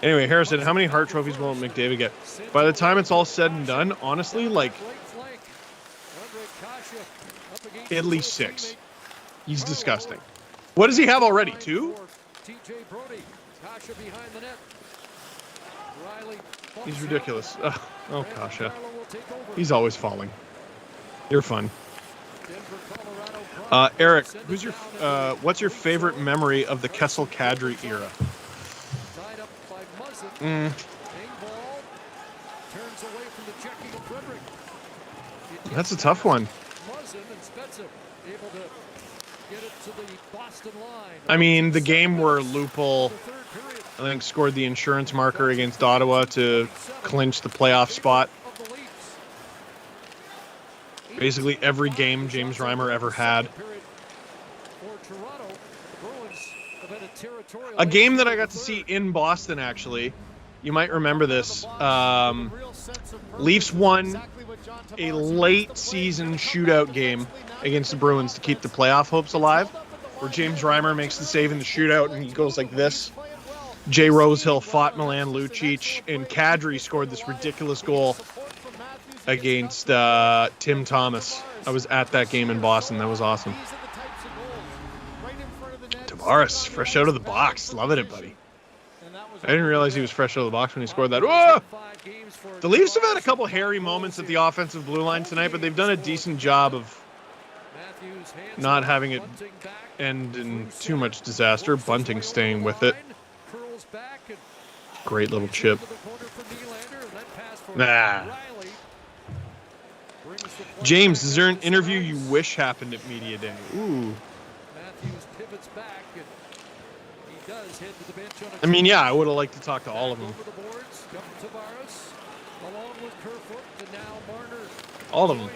Anyway, Harrison, how many Hart trophies will McDavid get? By the time it's all said and done, honestly, like at least 6. He's disgusting. What does he have already? 2? He's ridiculous. Oh, Kasha. He's always falling. You're fun. Eric, what's your favorite memory of the Kessel Kadri era? That's a tough one. I mean, the game where Lupul, I think, scored the insurance marker against Ottawa to clinch the playoff spot. Basically every game James Reimer ever had. A game that I got to see in Boston, actually. You might remember this. Leafs won a late season shootout game against the Bruins to keep the playoff hopes alive, where James Reimer makes the save in the shootout and he goes like this. Jay Rosehill fought Milan Lucic, and Kadri scored this ridiculous goal against Tim Thomas. I was at that game in Boston. That was awesome. Tavares, fresh out of the box. Loving it, buddy. I didn't realize he was fresh out of the box when he scored that. Whoa! The Leafs have had a couple hairy moments at the offensive blue line tonight, but they've done a decent job of not having it end in too much disaster. Bunting staying with it. Great little chip. Nah. James, is there an interview you wish happened at Media Day? Ooh. I mean, yeah, I would have liked to talk to all of them. All of them.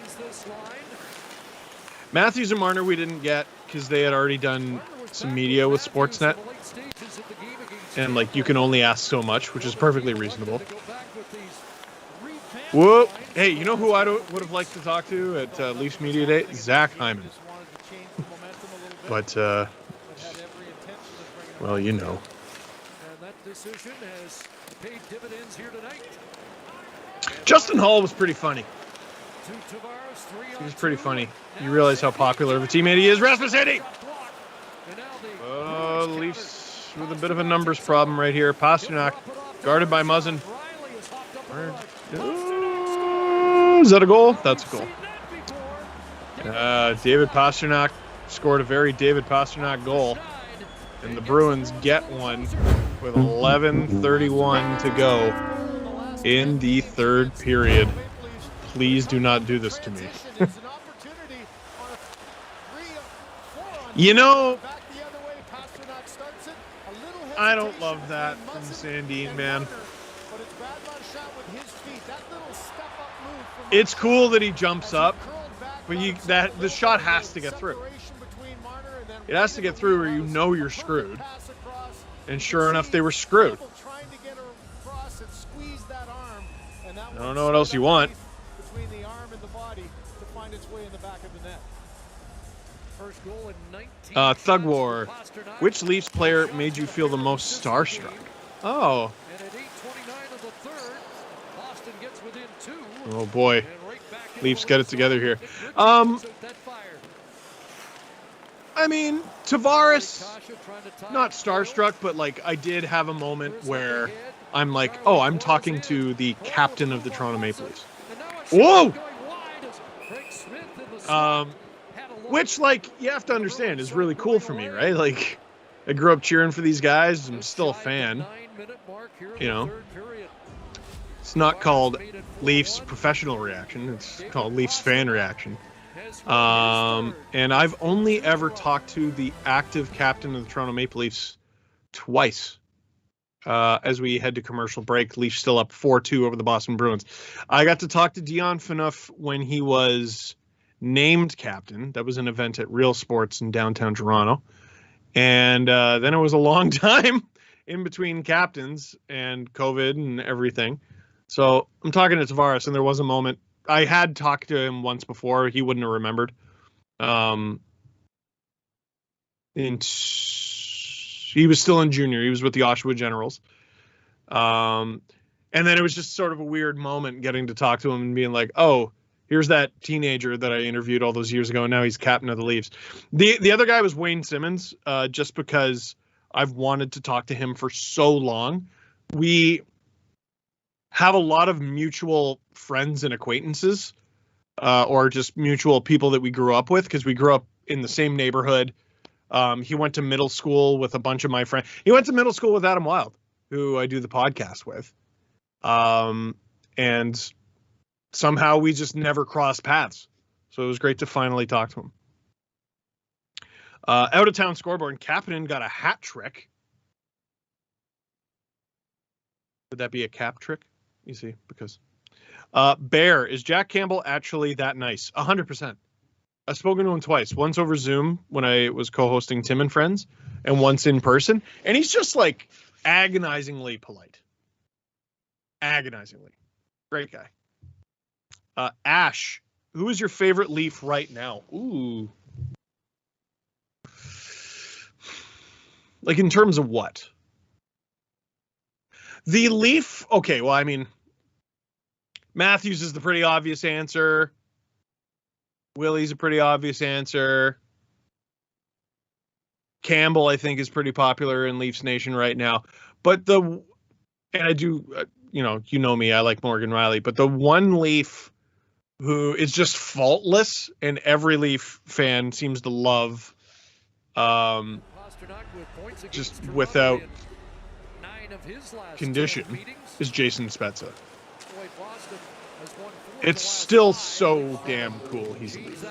Matthews and Marner we didn't get because they had already done some media with Sportsnet. And, like, you can only ask so much, which is perfectly reasonable. Whoop. Hey, you know who I would have liked to talk to at Leafs Media Day? Zach Hyman. But, well, you know. Justin Hall was pretty funny. He was pretty funny. You realize how popular of a teammate he is. Rasmus Hennig! Leafs with a bit of a numbers problem right here. Pasternak, guarded by Muzzin. Is that a goal? That's a goal. David Pasternak scored a very David Pasternak goal. And the Bruins get one with 11:31 to go in the third period. Please do not do this to me. You know, I don't love that from Sandin, man. It's cool that he jumps up, but the shot has to get through. It has to get through or you know you're screwed. And sure enough, they were screwed. I don't know what else you want. Thug War. Which Leafs player made you feel the most starstruck? Oh. Oh boy. Leafs get it together here. I mean, Tavares, not starstruck, but like I did have a moment where I'm like, oh, I'm talking to the captain of the Toronto Maple Leafs. Whoa! Which, like, you have to understand is really cool for me, right? Like, I grew up cheering for these guys. I'm still a fan. You know, it's not called Leafs professional reaction. It's called Leafs fan reaction. And I've only ever talked to the active captain of the Toronto Maple Leafs twice. As we head to commercial break, Leafs still up 4-2 over the Boston Bruins. I got to talk to Dion Phaneuf when he was named captain. That was an event at Real Sports in downtown Toronto. And then it was a long time in between captains and COVID and everything. So I'm talking to Tavares, and there was a moment. I had talked to him once before. He wouldn't have remembered. He was still in junior. He was with the Oshawa Generals. And then it was just sort of a weird moment getting to talk to him and being like, oh, here's that teenager that I interviewed all those years ago, and now he's captain of the Leafs. The other guy was Wayne Simmons, just because I've wanted to talk to him for so long. We have a lot of mutual friends and acquaintances, or just mutual people that we grew up with, because we grew up in the same neighborhood. He went to middle school with a bunch of my friends. He went to middle school with Adam Wilde, who I do the podcast with. And somehow we just never crossed paths. So it was great to finally talk to him. Out of town scoreboard, Kapanen got a hat trick. Would that be a cap trick? You see, because Bear, is Jack Campbell actually that nice? 100%. I've spoken to him twice. Once over Zoom when I was co-hosting Tim and Friends, and once in person. And he's just like agonizingly polite. Agonizingly. Great guy. Ash, who is your favorite Leaf right now? Ooh. Like in terms of what? The Leaf, okay, well, I mean, Matthews is the pretty obvious answer. Willie's a pretty obvious answer. Campbell, I think, is pretty popular in Leafs Nation right now. But and I do, you know me, I like Morgan Riley, but the one Leaf who is just faultless and every Leaf fan seems to love, just without condition, is Jason Spezza. It's still so damn cool he's a Leaf.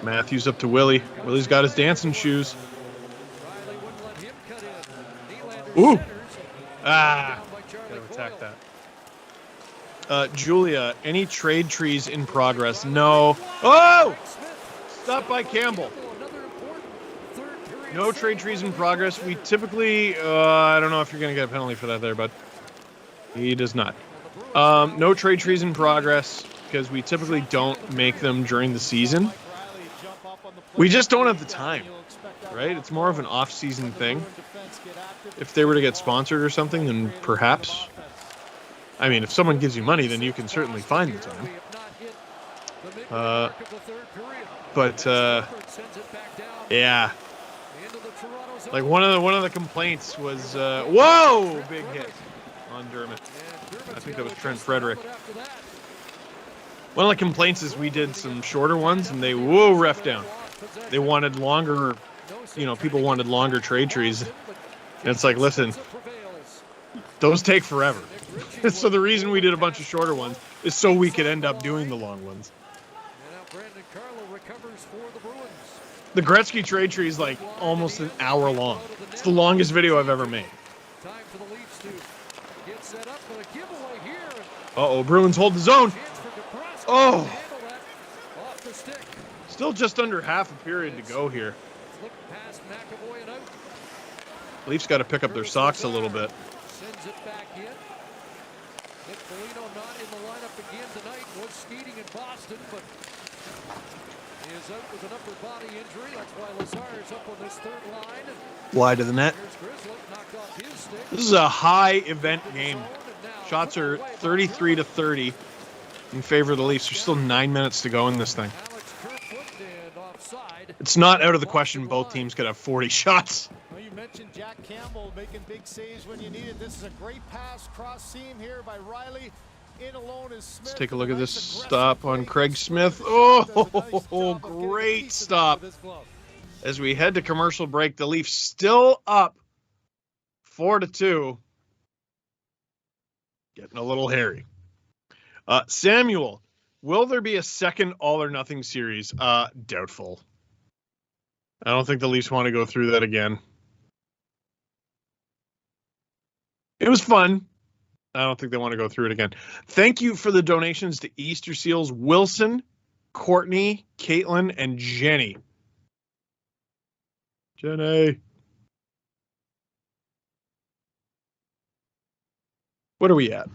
Matthews up to Willie. Willie's got his dancing shoes. Ooh! Ah! Gotta attack that. Julia, any trade trees in progress? No. Oh! Stop by Campbell. No trade trees in progress. We typically, I don't know if you're going to get a penalty for that there, bud. He does not. No trade trees in progress because we typically don't make them during the season. We just don't have the time, right? It's more of an off-season thing. If they were to get sponsored or something, then perhaps. I mean, if someone gives you money, then you can certainly find the time. Yeah. Like one of the complaints was, whoa, big hit on Dermott. I think that was Trent Frederick. One of the complaints is we did some shorter ones, and they ref down. They wanted longer, people wanted longer trade trees. And it's like, listen, those take forever. So the reason we did a bunch of shorter ones is so we could end up doing the long ones. The Gretzky trade tree is like almost an hour long. It's the longest video I've ever made. Uh-oh, Bruins hold the zone. Oh! Still just under half a period to go here. Leafs got to pick up their socks a little bit.
Sends it back in. Nick Foligno not in the lineup again tonight. Was skating in Boston, but he is out with an upper body injury. That's why Lazar is up on this third line.
Wide of the net. This is a high event game. Shots are 33-30 in favor of the Leafs. There's still 9 minutes to go in this thing. It's not out of the question both teams could have 40 shots.
Well, you mentioned Jack Campbell making big saves when you need it. This is a great pass cross seam here by Riley. In alone is Smith.
Let's take a look at this stop on Craig Smith. Oh, great stop. As we head to commercial break, the Leafs still up 4-2. Getting a little hairy. Samuel, will there be a second All or Nothing series? Doubtful. I don't think the Leafs want to go through that again. It was fun. I don't think they want to go through it again. Thank you for the donations to Easter Seals. Wilson Courtney, Caitlin, and Jenny. Jenny. What are we at?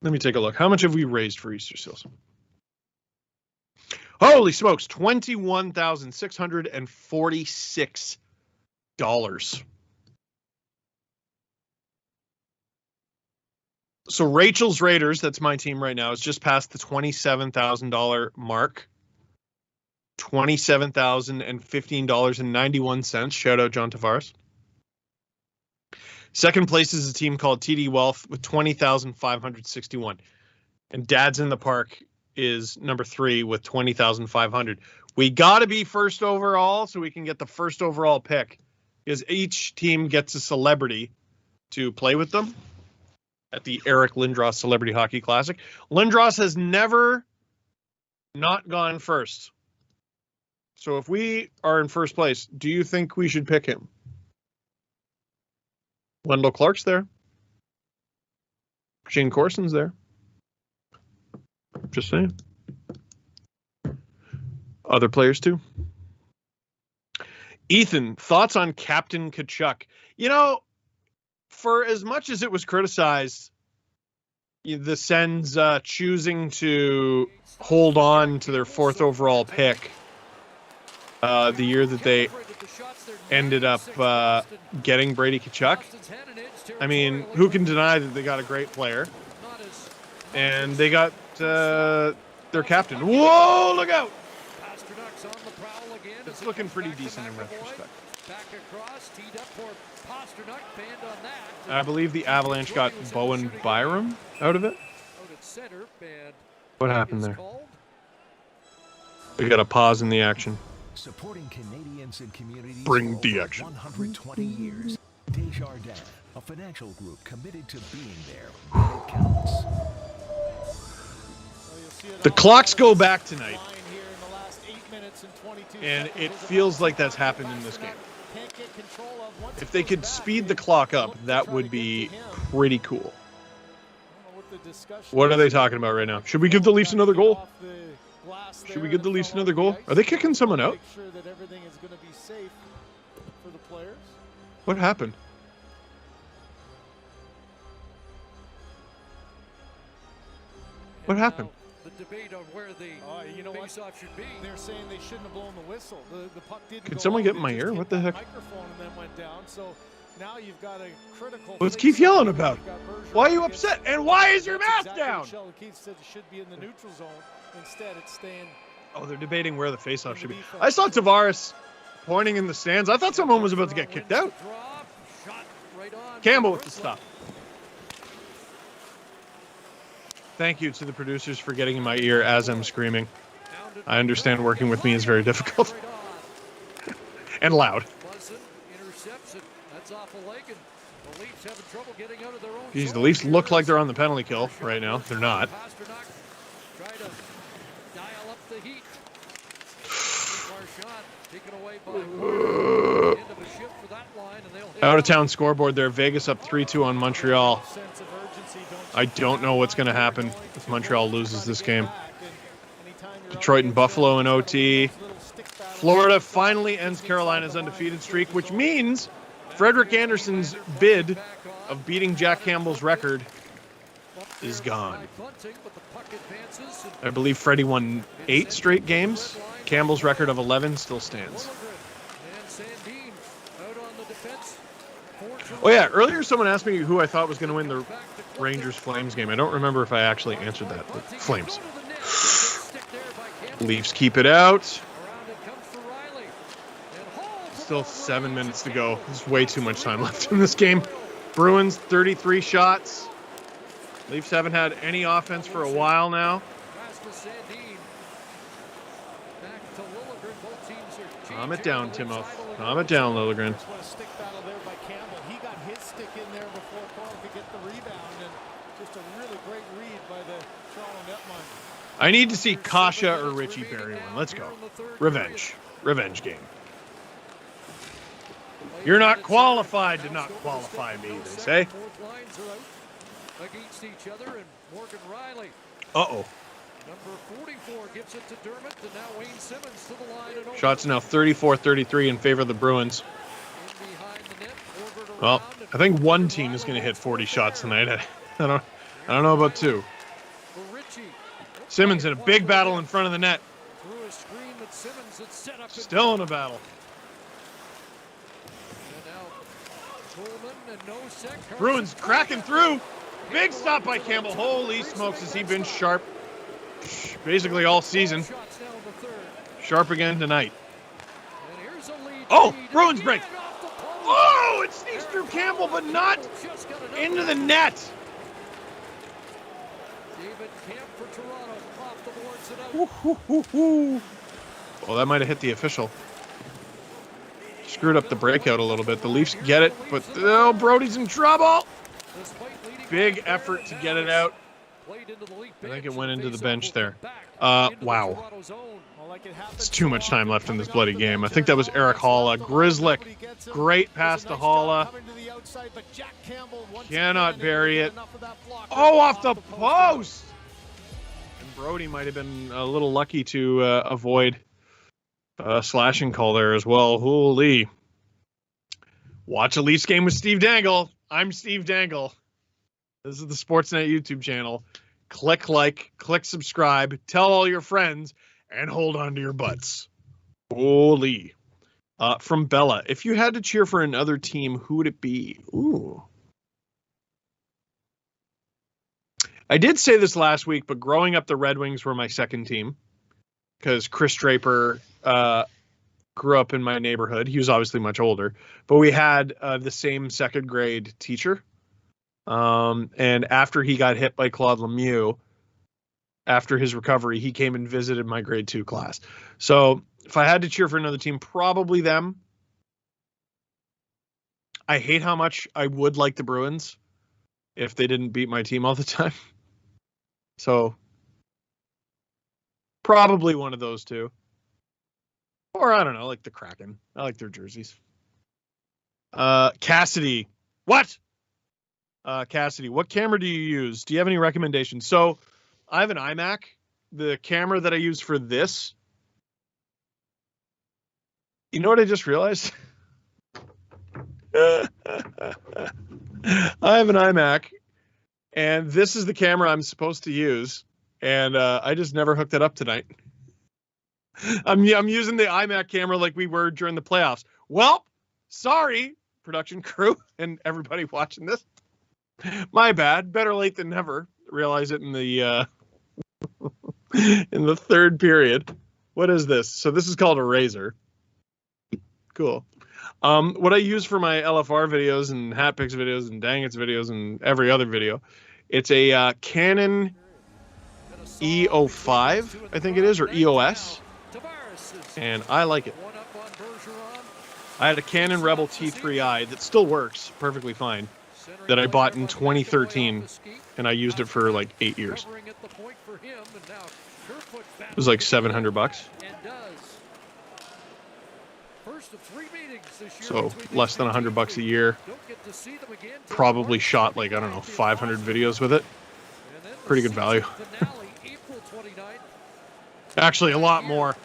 Let me take a look. How much have we raised for Easter Seals? Holy smokes, $21,646. So Rachel's Raiders, that's my team right now, is just past the $27,000 mark. $27,015.91. Shout out John Tavares. Second place is a team called TD Wealth with $20,561. And Dad's in the Park is number 3 with $20,500. We got to be first overall so we can get the first overall pick, because each team gets a celebrity to play with them at the Eric Lindros Celebrity Hockey Classic. Lindros has never not gone first. So if we are in first place, do you think we should pick him? Wendell Clark's there. Shane Corson's there. Just saying. Other players too. Ethan, thoughts on Captain Tkachuk? You know, for as much as it was criticized, the Sens choosing to hold on to their 4th overall pick the year that they ended up getting Brady Tkachuk. I mean, who can deny that they got a great player? And they got their captain. Whoa, look out! It's looking pretty decent in retrospect. I believe the Avalanche got Bowen Byram out of it. What happened there? We got a pause in the action.
Supporting Canadians and communities
Bring the action.
120 years. Desjardins, a financial group committed to being there when it counts.
The clocks go back tonight, and it feels like that's happened in this game. If they could speed the clock up, that would be pretty cool. What are they talking about right now? Should we give the Leafs another goal? Should we give the Leafs another goal? Are they kicking someone out? What happened? What happened?
The debate on where the face-off should be.
They're saying they shouldn't have blown the whistle. The puck didn't
Can
go
someone
out,
get in
it
my
just
ear?
hit
What the
that
heck?
microphone and then went down. So now you've got a critical.
What's Keith yelling about? Why are you upset? And why is your mask down?
Keith said it should be in the neutral zone. Instead, it's staying.
Oh, they're debating where the face-off should be. I saw Tavares pointing in the stands. I thought someone was about to get kicked out. Campbell with the stop. Thank you to the producers for getting in my ear as I'm screaming. I understand working with me is very difficult. And loud. Geez, the Leafs look like they're on the penalty kill right now. They're not. Out of town scoreboard there. Vegas up 3-2 on Montreal. I don't know what's going to happen if Montreal loses this game. Detroit and Buffalo in OT. Florida finally ends Carolina's undefeated streak, which means Frederik Andersen's bid of beating Jack Campbell's record is gone. I believe Freddie won 8 straight games. Campbell's record of 11 still stands. Oh yeah, earlier someone asked me who I thought was going to win the Rangers-Flames game. I don't remember if I actually answered that, but Flames. Leafs keep it out. Still 7 minutes to go. There's way too much time left in this game. Bruins, 33 shots. Leafs haven't had any offense for a while now. Calm it down, Timo. Calm it down, Liljegren. I need to see Kasha or Richie bury one. Let's go. Revenge. Revenge game. You're not qualified to not qualify me, they say. Uh-oh.
Number 44 gives it to Dermott, and now Wayne Simmons to the line. And
Shots now 34-33 in favor of the Bruins. Well, I think one team is going to hit 40 shots tonight. I don't know about two. Simmons in a big battle in front of the net. Still in a battle. Bruins cracking through. Big stop by Campbell. Holy smokes, has he been sharp basically all season. Sharp again tonight. Oh, Bruins break. Oh, it sneaks through Campbell, but not into the net.
David Camp for Toronto off the boards it out.
Well, that might have hit the official. Screwed up the breakout a little bit. The Leafs get it, but oh, Brody's in trouble. Big effort to get it out. I think it went into the bench there. Wow. It's too much time left in this bloody game. I think that was Eric Halla. Grizzlick, great pass to Halla. Cannot bury it. Oh, off the post! And Brody might have been a little lucky to avoid a slashing call there as well. Holy. Watch a Leafs game with Steve Dangle. I'm Steve Dangle. This is the Sportsnet YouTube channel. Click like, click subscribe, tell all your friends, and hold on to your butts. Holy. From Bella, if you had to cheer for another team, who would it be? Ooh. I did say this last week, but growing up, the Red Wings were my second team because Chris Draper grew up in my neighborhood. He was obviously much older, but we had the same second grade teacher. And after he got hit by Claude Lemieux, after his recovery, he came and visited my grade 2 class. So if I had to cheer for another team, probably them. I hate how much I would like the Bruins if they didn't beat my team all the time. So probably one of those two. Or I don't know, like the Kraken. I like their jerseys. Cassidy. What? Cassidy, what camera do you use? Do you have any recommendations? So I have an iMac. The camera that I use for this, you know what I just realized? I have an iMac, and this is the camera I'm supposed to use, and I just never hooked it up tonight. I'm using the iMac camera like we were during the playoffs. Well, sorry, production crew and everybody watching this. My bad. Better late than never. Realize it in the in the third period. What is this? So this is called a Razor. Cool. What I use for my LFR videos and Hat Picks videos and Dang It's videos and every other video, it's a Canon E05, I think it is, or EOS, and I like it. I had a Canon Rebel T3i that still works perfectly fine, that I bought in 2013, and I used it for like 8 years. It was like $700. So less than $100 a year. Probably shot like, I don't know, 500 videos with it. Pretty good value. Actually, a lot more.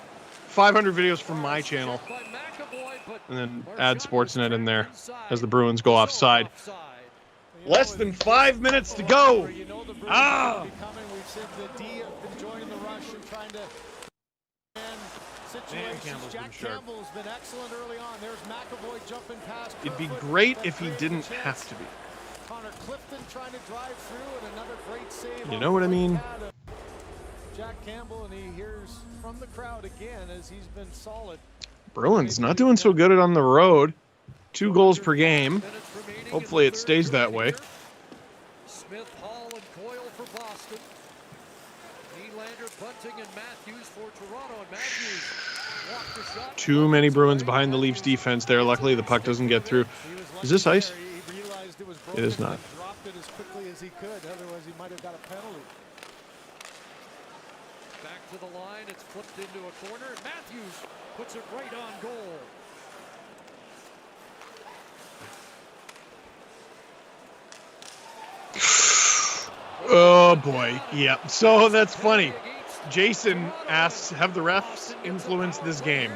500 videos from my channel. And then add Sportsnet in there as the Bruins go offside. Less than 5 minutes to go. Ah! Jack Campbell's been excellent early on. There's McAvoy jumping past. It'd be great if he didn't have to be. Connor Clifton trying to drive through, and another great save. You know what I mean? Jack Campbell, and he hears from the crowd again as he's been solid. Bruins not doing so good on the road. 2 goals per game. Hopefully it stays that way.
Smith, Hall, and Coyle for Boston. Nylander, Bunting, and Matthews for Toronto. And Matthews walked the shot.
Too many Bruins behind the Leafs defense there. Luckily the puck doesn't get through. Is this ice? It is not.
Dropped it as quickly as he could. Otherwise he might have got a penalty.
Back to the line. It's flipped into a corner. And Matthews puts it right on goal.
Oh, Oh boy, yeah. So that's funny. Jason asks, have the refs influenced this game?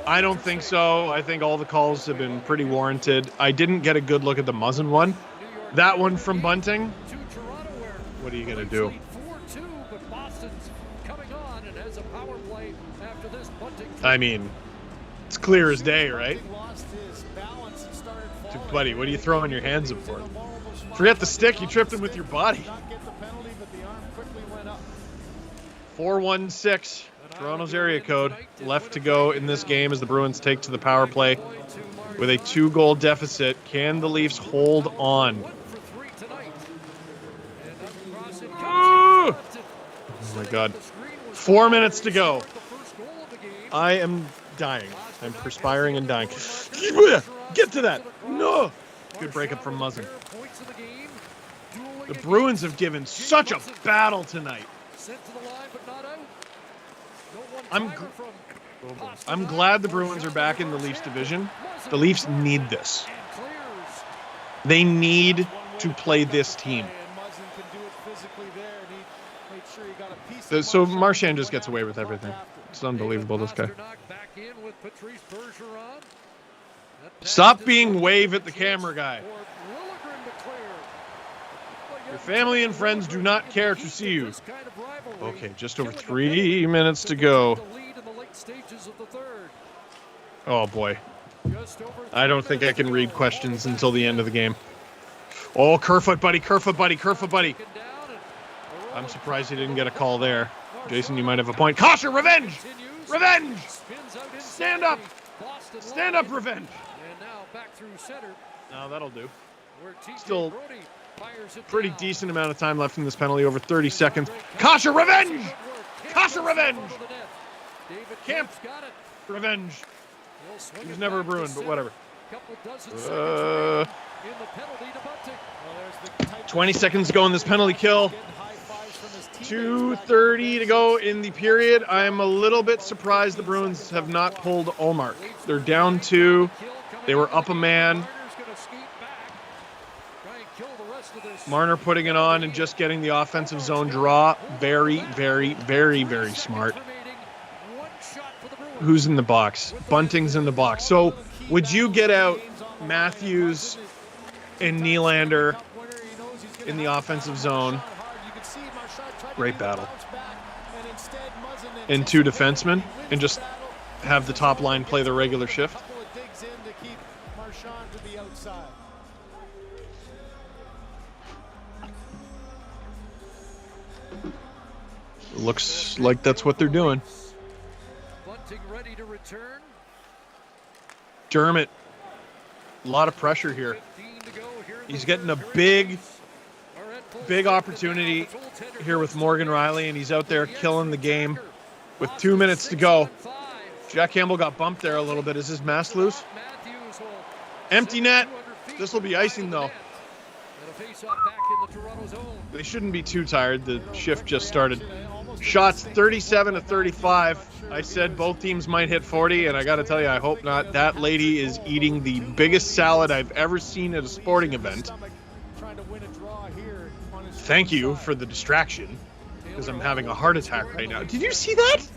I don't think so. I think all the calls have been pretty warranted. I didn't get a good look at the Muzzin one. That one from Bunting, what are you going to do? I mean, it's clear as day, right? Buddy, what are you throwing your hands up for? Forget the stick, you tripped him with your body. 4-1-6, Toronto's area code. Left to go in this game as the Bruins take to the power play with a 2-goal deficit. Can the Leafs hold on? Oh my God. 4 minutes to go. I am dying. I'm perspiring and dying. Get to that. No. Good breakup from Muzzin. The Bruins have given such a battle tonight. I'm glad the Bruins are back in the Leafs division. The Leafs need this. They need to play this team. So Marchand just gets away with everything. It's unbelievable, this guy. Stop being wave at the camera guy. Your family and friends do not care to see you. Okay, just over 3 minutes to go. Oh boy. I don't think I can read questions until the end of the game. Oh, Kerfoot buddy, Kerfoot buddy, Kerfoot buddy. I'm surprised he didn't get a call there. Jason, you might have a point. Kosher, revenge! Revenge! Stand up! Stand up, revenge! No, that'll do. Still pretty decent amount of time left in this penalty, over 30 seconds. Kosher, revenge! Kosher, revenge! Camp, revenge. He was never a Bruin, but whatever. 20 seconds to go in this penalty kill. 2:30 to go in the period. I'm a little bit surprised the Bruins have not pulled Ullmark. They're down 2. They were up a man. Marner putting it on and just getting the offensive zone draw. Very, very, very, very smart. Who's in the box? Bunting's in the box. So would you get out Matthews and Nylander in the offensive zone? Great battle. And 2 defensemen and just have the top line play the regular shift? Looks like that's what they're doing. Dermott, a lot of pressure here. He's getting a big opportunity here with Morgan Riley, and he's out there killing the game with 2 minutes to go. Jack Campbell got bumped there a little bit. Is his mask loose? Empty net. This will be icing, though. They shouldn't be too tired. The shift just started. Shots 37 to 35. I said both teams might hit 40, and I got to tell you, I hope not. That lady is eating the biggest salad I've ever seen at a sporting event. Thank you for the distraction, because I'm having a heart attack right now. Did you see that?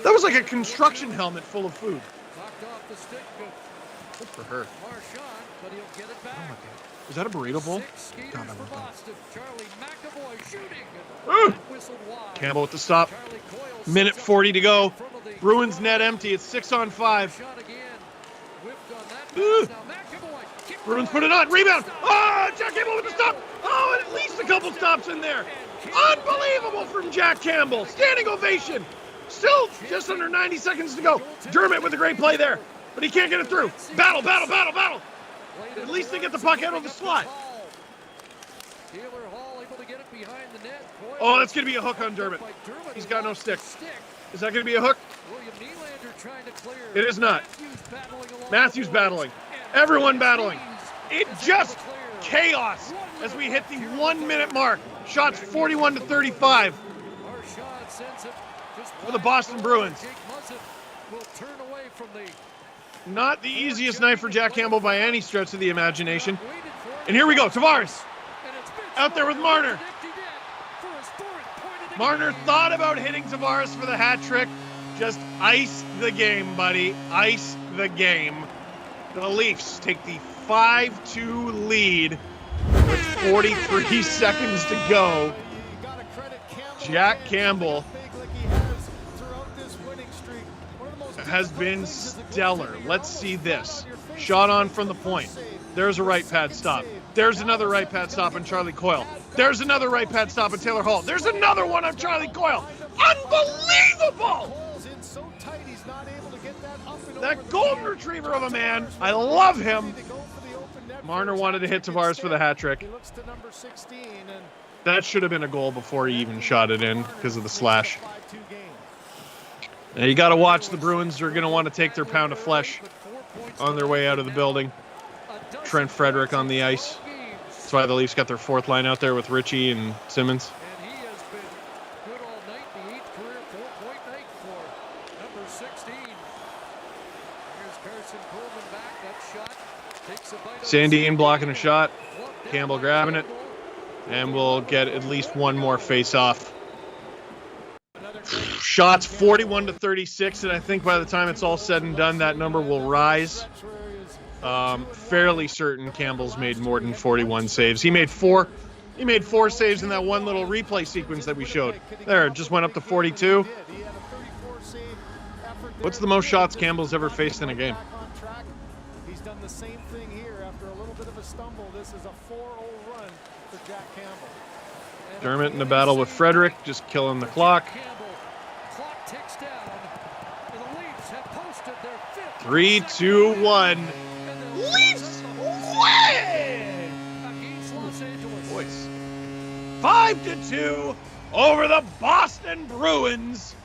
That was like a construction helmet full of food. Good for her. Oh my God. Is that a burrito bowl? God, I love that. Campbell with the stop. Minute 40 to go. Bruins net empty. It's 6-on-5. Bruins put it on. Rebound. Oh, Jack Campbell with the stop. Oh, and at least a couple stops in there. Unbelievable from Jack Campbell. Standing ovation. Still just under 90 seconds to go. Dermott with a great play there, but he can't get it through. Battle, battle, battle, battle. At least they get the puck out of the slot. Oh, that's going to be a hook on Dermott. He's got no stick. Is that going to be a hook? It is not. Matthews battling. Everyone battling. It just chaos as we hit the 1 minute mark. Shots 41 to 35 for the Boston Bruins. Not the easiest night for Jack Campbell by any stretch of the imagination. And here we go, Tavares. Out there with Marner. Marner thought about hitting Tavares for the hat trick. Just ice the game, buddy. Ice the game. The Leafs take the 5-2 lead with 43 seconds to go. Jack Campbell has been stellar. Let's see this. Shot on from the point. There's a right pad stop. There's another right pad stop on Charlie Coyle. There's another right pad stop on Taylor Hall. There's another one on Charlie Coyle. Unbelievable! That golden retriever of a man. I love him. Marner wanted to hit Tavares for the hat trick. That should have been a goal before he even shot it in because of the slash. Now you got to watch the Bruins. They're going to want to take their pound of flesh on their way out of the building. Trent Frederick on the ice. That's why the Leafs got their fourth line out there with Ritchie and Simmons.
And he has been good all night. The 8th career 4-point night for number 16. Here's Carson Pullman back. That shot takes a bite.
Sandin blocking a shot. Campbell grabbing it. And we'll get at least one more face-off. Shots 41-36, and I think by the time it's all said and done, that number will rise. Fairly certain Campbell's made more than 41 saves. He made four saves in that one little replay sequence that we showed. There, it just went up to 42. What's the most shots Campbell's ever faced in a game?
He's done the same thing here after a little bit of a stumble. This is a 4-0 run for Jack Campbell.
Dermott in the battle with Frederick, just killing the clock.
Clock ticks down. And the Leafs have posted their 5th.
3, 2, 1. Leafs win!
Against Los Angeles.
Boys. 5-2 over the Boston Bruins.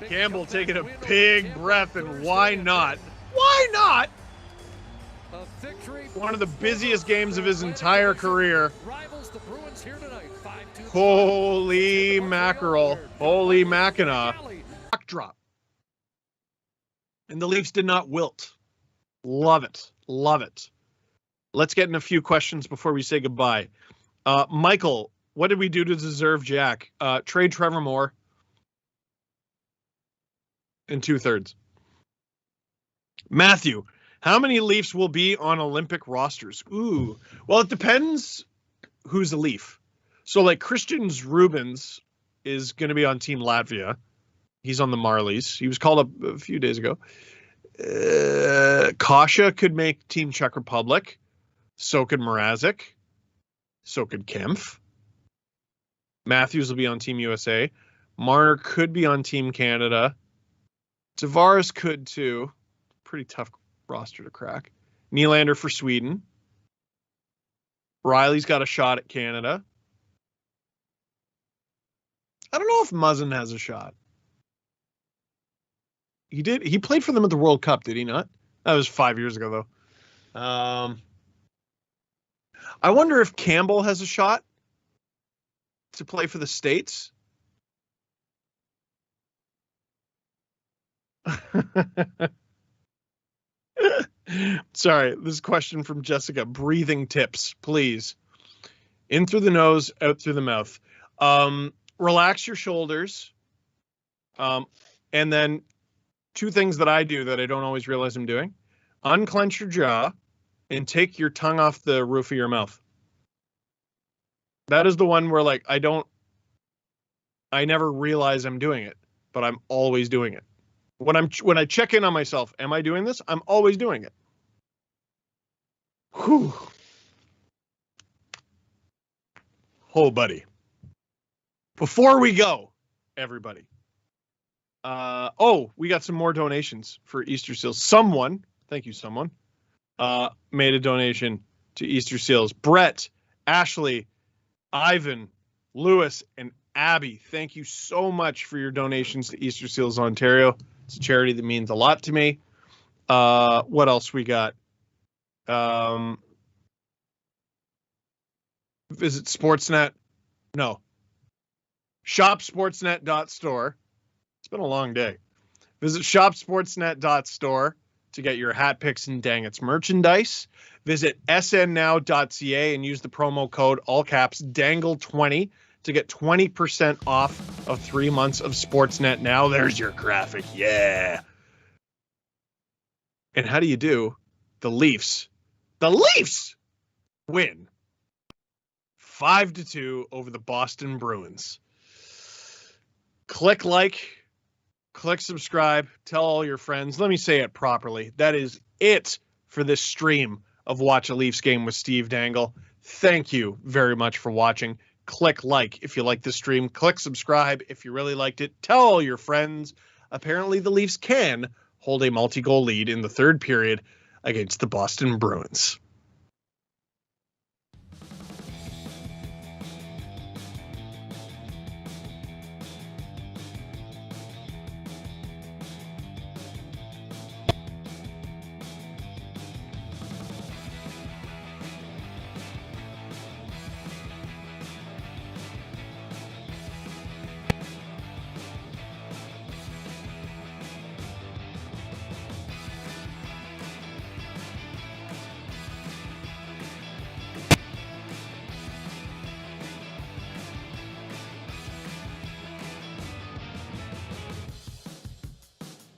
Campbell taking a big breath, and why not? Why not? One of the busiest games of his entire career.
Rivals the Bruins here tonight. 5-2.
Holy mackerel. Holy Mackinac. Drop. And the Leafs did not wilt. Love it. Love it. Let's get in a few questions before we say goodbye. Michael, what did we do to deserve Jack? Trade Trevor Moore in 2/3. Matthew, how many Leafs will be on Olympic rosters? Ooh, well, it depends who's a Leaf. So, like, Christian Rubens is going to be on Team Latvia. He's on the Marlies. He was called up a few days ago. Kasha could make Team Czech Republic. So could Mrazek. So could Kempf. Matthews will be on Team USA. Marner could be on Team Canada. Tavares could too. Pretty tough roster to crack. Nylander for Sweden. Riley's got a shot at Canada. I don't know if Muzzin has a shot. He did. He played for them at the World Cup, did he not? That was 5 years ago, though. I wonder if Campbell has a shot to play for the States. Sorry, this question from Jessica. Breathing tips, please. In through the nose, out through the mouth. Relax your shoulders. And then two things that I do that I don't always realize I'm doing. Unclench your jaw and take your tongue off the roof of your mouth. That is the one where, like, I never realize I'm doing it, but I'm always doing it. When I check in on myself, am I doing this? I'm always doing it. Whew. Oh, buddy. Before we go, everybody. We got some more donations for Easter Seals. Someone, thank you, someone, made a donation to Easter Seals. Brett, Ashley, Ivan, Lewis, and Abby, thank you so much for your donations to Easter Seals Ontario. It's a charity that means a lot to me. What else we got? Visit Sportsnet. No. Shopsportsnet.store. It's been a long day. Visit shopsportsnet.store to get your hat picks and dang it's merchandise. Visit snnow.ca and use the promo code, all caps, Dangle20 to get 20% off of 3 months of Sportsnet Now. There's your graphic. Yeah. And how do you do? The Leafs win 5-2 over the Boston Bruins. Click like, click subscribe, tell all your friends. Let me say it properly. That is it for this stream of Watch a Leafs Game with Steve Dangle. Thank you very much for watching. Click like if you like the stream. Click subscribe if you really liked it. Tell all your friends. Apparently the Leafs can hold a multi-goal lead in the third period against the Boston Bruins.